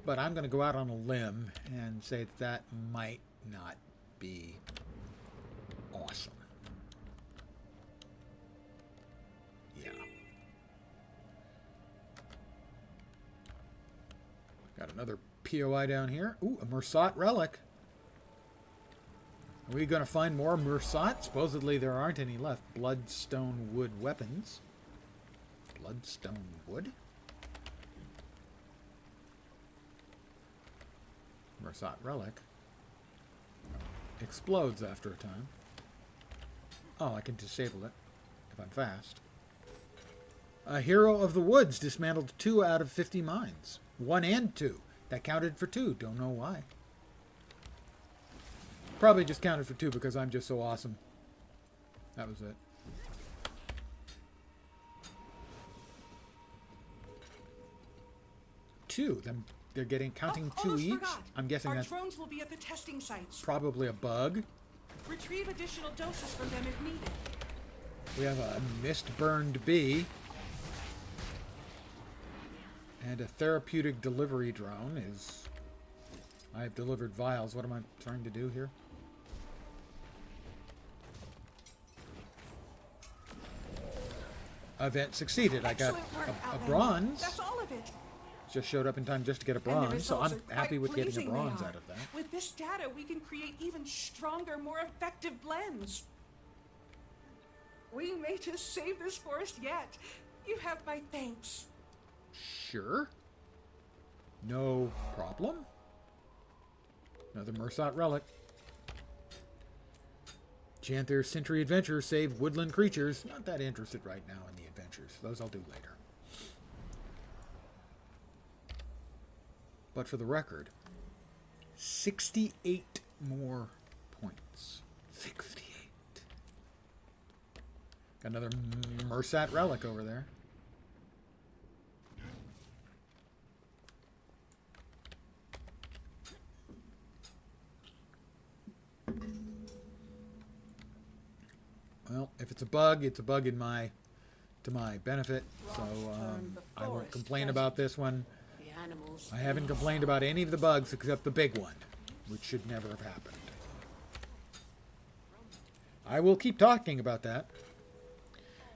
But I'm going to go out on a limb and say that might not be awesome. Yeah. Got another POI down here. Ooh, a Mursat relic. Are we going to find more Mursat? Supposedly there aren't any left. Bloodstone wood weapons. Bloodstone wood? Mursat relic. Explodes after a time. Oh, I can disable it if I'm fast. A Hero of the Woods dismantled 2 out of 50 mines. 1 and 2. That counted for 2. Don't know why. Probably just counted for 2 because I'm just so awesome. That was it. Two. They're counting 2 each. Forgot. I'm guessing that's drones will be at the testing sites. probably a bug. Retrieve additional doses from them if needed. We have a mist-burned bee. And a therapeutic delivery drone is... I have delivered vials. What am I trying to do here? Event succeeded. I got a bronze. That's all of it. Just showed up in time just to get a And the bronze, so I'm results are happy with quite getting a pleasing, they bronze are. out of that. With this data, we can create even stronger, more effective blends. We may just save this forest yet. You have my thanks. Sure. No problem. Another Mursat relic. Janthir Century Adventures save woodland creatures. Not that interested right now in the adventures. Those I'll do later. But for the record, 68 more points. 68. Got another Mursat relic over there. Well, if it's a bug in my to my benefit. So I won't complain about this one. I haven't complained about any of the bugs except the big one, which should never have happened. I will keep talking about that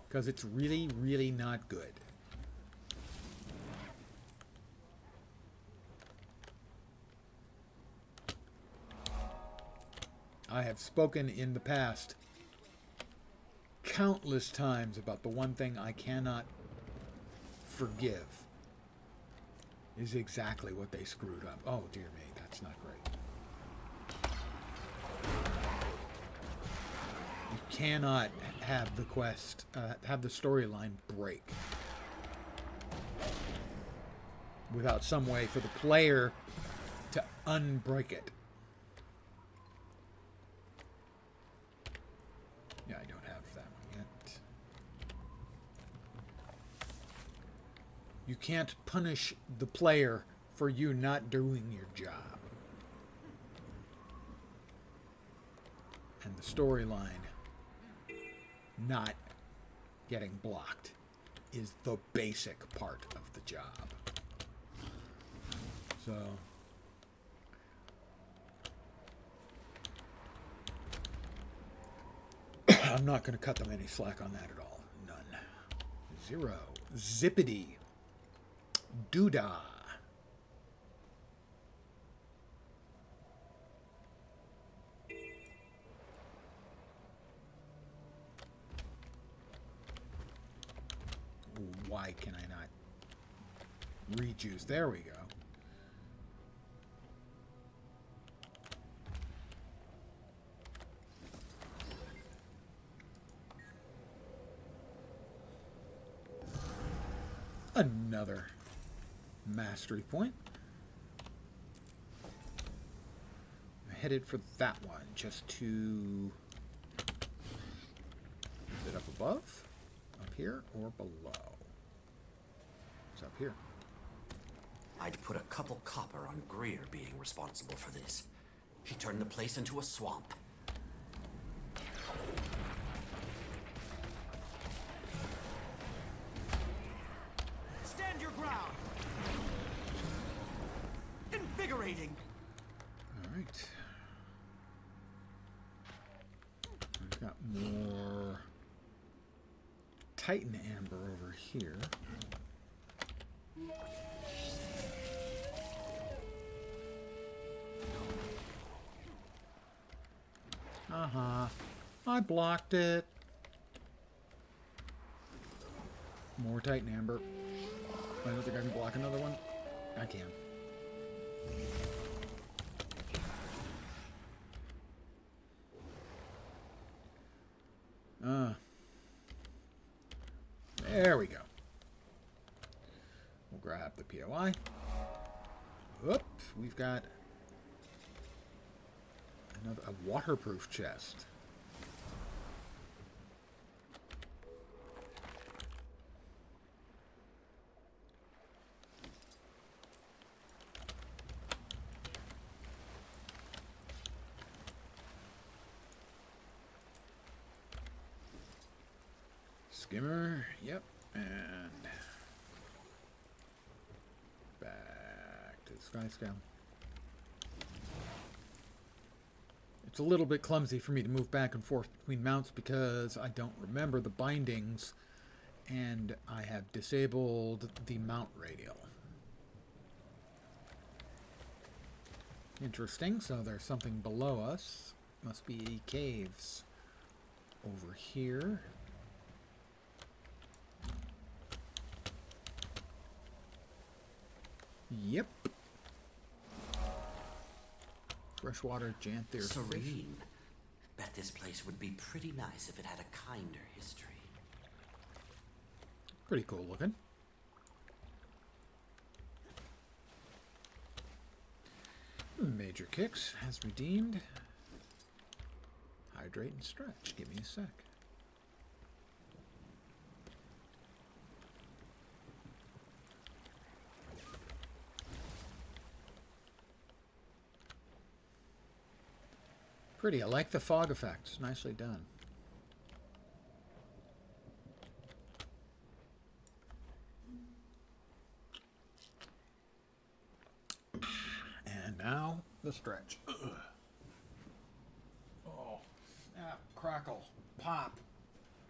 because it's really, really not good. I have spoken in the past countless times about the one thing I cannot forgive is exactly what they screwed up. Oh, dear me, that's not great. You cannot have the quest, have the storyline break without some way for the player to unbreak it. Yeah, I don't have that one yet. You can't punish the player for you not doing your job. And the storyline not getting blocked is the basic part of the job. So I'm not going to cut them any slack on that at all. None. 0. Zippity. Doodah. Why can I not rejuice? There we go. Another mastery point. I'm headed for that one just to... Is it up above? Up here or below? It's up here. I'd put a couple copper on Greer being responsible for this. He turned the place into a swamp. Stand your ground! Invigorating! Alright. I've got more Titan Amber over here. I blocked it. More Titan Amber. I don't think I can block another one. I can. There we go. We'll grab the POI. Oops, we've got a waterproof chest. Skimmer, yep, and back to the sky scale. It's a little bit clumsy for me to move back and forth between mounts because I don't remember the bindings and I have disabled the mount radial. Interesting, so there's something below us. Must be caves over here. Yep. Freshwater Janthir fish. Serene. Bet this place would be pretty nice if it had a kinder history. Pretty cool looking. Major Kicks has redeemed. Hydrate and stretch. Give me a sec. Pretty. I like the fog effect. Nicely done. And now the stretch. Ugh. Oh, snap, crackle, pop.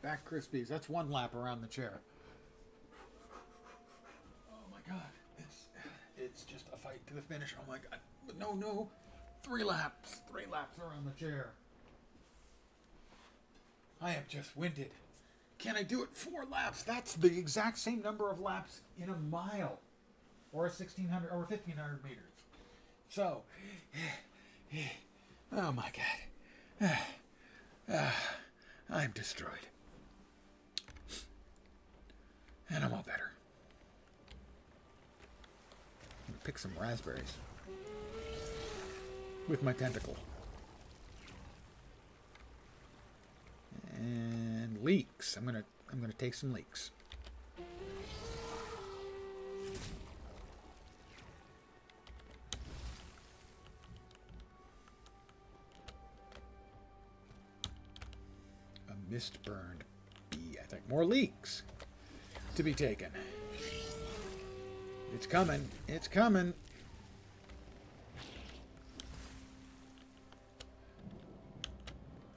Back Krispies. That's one lap around the chair. Oh my god. It's just a fight to the finish. Oh my god. No. 3 laps. 3 laps around the chair. I am just winded. Can I do it 4 laps? That's the exact same number of laps in a mile. Or 1,600 or 1,500 meters. So, oh my god. I'm destroyed. And I'm all better. I'm gonna pick some raspberries with my tentacle. And leeks. I'm gonna take some leeks. A mist-burned bee, I think. More leeks to be taken. It's coming. It's coming.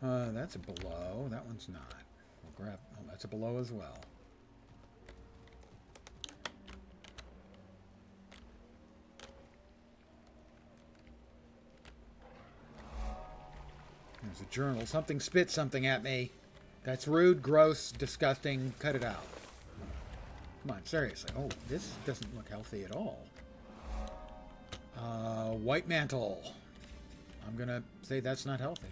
That's a below. That one's not. We'll grab... Oh, that's a below as well. There's a journal. Something spit something at me. That's rude, gross, disgusting. Cut it out. Come on, seriously. Oh, this doesn't look healthy at all. White mantle. I'm going to say that's not healthy.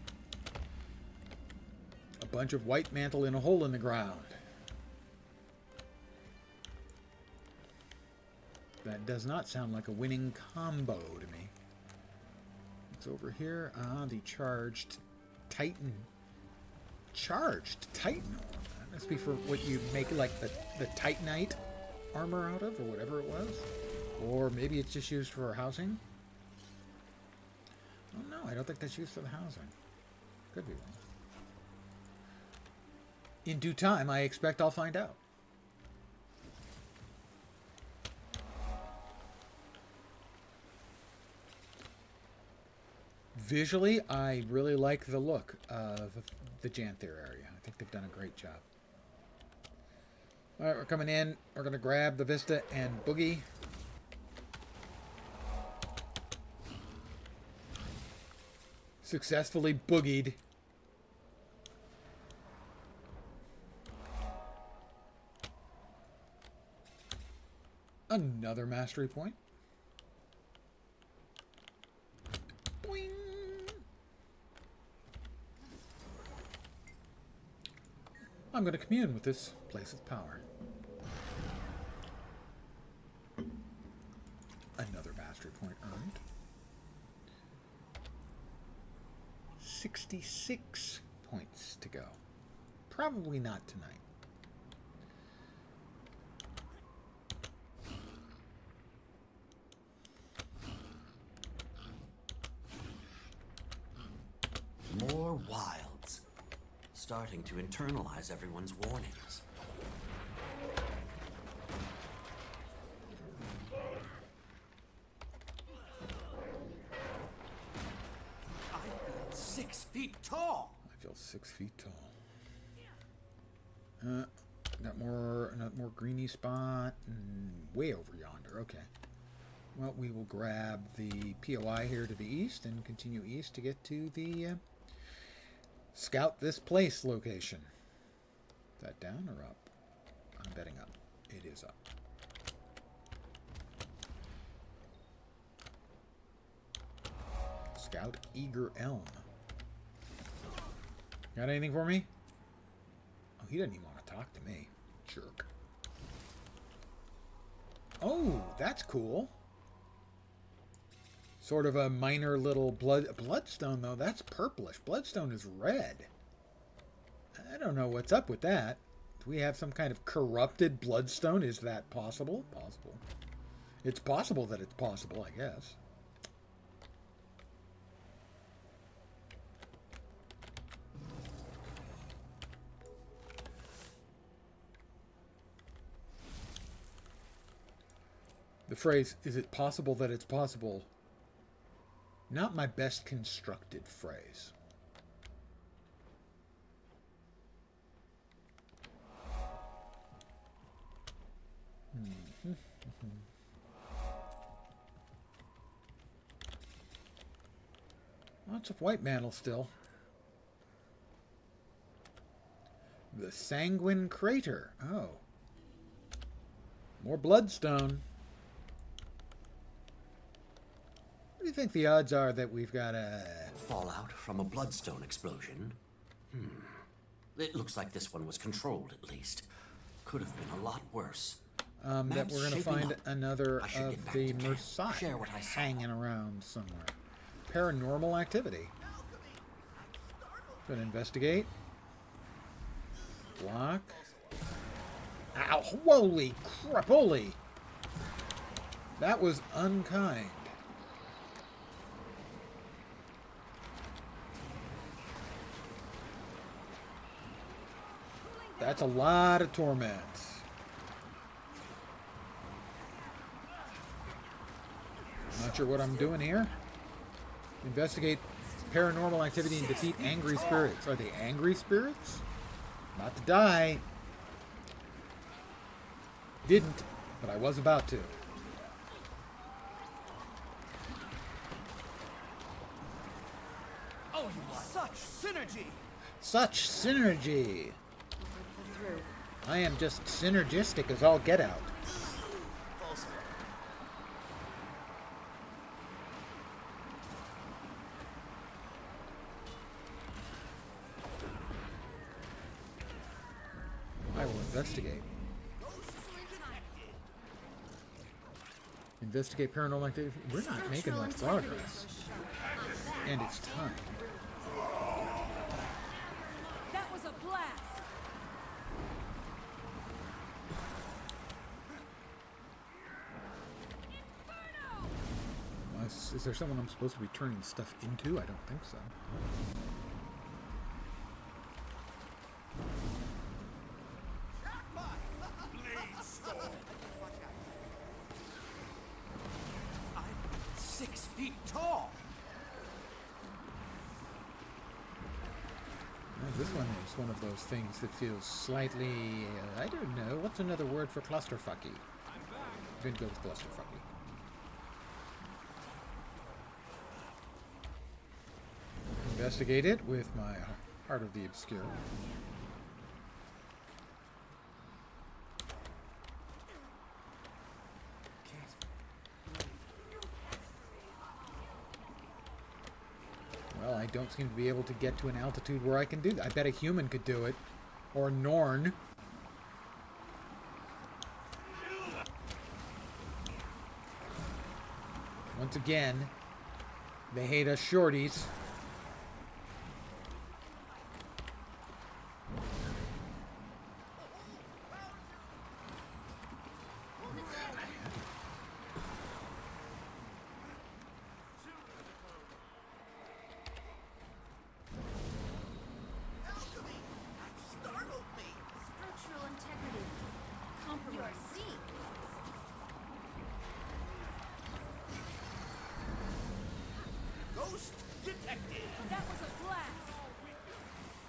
A bunch of white mantle in a hole in the ground. That does not sound like a winning combo to me. It's over here. The charged Titan. Charged Titan armor. That must be for what you make like the Titanite armor out of, or whatever it was. Or maybe it's just used for housing. Oh no, I don't think that's used for the housing. Could be wrong. In due time, I expect I'll find out. Visually, I really like the look of the Janthir area. I think they've done a great job. All right, we're coming in. We're going to grab the Vista and Boogie. Successfully boogied. Another mastery point. Boing. I'm going to commune with this place of power. Another mastery point earned. 66 points to go. Probably not tonight. More wilds. Starting to internalize everyone's warnings. I feel 6 feet tall. I feel 6 feet tall. Got more greeny spot. Way over yonder. Okay. Well, we will grab the POI here to the east and continue east to get to the scout this place location. Is that down or up? I'm betting up. It is up. Scout Eager Elm. Got anything for me? Oh, he doesn't even want to talk to me. Jerk. Oh, that's cool. Sort of a minor little bloodstone, though. That's purplish. Bloodstone is red. I don't know what's up with that. Do we have some kind of corrupted bloodstone? Is that possible? Possible. It's possible that it's possible, I guess. The phrase, is it possible that it's possible? Not my best constructed phrase. Lots of white mantle still. The Sanguine Crater. Oh. More bloodstone. What do you think the odds are that we've got a... Fallout from a bloodstone explosion? It looks like this one was controlled, at least. Could have been a lot worse. That we're going to find another of the Mercai Share what I saw. hanging around somewhere. Paranormal activity. Going to investigate. Block. Ow! Holy crapoly! That was unkind. That's a lot of torment. Not sure what I'm doing here. Investigate paranormal activity and defeat angry spirits. Are they angry spirits? Not to die. Didn't, but I was about to. Oh, you such synergy! Such synergy! I am just synergistic as all get out. I will investigate. Investigate paranormal activity. We're not making much progress. And it's time. That was a blast! Is there someone I'm supposed to be turning stuff into? I don't think so. I'm 6 feet tall! This one is one of those things that feels slightly, I don't know, what's another word for clusterfucky? I'm going to go with clusterfucky. Investigate it with my Heart of the Obscure. Well, I don't seem to be able to get to an altitude where I can do that. I bet a human could do it. Or Norn. Once again, they hate us shorties.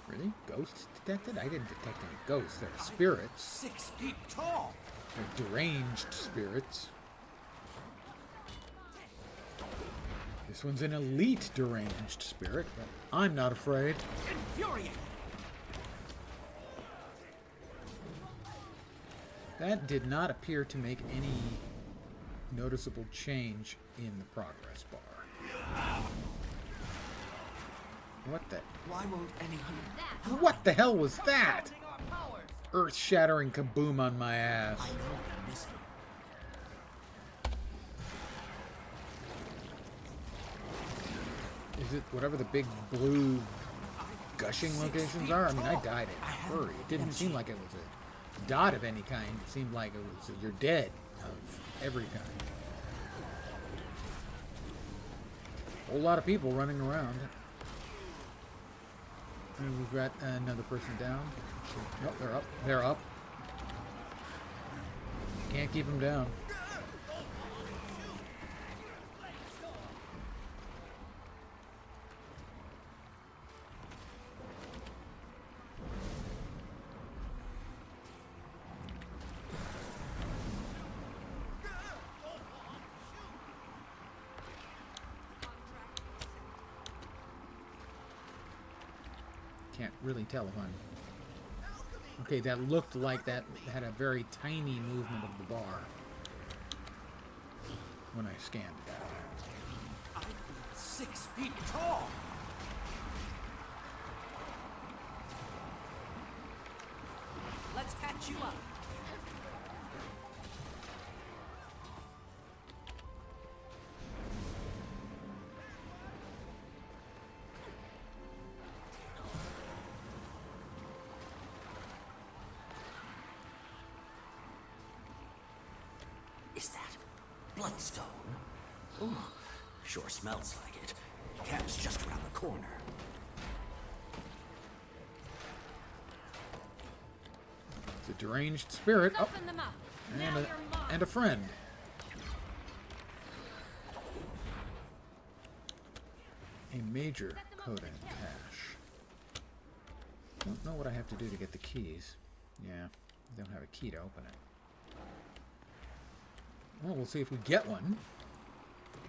Really? Ghosts detected? I didn't detect any ghosts. They're spirits. 6 feet tall! They're deranged spirits. This one's an elite deranged spirit, but I'm not afraid. Infuriating! That did not appear to make any noticeable change in the progress bar. What the? Why won't anyone? What the hell was that? Earth-shattering kaboom on my ass. Is it whatever the big blue gushing locations are? I mean, I died in a hurry. It didn't seem like it was a dot of any kind. It seemed like it was you're dead of every kind. A whole lot of people running around. And we've got another person down. Nope, they're up. They're up. Can't keep them down. Can't really tell if I'm... Okay, that looked like that had a very tiny movement of the bar when I scanned it. I'm 6 feet tall! Let's patch you up. Is that bloodstone? Ooh, sure smells like it. Camp's just around the corner. It's a deranged spirit. Oh, Soften them up. and a friend. A major Codan cache. Don't know what I have to do to get the keys. Yeah, I don't have a key to open it. Well, we'll see if we get one.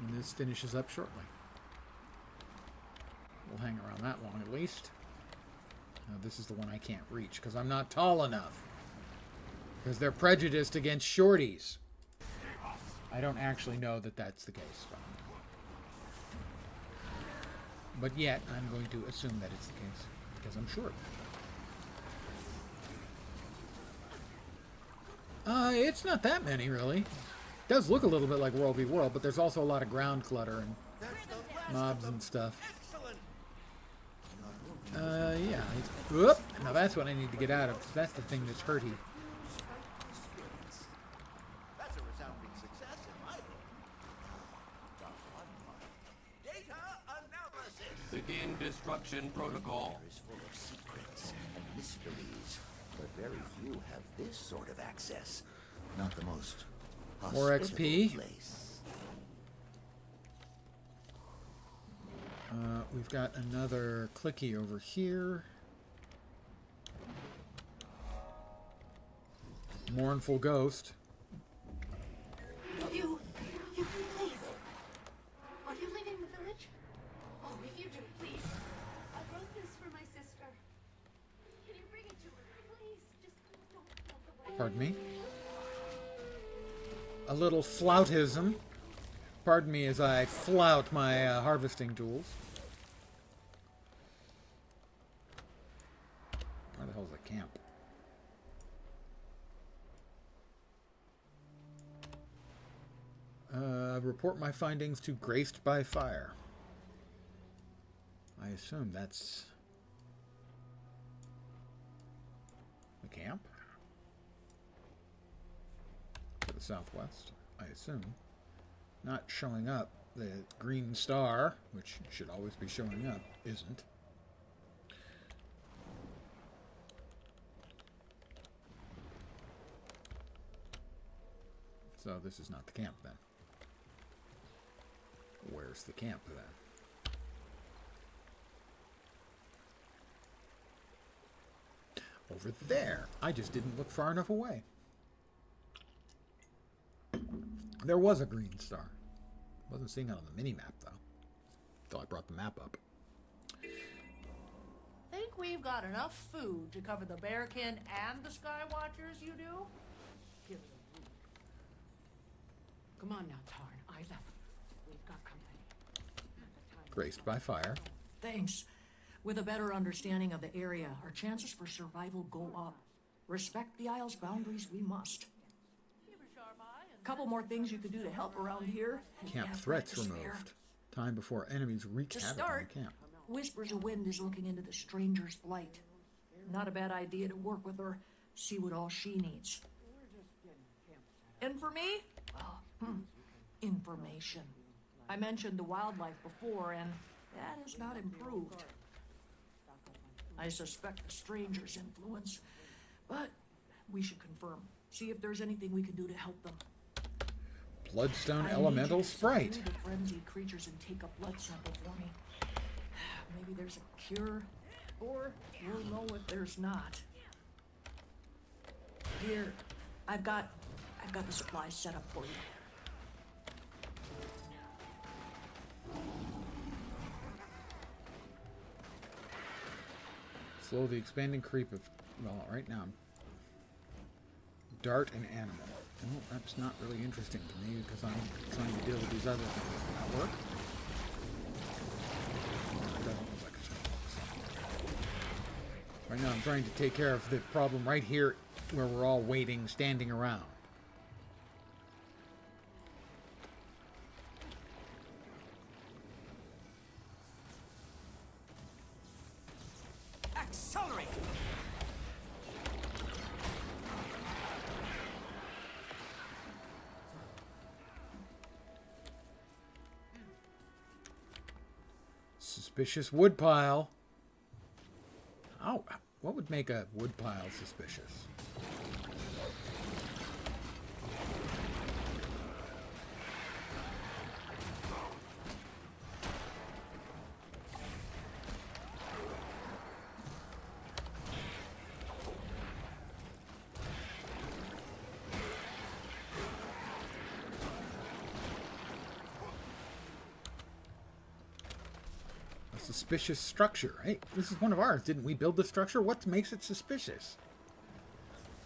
And this finishes up shortly. We'll hang around that long at least. Now, this is the one I can't reach because I'm not tall enough. Because they're prejudiced against shorties. I don't actually know that that's the case. But yet, I'm going to assume that it's the case. Because I'm short. It's not that many, really. It does look a little bit like World v. World, but there's also a lot of ground clutter and mobs and stuff. Yeah. Whoop! Now that's what I need to get out of. That's the thing that's hurty. That's a resounding success in my book. Data analysis. Begin destruction protocol. Is full of secrets and mysteries, but very few have this sort of access. Not the most More XP. place. We've got another clicky over here. Mournful ghost. You please. Are you leaving the village? Oh, if you do, please. I wrote this for my sister. Can you bring it to her, please? Just don't walk away. Pardon me. A little floutism. Pardon me as I flout my harvesting tools. Where the hell's the camp? Report my findings to Graced by Fire. I assume that's the camp? To the southwest, I assume. Not showing up. The green star, which should always be showing up, isn't. So this is not the camp then. Where's the camp then? Over there. I just didn't look far enough away. There was a green star. Wasn't seeing it on the mini-map, though. Until I brought the map up. Think we've got enough food to cover the Bearkin and the Skywatchers, you do? Give it a week. Come on now, Tarn. I left. We've got company. Graced by Fire. Thanks. With a better understanding of the area, our chances for survival go up. Respect the Isle's boundaries, we must. Couple more things you could do to help around here. Camp threats removed. Time before enemies wreak To havoc on start, the camp. Whispers of Wind is looking into the Stranger's Blight. Not a bad idea to work with her, see what all she needs. And for me? Well, information. I mentioned the wildlife before, and that has not improved. I suspect the Stranger's influence, but we should confirm. See if there's anything we can do to help them. Bloodstone Elemental Sprite. Study the frenzied creatures and take a blood sample for me. Maybe there's a cure, or we'll know if there's not. Here, I've got the supplies set up for you. Slow the expanding creep of... Well, right now, dart and animal. Well, that's not really interesting to me because I'm trying to deal with these other things. Will that work? It doesn't look like it's going to work. Right now I'm trying to take care of the problem right here where we're all waiting, standing around. Accelerate! Suspicious woodpile. Oh, what would make a woodpile suspicious? Suspicious structure. Hey, this is one of ours. Didn't we build the structure? What makes it suspicious?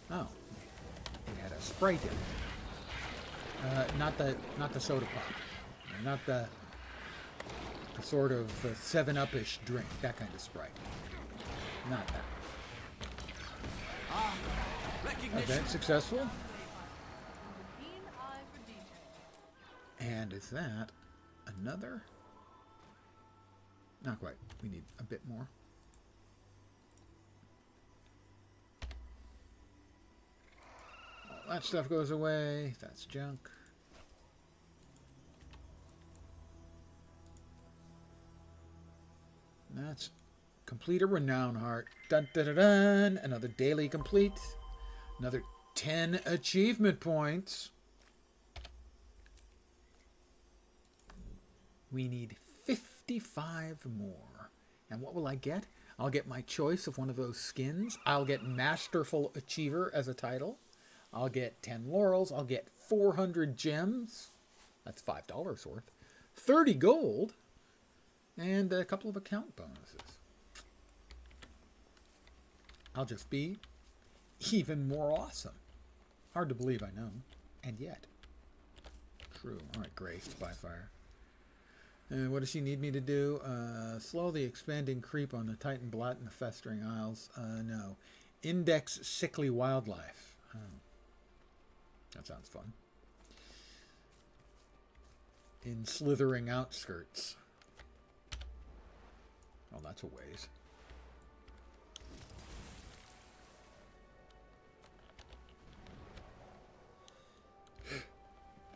Oh, it had a Sprite in it. Not the soda pop. Not the sort of 7-Up-ish drink. That kind of Sprite. Not that. Event successful. And is that another? Not quite. We need a bit more. All that stuff goes away. That's junk. That's complete a renown heart. Dun dun dun dun. Another daily complete. Another 10 achievement points. We need 55 more. And what will I get? I'll get my choice of one of those skins. I'll get Masterful Achiever as a title. I'll get 10 laurels. I'll get 400 gems. That's $5 worth. 30 gold. And a couple of account bonuses. I'll just be even more awesome. Hard to believe, I know. And yet. True. All right, Graced by Fire. What does she need me to do? Slow the expanding creep on the Titan Blot and the Festering Isles. No. Index sickly wildlife. Oh. That sounds fun. In slithering outskirts. Oh, that's a ways.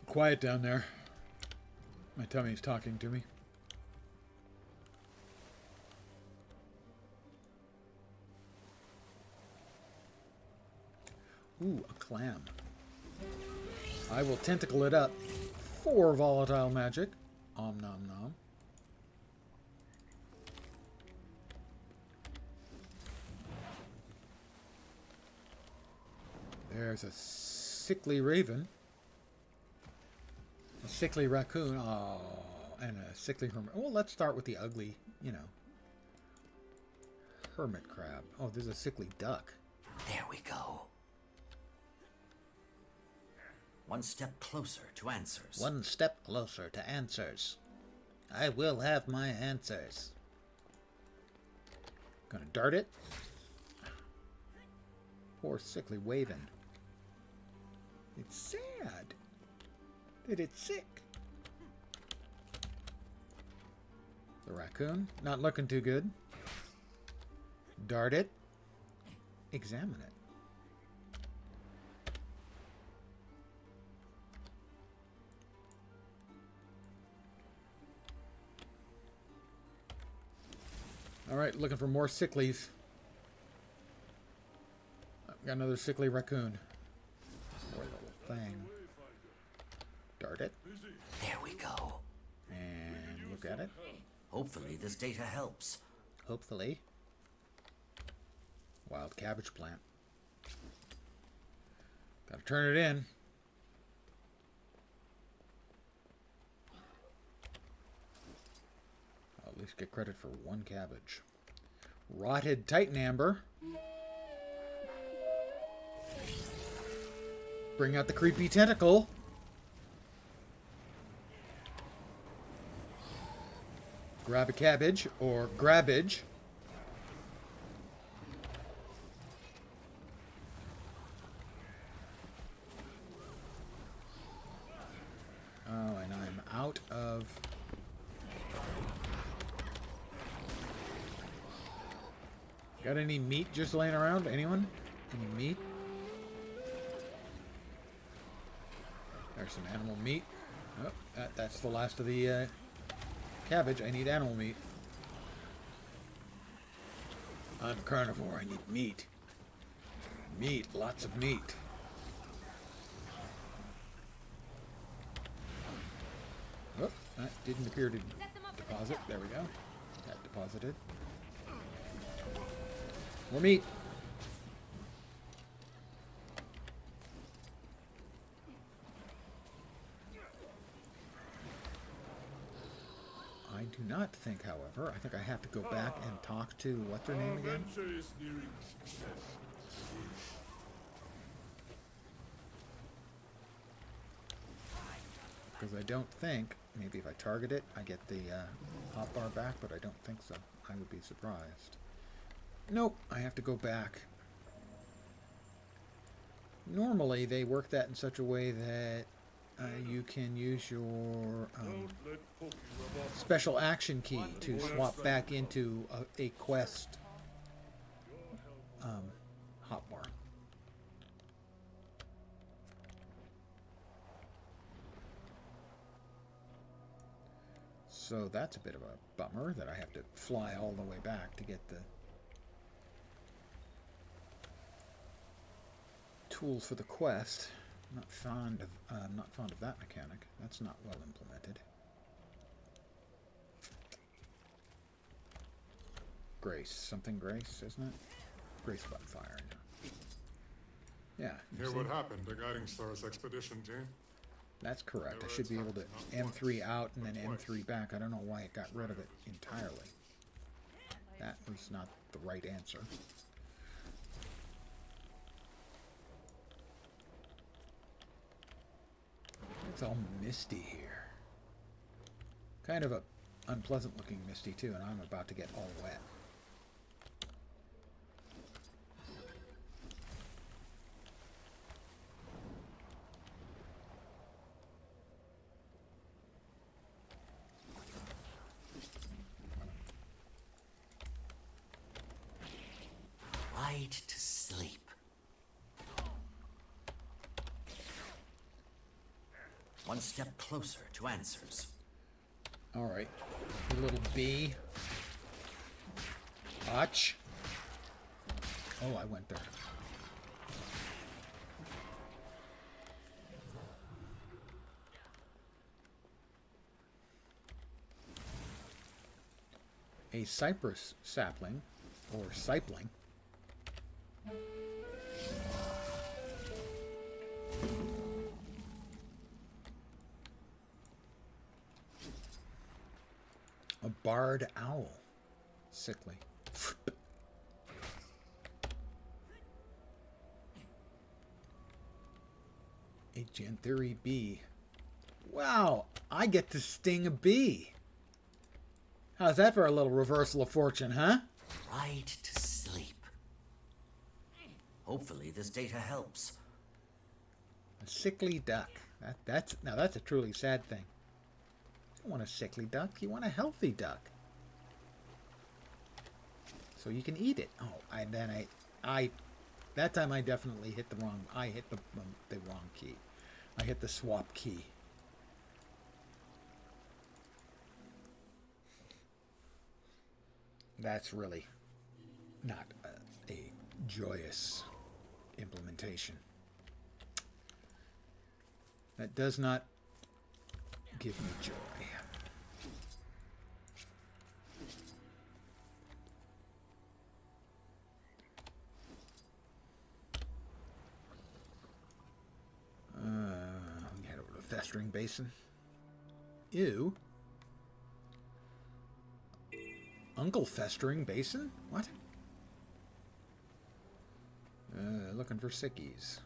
Quiet down there. My tummy's talking to me. Ooh, a clam. I will tentacle it up for volatile magic. Om nom nom. There's a sickly raven. A sickly raccoon. Oh, and a sickly hermit. Well, let's start with the ugly, hermit crab. Oh, there's a sickly duck. There we go. One step closer to answers. One step closer to answers. I will have my answers. Gonna dart it. Poor sickly waven. It's sad that it's sick. The raccoon, not looking too good. Dart it. Examine it. All right, looking for more sicklies. Got another sickly raccoon. Poor little thing. Dart it. There we go. And look at it. Hopefully this data helps. Hopefully. Wild cabbage plant. Gotta turn it in. I'll at least get credit for one cabbage. Rotted Titan Amber. Bring out the creepy tentacle. Grab a cabbage or grabbage. Got any meat just laying around? Anyone? Any meat? There's some animal meat. Oh, that's the last of the cabbage. I need animal meat. I'm a carnivore. I need meat. Meat. Lots of meat. Oh, that didn't appear to deposit. There we go. That deposited. More meat. I do not think, however, I think I have to go back and talk to, what's her name again? Because I don't think, maybe if I target it, I get the hotbar back, but I don't think so. I would be surprised. Nope, I have to go back. Normally, they work that in such a way that you can use your special action key to swap back into a quest hotbar. So that's a bit of a bummer that I have to fly all the way back to get the tools for the quest. I'm not fond of that mechanic. That's not well implemented. Grace, something Grace, isn't it? Grace Bonfire. Yeah. Hear what happened to Guiding Star's expedition team? That's correct. I should be able to M3 out and then M3 back. I don't know why it got rid of it entirely. That was not the right answer. It's all misty here. Kind of a unpleasant looking misty too, and I'm about to get all wet. Right to sleep. One step closer to answers. All right, you little bee. Watch. Oh, I went there. A cypress sapling, or sipling. A barred owl. Sickly. A Janthir bee. Wow, I get to sting a bee. How's that for a little reversal of fortune, huh? Right to sleep. Hopefully this data helps. A sickly duck. That's a truly sad thing. You don't want a sickly duck, you want a healthy duck. So you can eat it. Oh, and then I that time I definitely hit the wrong. I hit the wrong key. I hit the swap key. That's really not a joyous implementation. That does not give me joy. Head over to the festering basin. Ew. Uncle Festering Basin? What? Looking for sickies.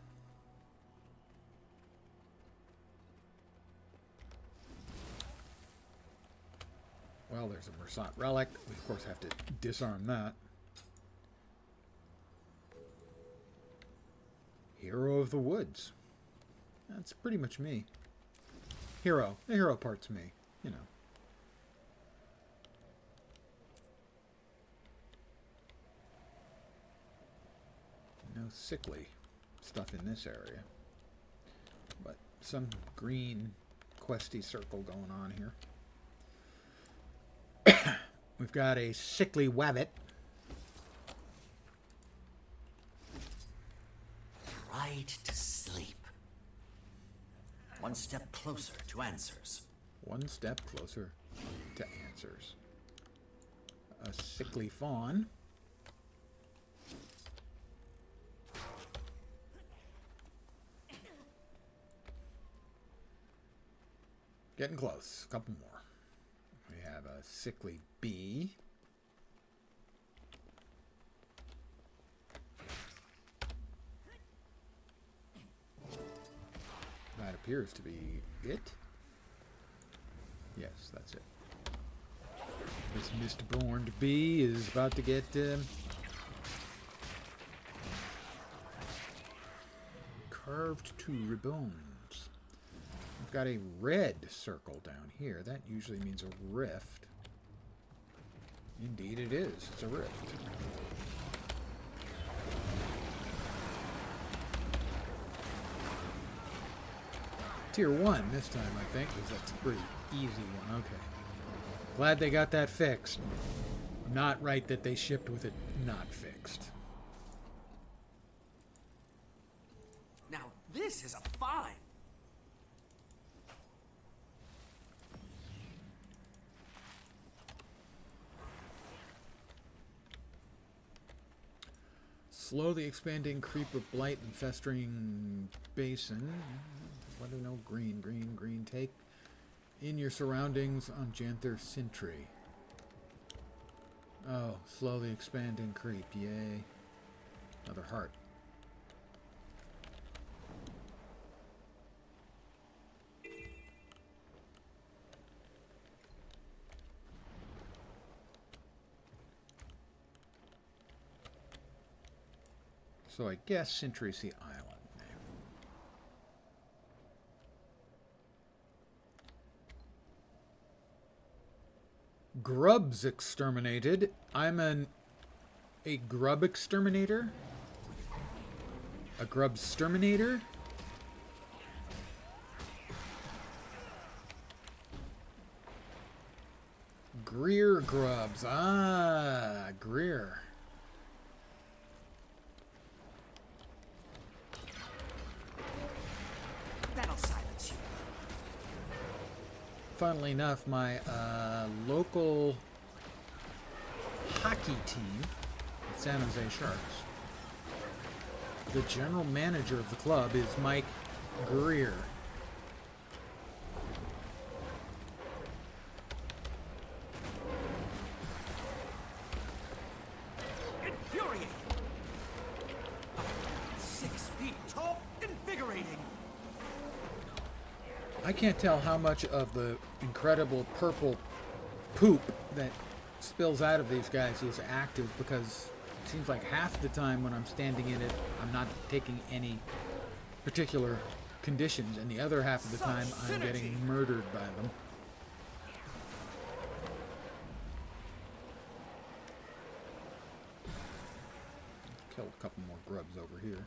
Well, there's a Mersat relic. We, of course, have to disarm that. Hero of the Woods. That's pretty much me. Hero. The hero part's me, you know. No sickly stuff in this area. But some green questy circle going on here. We've got a sickly wabbit. Right to sleep. One step closer to answers. One step closer to answers. A sickly fawn. Getting close. A couple more. We have a sickly bee. That appears to be it. Yes, that's it. This mist-born bee is about to get carved to ribbons. We've got a red circle down here. That usually means a rift. Indeed it is. It's a rift. Tier 1 this time, I think, because that's a pretty easy one. Okay. Glad they got that fixed. Not right that they shipped with it not fixed. Now, this is a find. Slowly expanding creep of blight and festering basin. What do we know? Green, green, green. Take in your surroundings on Janthir Sentry. Oh, slowly expanding creep. Yay. Another heart. So I guess Sentry's the island name. Grubs exterminated. I'm a grub exterminator? A grub exterminator? Greer grubs. Ah, Greer. That'll silence you. Funnily enough, my local hockey team, the San Jose Sharks, the general manager of the club is Mike Greer. Infuriating. 6 feet tall, invigorating. I can't tell how much of the incredible purple poop that spills out of these guys is active, because it seems like half the time when I'm standing in it, I'm not taking any particular conditions, and the other half of the time I'm getting murdered by them. Killed a couple more grubs over here.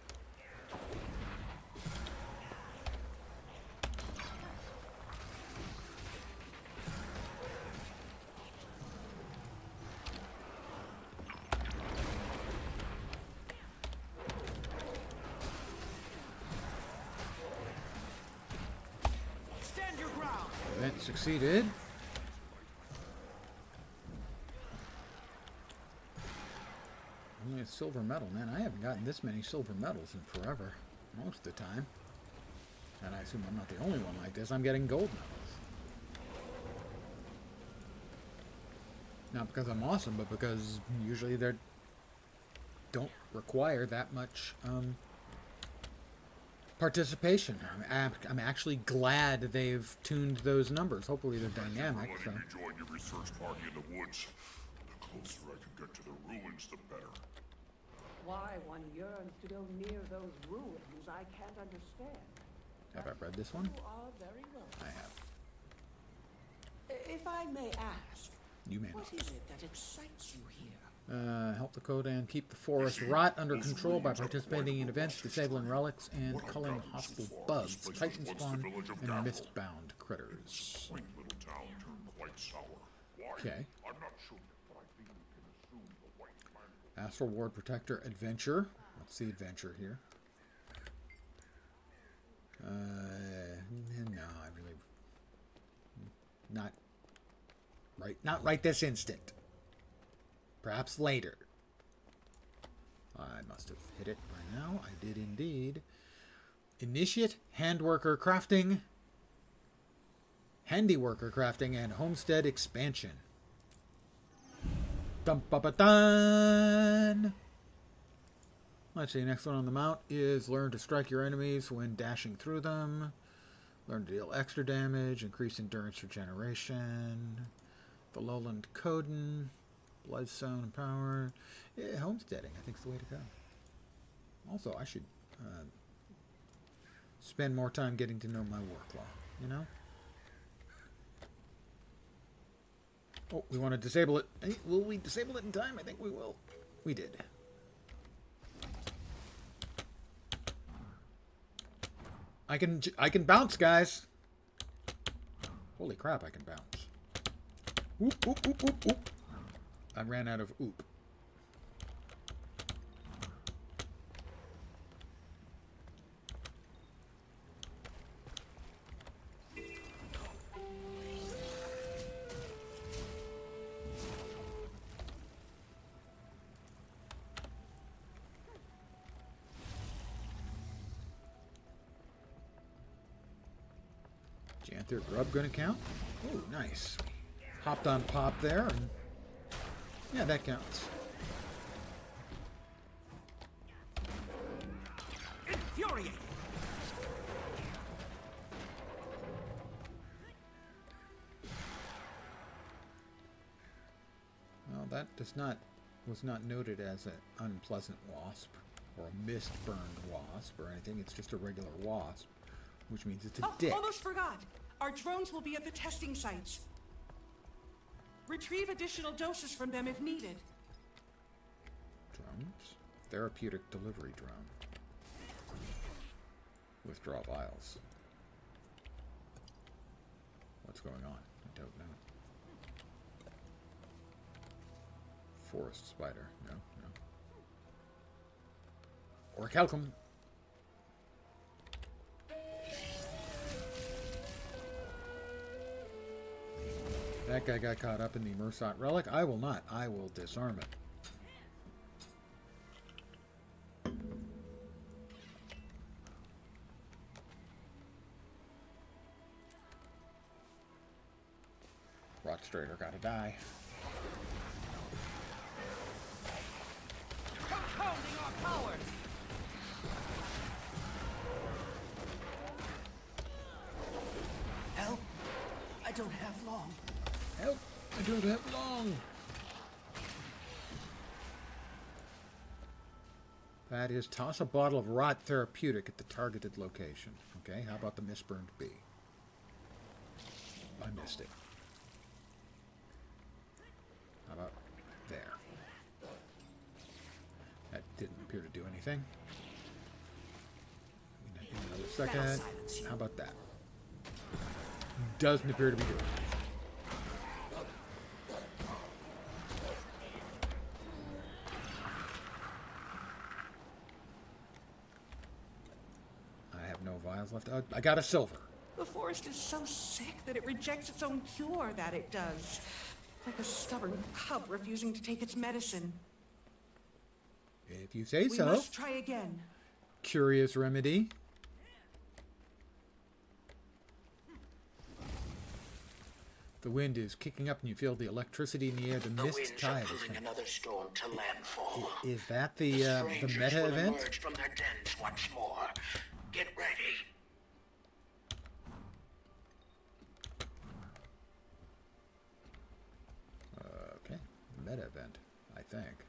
Stand your ground. Event succeeded. Only a silver medal, man. I haven't gotten this many silver medals in forever. Most of the time. And I assume I'm not the only one like this. I'm getting gold medals. Not because I'm awesome, but because usually they don't require that much participation. I'm actually glad they've tuned those numbers. Hopefully they're dynamic. So. Letting me join your research party in the woods. The closer I can get to the ruins, the better. Why one yearns to go near those ruins, I can't understand. Have I read this one? You are very welcome. I have. If I may ask, You may. what is it that excites you here? Help the Kodan keep the forest rot under control by participating in events, disabling relics, and culling hostile bugs, titan spawn, and mistbound critters. Okay. Astral Ward Protector Adventure. Let's see adventure here. No, I really not right this instant. Perhaps later. I must have hit it by now. I did indeed. Initiate Handworker Crafting, Handiworker Crafting, and Homestead Expansion. Dun-ba-ba-dun! Let's see, next one on the mount is learn to strike your enemies when dashing through them. Learn to deal extra damage, increase endurance regeneration. The Lowland Coden, Bloodstone and Power. Yeah, homesteading, I think, is the way to go. Also, I should spend more time getting to know my Warclaw, you know? Oh, we want to disable it. Hey, will we disable it in time? I think we will. We did. I can bounce, guys. Holy crap, I can bounce. Oop, oop, oop, oop, oop. I ran out of oop. Janthir grub gonna count? Oh, nice. Hopped on pop there, and yeah, that counts. Infuriating. Well, that was not noted as an unpleasant wasp or a mist-burned wasp or anything. It's just a regular wasp, which means it's a dick. Almost forgot. Our drones will be at the testing sites. Retrieve additional doses from them if needed. Drones? Therapeutic delivery drone. Withdraw vials. What's going on? I don't know. Forest spider. No, no. Orichalcum. That guy got caught up in the Mersat relic. I will not. I will disarm it. Rotstrader gotta die. Compounding our powers. Help! I don't have long. Help! I don't have long. That is, toss a bottle of rot therapeutic at the targeted location. Okay, how about the misburned bee? I missed it. How about there? That didn't appear to do anything. In another second. How about that? Doesn't appear to be doing anything. No vials left. I got a silver. The forest is so sick that it rejects its own cure, that it does. Like a stubborn cub refusing to take its medicine. If you say so. We must try again. Curious remedy. The wind is kicking up and you feel the electricity in the air. The mist tide is coming. Another storm to landfall. Is that the meta event? Emerge from their dens once more. Get ready. Okay, meta event, I think.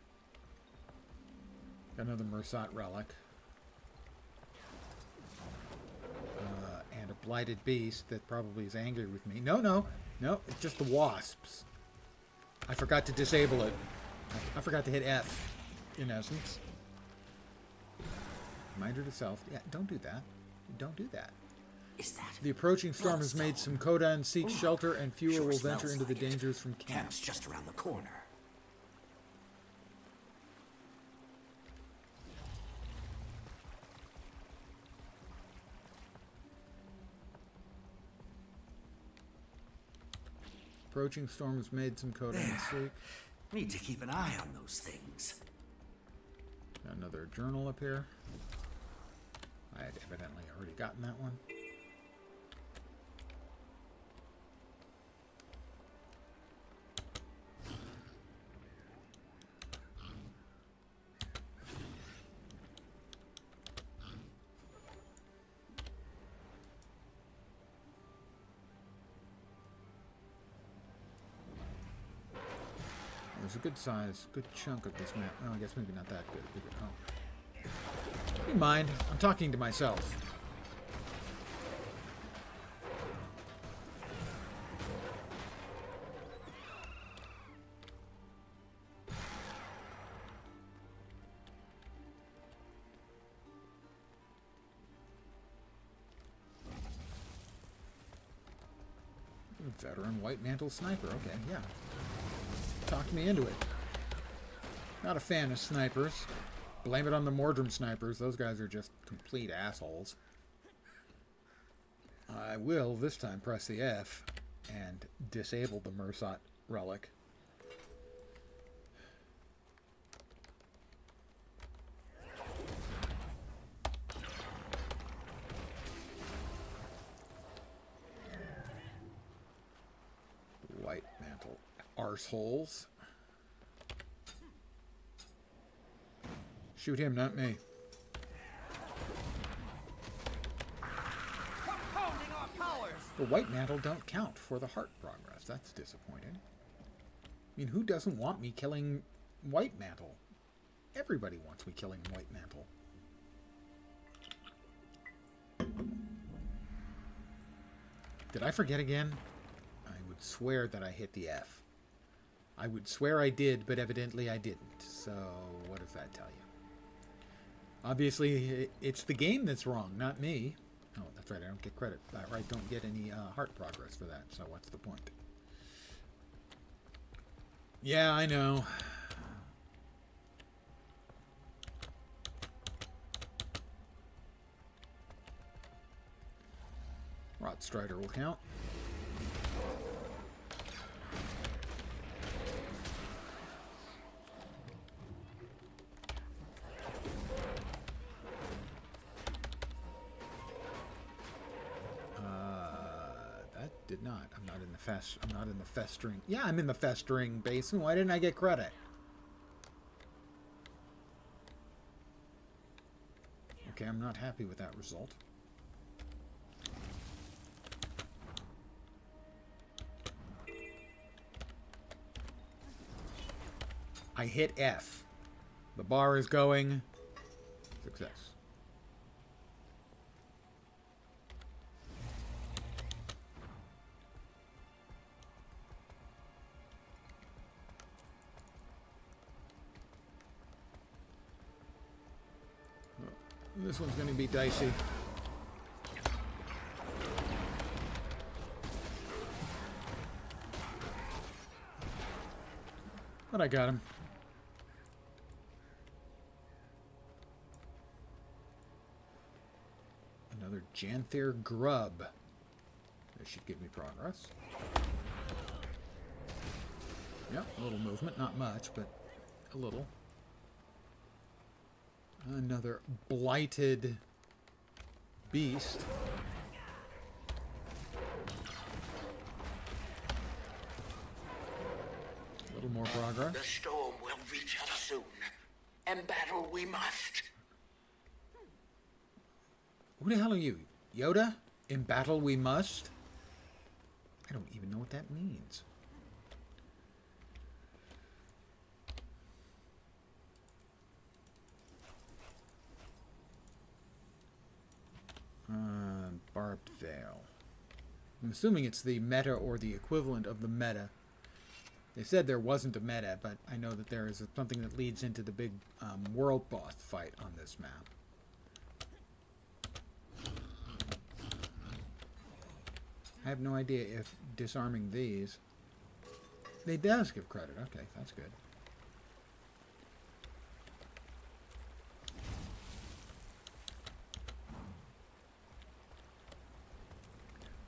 Got another Mersat relic. And a blighted beast that probably is angry with me. No, it's just the wasps. I forgot to disable it. I forgot to hit F, in essence. Reminder to self. Yeah, don't do that. Don't do that. Is that? The approaching storm has made some Kodan seek shelter, and fewer Sure will smells venture into the like it. dangers from camp. Camp's just around the corner. Approaching storm has made some Kodan seek. Need to keep an eye on those things. Got another journal up here. I had evidently already gotten that one. There's a good size, good chunk of this map. Oh, I guess maybe not that good. Bigger. Oh. Never mind. I'm talking to myself. Veteran white mantle sniper. Okay, yeah. Talked me into it. Not a fan of snipers. Blame it on the Mordrum snipers. Those guys are just complete assholes. I will, this time, press the F and disable the Mersat relic. White mantle arseholes. Shoot him, not me. The white mantle don't count for the heart progress. That's disappointing. I mean, who doesn't want me killing white mantle? Everybody wants me killing white mantle. Did I forget again? I would swear that I hit the F. I would swear I did, but evidently I didn't. So, what does that tell you? Obviously, it's the game that's wrong, not me. Oh, that's right, I don't get credit for that, right? Don't get any heart progress for that, so what's the point? Yeah, I know. Rot Strider will count. Did not. I'm not in the festering. Yeah, I'm in the festering basin. Why didn't I get credit? Okay, I'm not happy with that result. I hit F. The bar is going. Success. This one's going to be dicey. But I got him. Another Janthir grub. This should give me progress. Yep, a little movement. Not much, but a little. Another blighted beast. A little more progress. The storm will reach us soon. And battle we must. Who the hell are you? Yoda? In battle we must? I don't even know what that means. Barbed Veil. I'm assuming it's the meta or the equivalent of the meta They said there wasn't a meta, but I know that there is something that leads into the big world boss fight on this map. I have no idea if disarming these... They does give credit. Okay, that's good.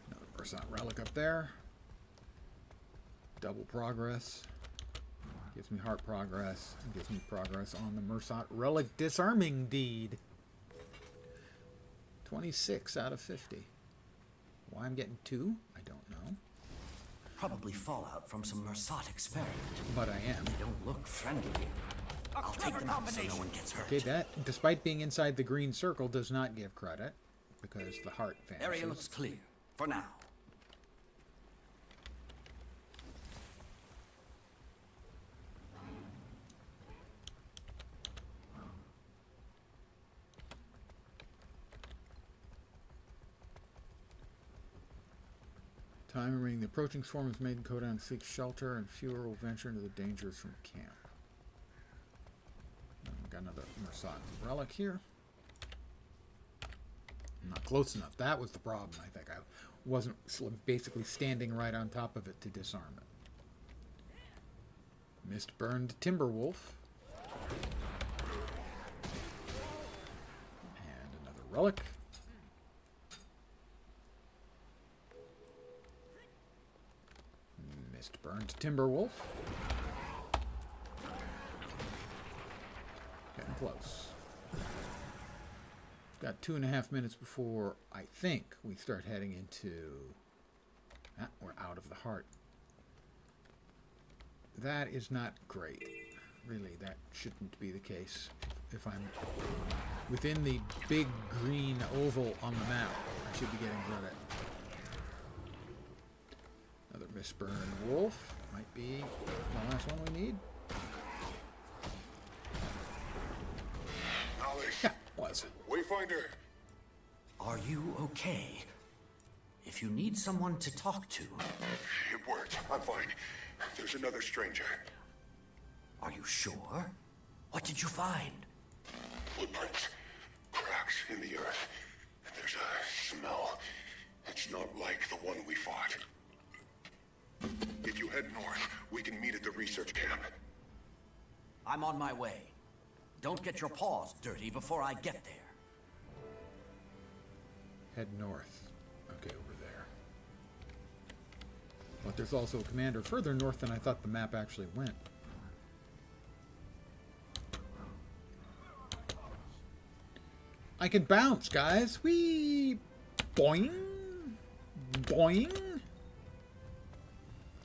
Another Mercant relic up there. Double progress. Gives me heart progress. And gives me progress on the Mercant relic disarming deed. 26 out of 50. Why I'm getting 2? I don't know. Probably fallout from some Mercant experiment. But I am. They don't look friendly. I'll take them out so no one gets hurt. Okay, that, despite being inside the green circle, does not give credit. Because the heart vanishes. Area looks clear. For now. Time remaining. The approaching swarm is made in Kodan seeks shelter, and fewer will venture into the dangers from camp. We got another Mercant relic here. I'm not close enough. That was the problem, I think. I wasn't basically standing right on top of it to disarm it. Mist-burned Timberwolf. And another relic. Burned Timberwolf. Getting close. Got 2.5 minutes before I think we start heading into... we're out of the heart. That is not great. Really, that shouldn't be the case. If I'm within the big green oval on the map, I should be getting credit. Another Mist-burned wolf. Might be the last one we need. Knowledge. Was. Wayfinder. Are you okay? If you need someone to talk to... It worked. I'm fine. There's another stranger. Are you sure? What did you find? Footprints. Cracks in the earth. There's a smell. It's not like the one we fought. If you head north, we can meet at the research camp. I'm on my way. Don't get your paws dirty before I get there. Head north. Okay, over there. But there's also a commander further north than I thought the map actually went. I can bounce, guys. Whee! Boing! Boing!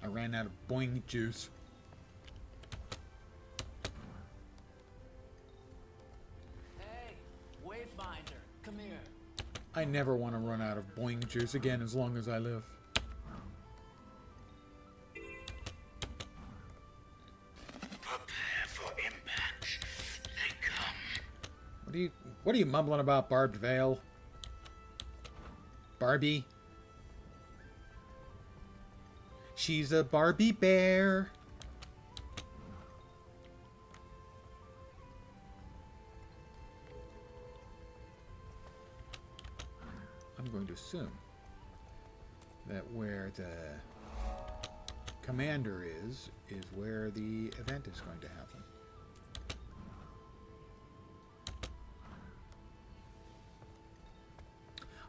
I ran out of boing juice. Hey, Wayfinder, come here. I never want to run out of boing juice again as long as I live. Prepare for impact. They come. What are you mumbling about, Barbed Veil? Barbie? She's a Barbie bear. I'm going to assume that where the commander is where the event is going to happen.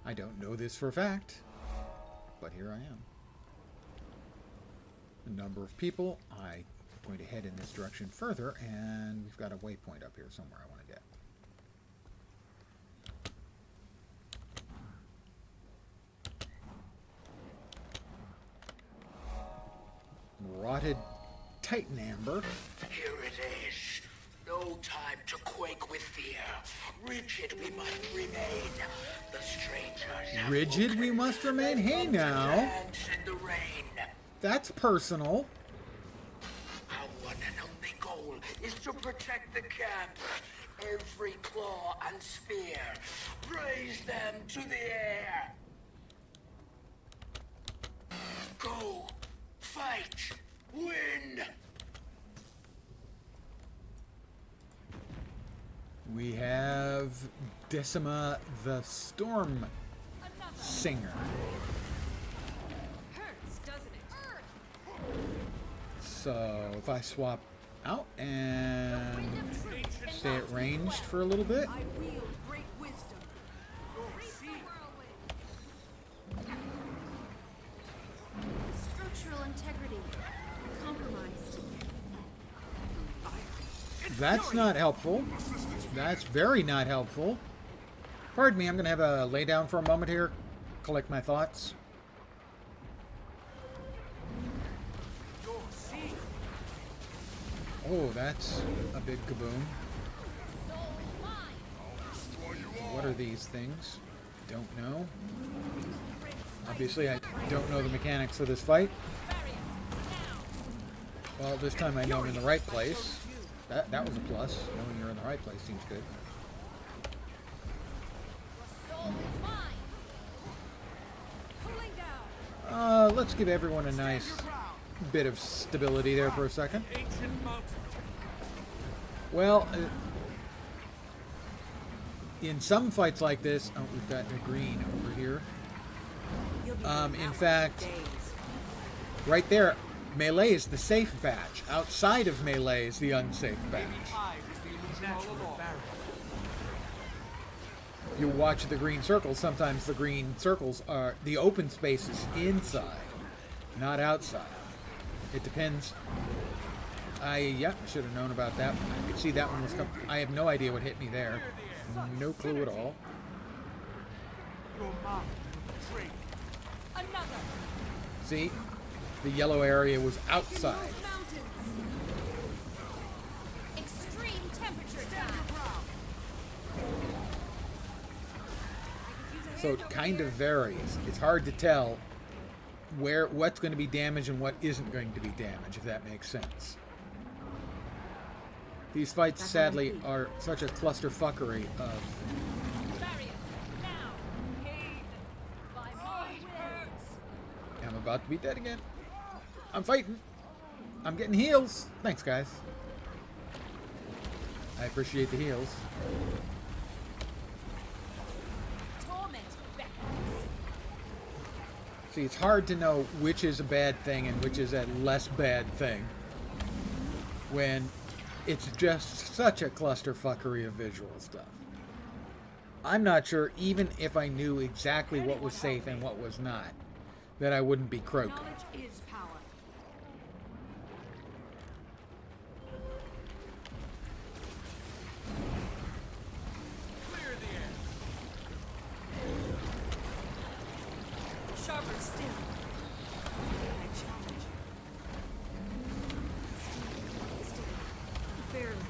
I don't know this for a fact, but here I am. A number of people. I'm going to head in this direction further, and we've got a waypoint up here somewhere I want to get. Rotted Titan Amber. Here it is. No time to quake with fear. Rigid we must remain. The strangers. Rigid we must remain? Hey now. In the rain. That's personal. Our one and only goal is to protect the camp. Every claw and spear. Raise them to the air. Go. Fight. Win. Decima the Storm Singer. Hurts, doesn't it? So if I swap out and stay at ranged for a little bit. I wield great wisdom. Structural integrity compromised. That's not helpful. That's very not helpful. Pardon me, I'm going to have a lay down for a moment here. Collect my thoughts. Oh, that's a big kaboom. What are these things? Don't know. Obviously, I don't know the mechanics for this fight. Well, this time I know I'm in the right place. That was a plus. Knowing you're in the right place seems good. Let's give everyone a nice bit of stability there for a second. Well, in some fights like this, oh, we've got a green over here. In fact, right there, melee is the safe batch. Outside of melee is the unsafe batch. If you watch the green circles, sometimes the green circles are the open spaces inside, not outside. It depends. I should have known about that one. I could see that one was coming. I have no idea what hit me there. No clue at all. See? The yellow area was outside. Extreme temperature time. So it kind of varies. It's hard to tell what's going to be damaged and what isn't going to be damaged, if that makes sense. These fights, sadly, are such a clusterfuckery of... I'm about to be dead again. I'm fighting. I'm getting heals. Thanks, guys. I appreciate the heals. See, it's hard to know which is a bad thing and which is a less bad thing when it's just such a clusterfuckery of visual stuff. I'm not sure, even if I knew exactly what was safe and what was not, that I wouldn't be croaking. Knowledge is power. Clear the air. Sharper still. I challenge you. Barely.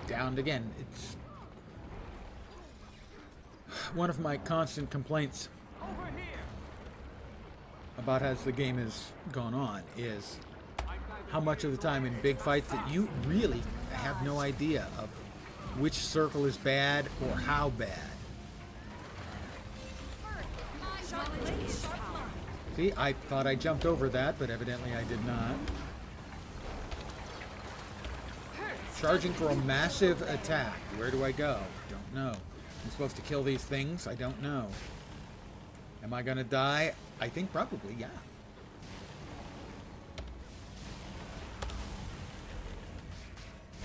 Downed again. It's one of my constant complaints about as the game has gone on is how much of the time in big fights that you really have no idea of which circle is bad or how bad. See, I thought I jumped over that, but evidently I did not. Charging for a massive attack. Where do I go? Don't know. I'm supposed to kill these things? I don't know. Am I gonna die? I think probably, yeah.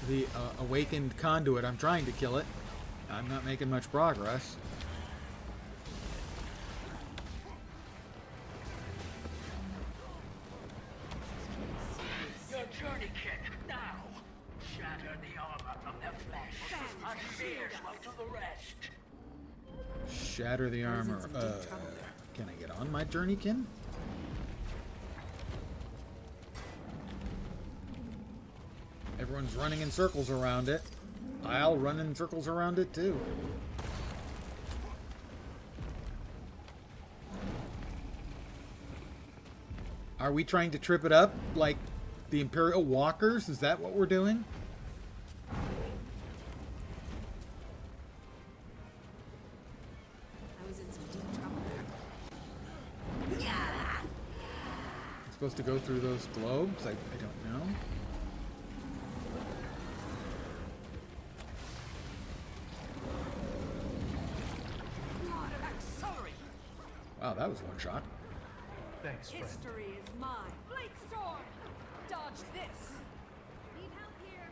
The awakened conduit, I'm trying to kill it. I'm not making much progress. Your journey kit, now! Shatter the armor from their flesh. Our spears will do the rest. Shatter the armor. Can I get on my journeykin? Everyone's running in circles around it. I'll run in circles around it too. Are we trying to trip it up like the Imperial Walkers? Is that what we're doing? I was in some deep trouble there. I'm supposed to go through those globes? I don't know. was one shot. Thanks, friend. History is mine. Blade storm! Dodge this! Need help here.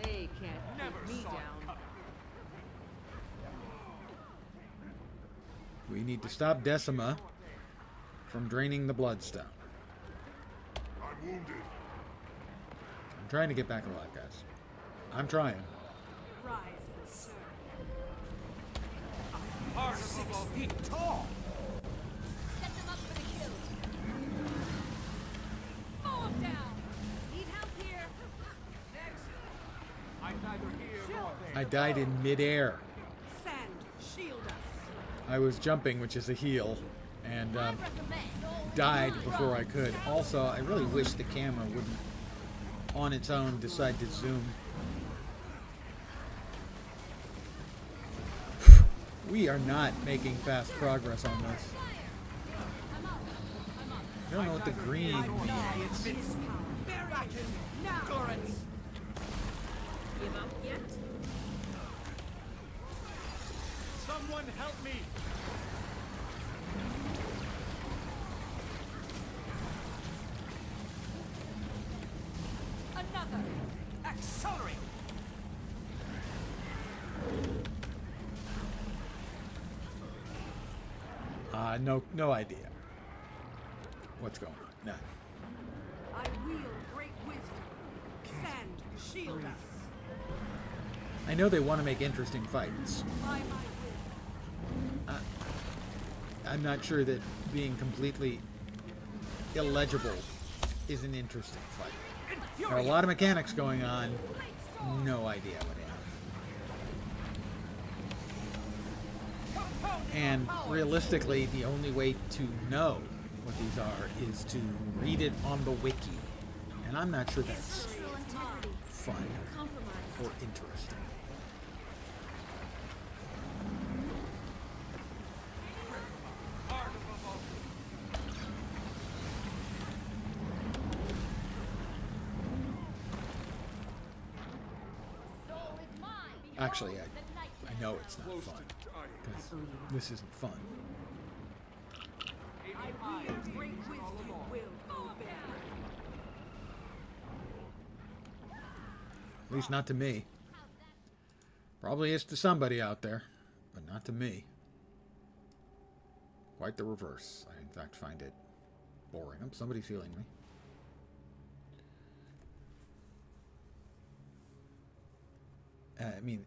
They can't keep me down. We need to stop Decima from draining the bloodstone. I'm wounded. I'm trying to get back alive, guys. I'm trying. Rise and serve. Are 6 feet tall. Set them up for the kill. Mow them down. Need help here. I'm neither here nor there. I died in midair. Sand, shield us. I was jumping, which is a heal, and died before I could. Also, I really wish the camera wouldn't, on its own, decide to zoom. We are not making fast progress on this. I don't know what the green means. Give up yet? Someone help me. Another. Accelerate. No idea what's going on. None. I wield great wisdom. Sand, shield us. I know they want to make interesting fights. By my will. I'm not sure that being completely illegible is an interesting fight. There are a lot of mechanics going on. No idea what happened. And realistically, the only way to know what these are is to read it on the wiki. And I'm not sure that's fun or interesting. Actually, I know it's not fun, because this isn't fun. I wield great wisdom. Will obey. At least not to me. Probably is to somebody out there, but not to me. Quite the reverse. I, in fact, find it boring. Oh, somebody's healing me. I mean,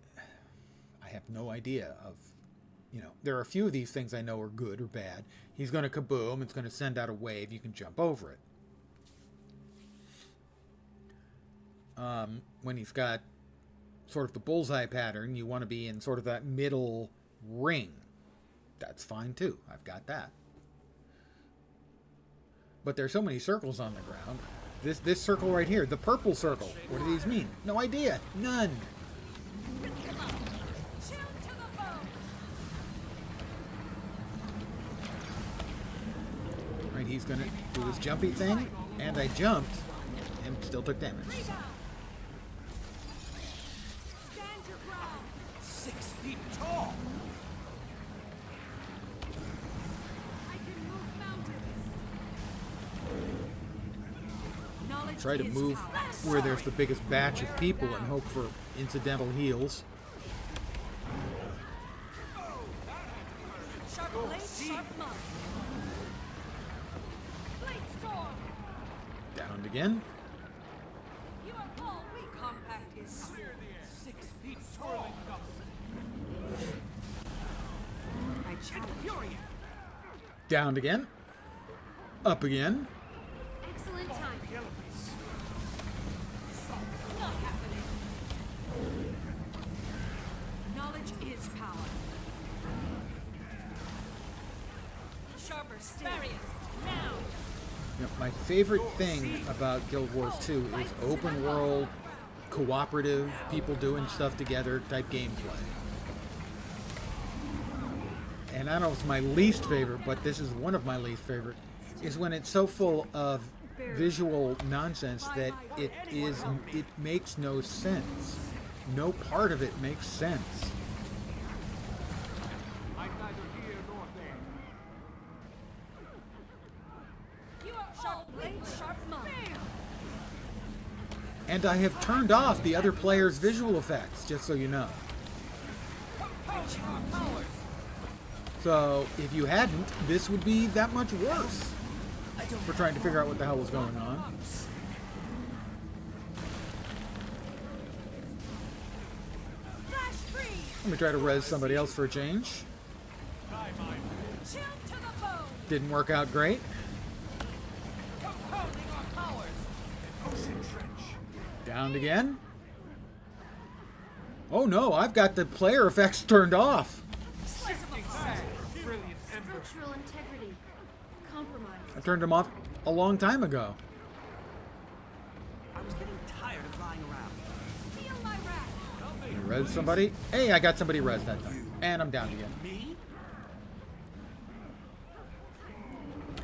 I have no idea of, there are a few of these things I know are good or bad. He's going to kaboom. It's going to send out a wave. You can jump over it. When he's got sort of the bullseye pattern, you want to be in sort of that middle ring. That's fine too. I've got that. But there's so many circles on the ground. This circle right here, the purple circle. What do these mean? No idea. None. Right, he's gonna do his jumpy thing, and I jumped and still took damage. 6 feet tall. Try to move where there's the biggest batch of people and hope for incidental heals. Sharp blade, sharp mud. Blade storm. Downed again. You are full. We compact is 6 feet tall. I challenge. Downed again. Up again. Excellent time. Not happening. Knowledge is power. Sharper still. Now. My favorite thing about Guild Wars 2 is open world, cooperative, people doing stuff together type gameplay. And I don't know if it's my least favorite, but this is one of my least favorite, is when it's so full of visual nonsense that it makes no sense. No part of it makes sense. I'm neither here nor there. Sharp blade, sharp mind. And I have turned off the other player's visual effects, just so you know. So, if you hadn't, this would be that much worse for trying to figure out what the hell was going on. Let me try to res somebody else for a change. Didn't work out great. Downed again. Oh no, I've got the player effects turned off. Structural integrity compromised. I turned them off a long time ago. I was getting tired of lying around. Feel my wrath. You res somebody? Hey, I got somebody res that time. And I'm down again. Me?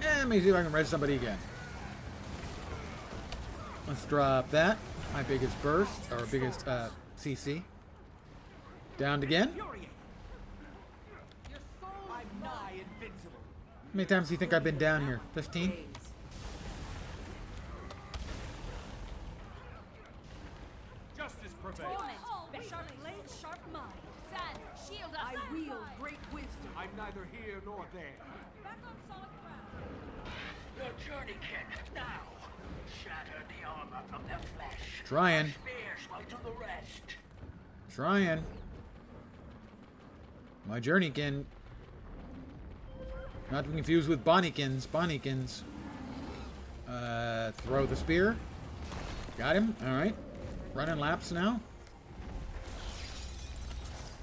Let me see if I can res somebody again. Let's drop that. My biggest burst, or biggest CC. Downed again. I'm nigh invincible. How many times do you think I've been down here? 15? Justice prevails. Sharp blade, sharp mind. Sand, shield up. I wield great wisdom. I'm neither here nor there. Back on solid ground. Your journey kit, now. Shatter the armor from their flesh. Trying. Spears will do the rest. Trying. My journeykin. Not to be confused with Bonnikins. Bonnikins. Throw the spear. Got him. Alright. Running laps now.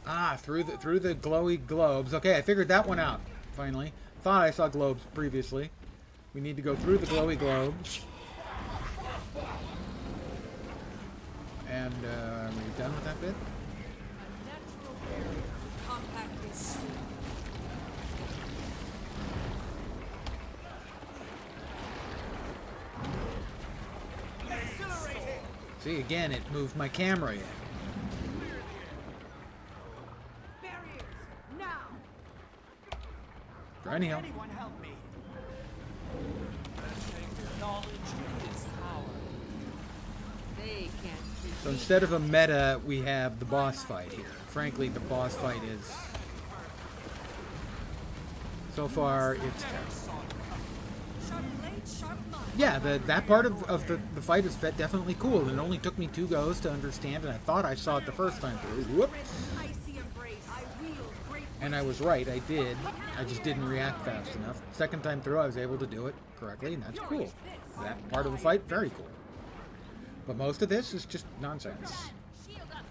Ah, through the glowy globes. Okay, I figured that one out, finally. Thought I saw globes previously. We need to go through the glowy globes. And, are we done with that bit? See, again, it moved my camera in. Barriers, now! Trying to help. Anyone help me? Knowledge is power. They can't. So instead of a meta, we have the boss fight here. Frankly, the boss fight is... So far, it's terrible. Sharp blade, sharp mind. Yeah, that part of the fight is definitely cool. And it only took me 2 goes to understand, and I thought I saw it the first time through. Whoops. Icy embrace. I wield great. And I was right, I did. I just didn't react fast enough. Second time through, I was able to do it correctly, and that's cool. That part of the fight, very cool. But most of this is just nonsense. Shield up.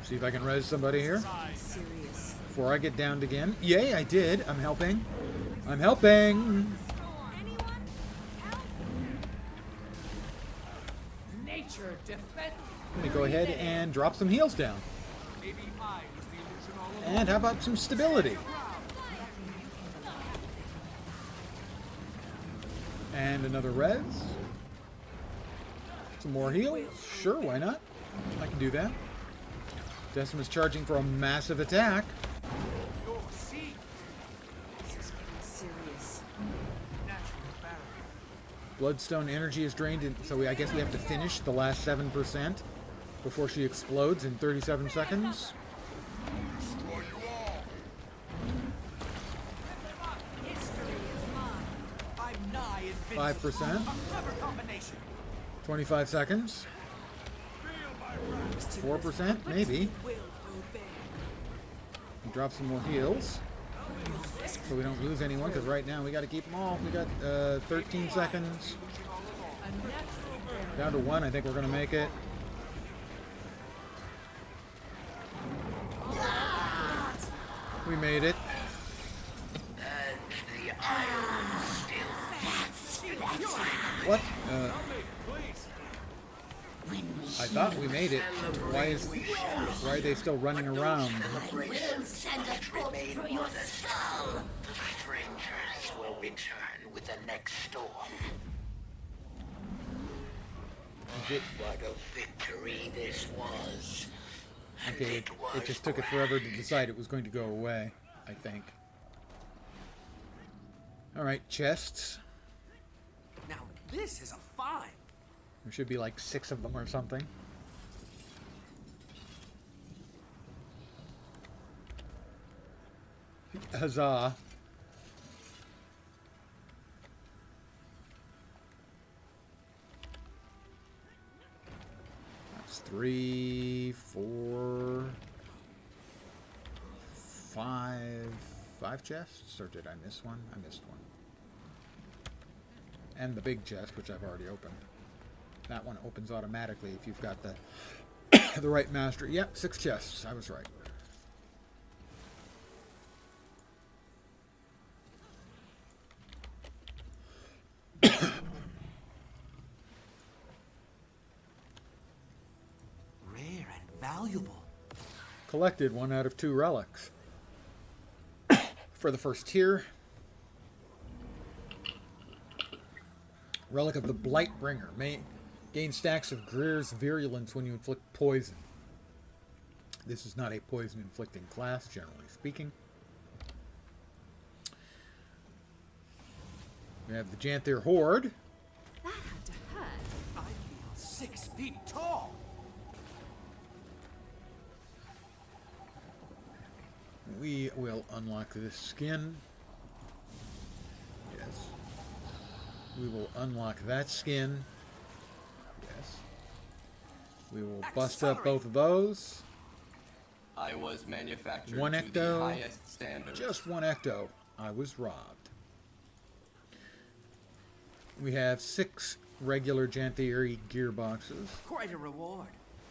See if I can res somebody here. Serious. Before I get downed again. Yay, I did. I'm helping. I'm helping. Nature defend. Let me go ahead and drop some heals down. Maybe I was the illusion all along. And how about some stability? And another res. Some more heals. Sure, why not? I can do that. Decima's charging for a massive attack. This is getting serious. Natural barrier. Bloodstone energy is drained, so I guess we have to finish the last 7% before she explodes in 37 seconds. Destroy you all. History is mine. I'm nigh invincible. 5%. A clever combination. 25 seconds. 4%, maybe. Will obey. Drop some more heals so we don't lose anyone, because right now we got to keep them all. We got 13 seconds. Down to 1. I think we're going to make it. We made it. And the iron still What? I thought we made it. Why are they still running around? will send a bolt through your skull. The strangers will return with the next storm. Is it? What a victory this was. Okay, it just took it forever to decide it was going to go away, I think. Alright, chests. Now, this is a find. There should be like 6 of them or something. Huzzah. That's 3, 4, 5 chests? Or did I miss one? I missed one. And the big chest, which I've already opened. That one opens automatically if you've got the the right mastery. Yep, 6 chests. I was right. Rare and valuable. Collected 1 out of 2 relics. For the first tier. Relic of the Blightbringer. May gain stacks of Greer's virulence when you inflict poison. This is not a poison-inflicting class, generally speaking. We have the Janthir Horde. That had to hurt. I feel 6 feet tall. We will unlock this skin. Yes. We will unlock that skin. Yes. We will bust up both of those. I was manufactured 1 to the ecto. highest standards. Just 1 ecto. I was robbed. We have 6 regular Janthir gearboxes. Quite a reward.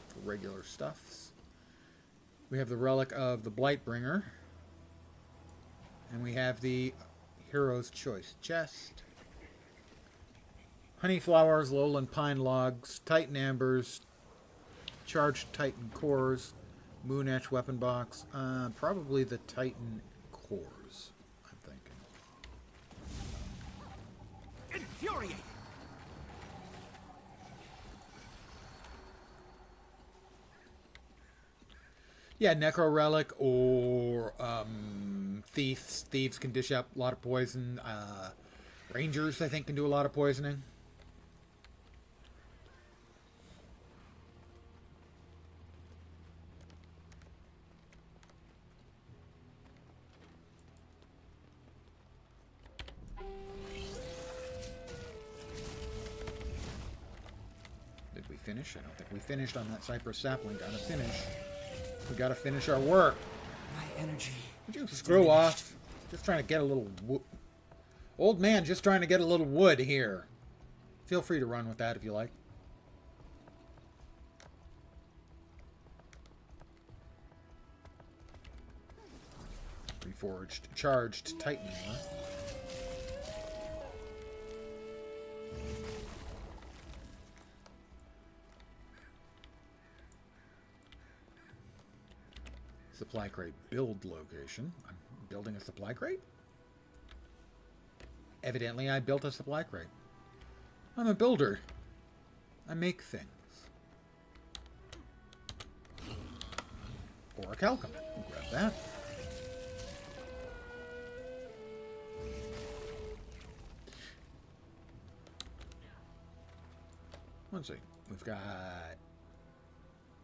For regular stuffs. We have the relic of the Blightbringer. And we have the Hero's Choice chest. Honey flowers, lowland pine logs, Titan ambers, charged Titan cores, moon etch weapon box. Probably the Titan cores, I'm thinking. Infuriating. Yeah, Necro Relic or Thieves. Thieves can dish up a lot of poison. Rangers, I think, can do a lot of poisoning. Did we finish? I don't think we finished on that cypress sapling. Gotta finish. We gotta finish our work. My energy. Would you screw off? Just trying to get a little old man, just trying to get a little wood here. Feel free to run with that if you like. Reforged, charged Titan armor. Supply crate build location. I'm building a supply crate? Evidently, I built a supply crate. I'm a builder. I make things. Or a calcum. Grab that. Let's see. We've got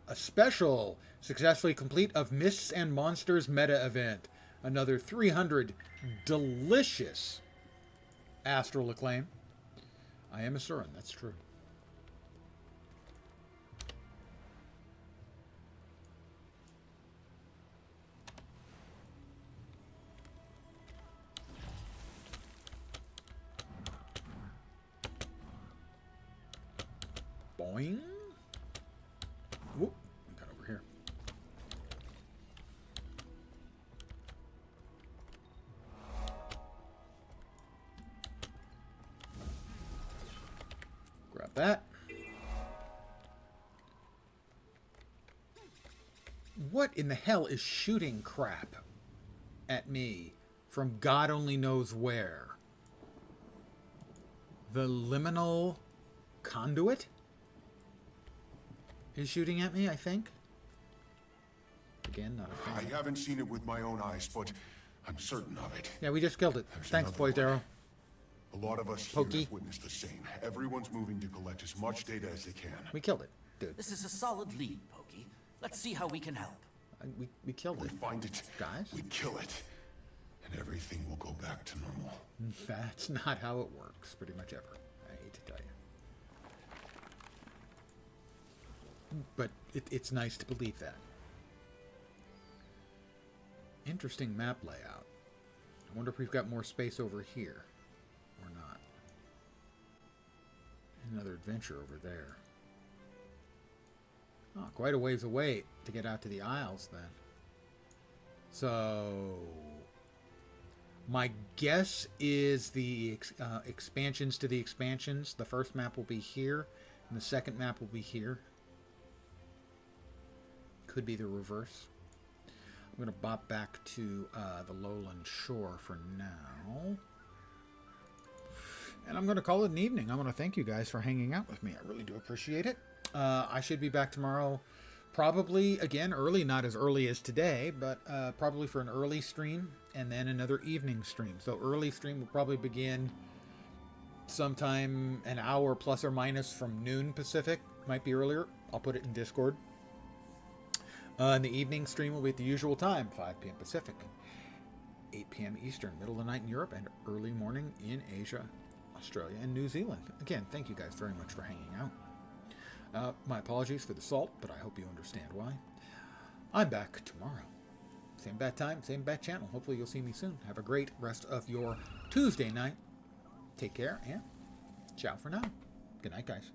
a special successfully complete of Mists and Monsters meta event. Another 300 delicious astral acclaim. I am a Surin, that's true. Boing. Whoop, we got over here. Grab that. What in the hell is shooting crap at me from God only knows where? The liminal conduit is shooting at me, I think. again, not a fan. I haven't seen it with my own eyes, but I'm certain of it. Yeah, we just killed it. Thanks, Boys Arrow. A lot of us here have witnessed the same. Everyone's moving to collect as much data as they can. We killed it, dude. This is a solid lead, Pokey. Let's see how we can help. We killed it. We find it, guys. We kill it, and everything will go back to normal. That's not how it works, pretty much ever. I hate to tell you. But it's nice to believe that. Interesting map layout. I wonder if we've got more space over here or not. Another adventure over there. Oh, quite a ways away to get out to the Isles then. So my guess is the expansions to the expansions. The first map will be here, and the second map will be here. Could be the reverse. I'm going to bop back to the Lowland Shore for now. And I'm going to call it an evening. I want to thank you guys for hanging out with me. I really do appreciate it. I should be back tomorrow, probably, again, early, not as early as today, but probably for an early stream and then another evening stream. So early stream will probably begin sometime an hour plus or minus from noon Pacific. Might be earlier. I'll put it in Discord. And the evening stream will be at the usual time, 5 p.m. Pacific, 8 p.m. Eastern, middle of the night in Europe, and early morning in Asia, Australia, and New Zealand. Again, thank you guys very much for hanging out. My apologies for the salt, but I hope you understand why. I'm back tomorrow. Same bat time, same bat channel. Hopefully you'll see me soon. Have a great rest of your Tuesday night. Take care, and ciao for now. Good night, guys.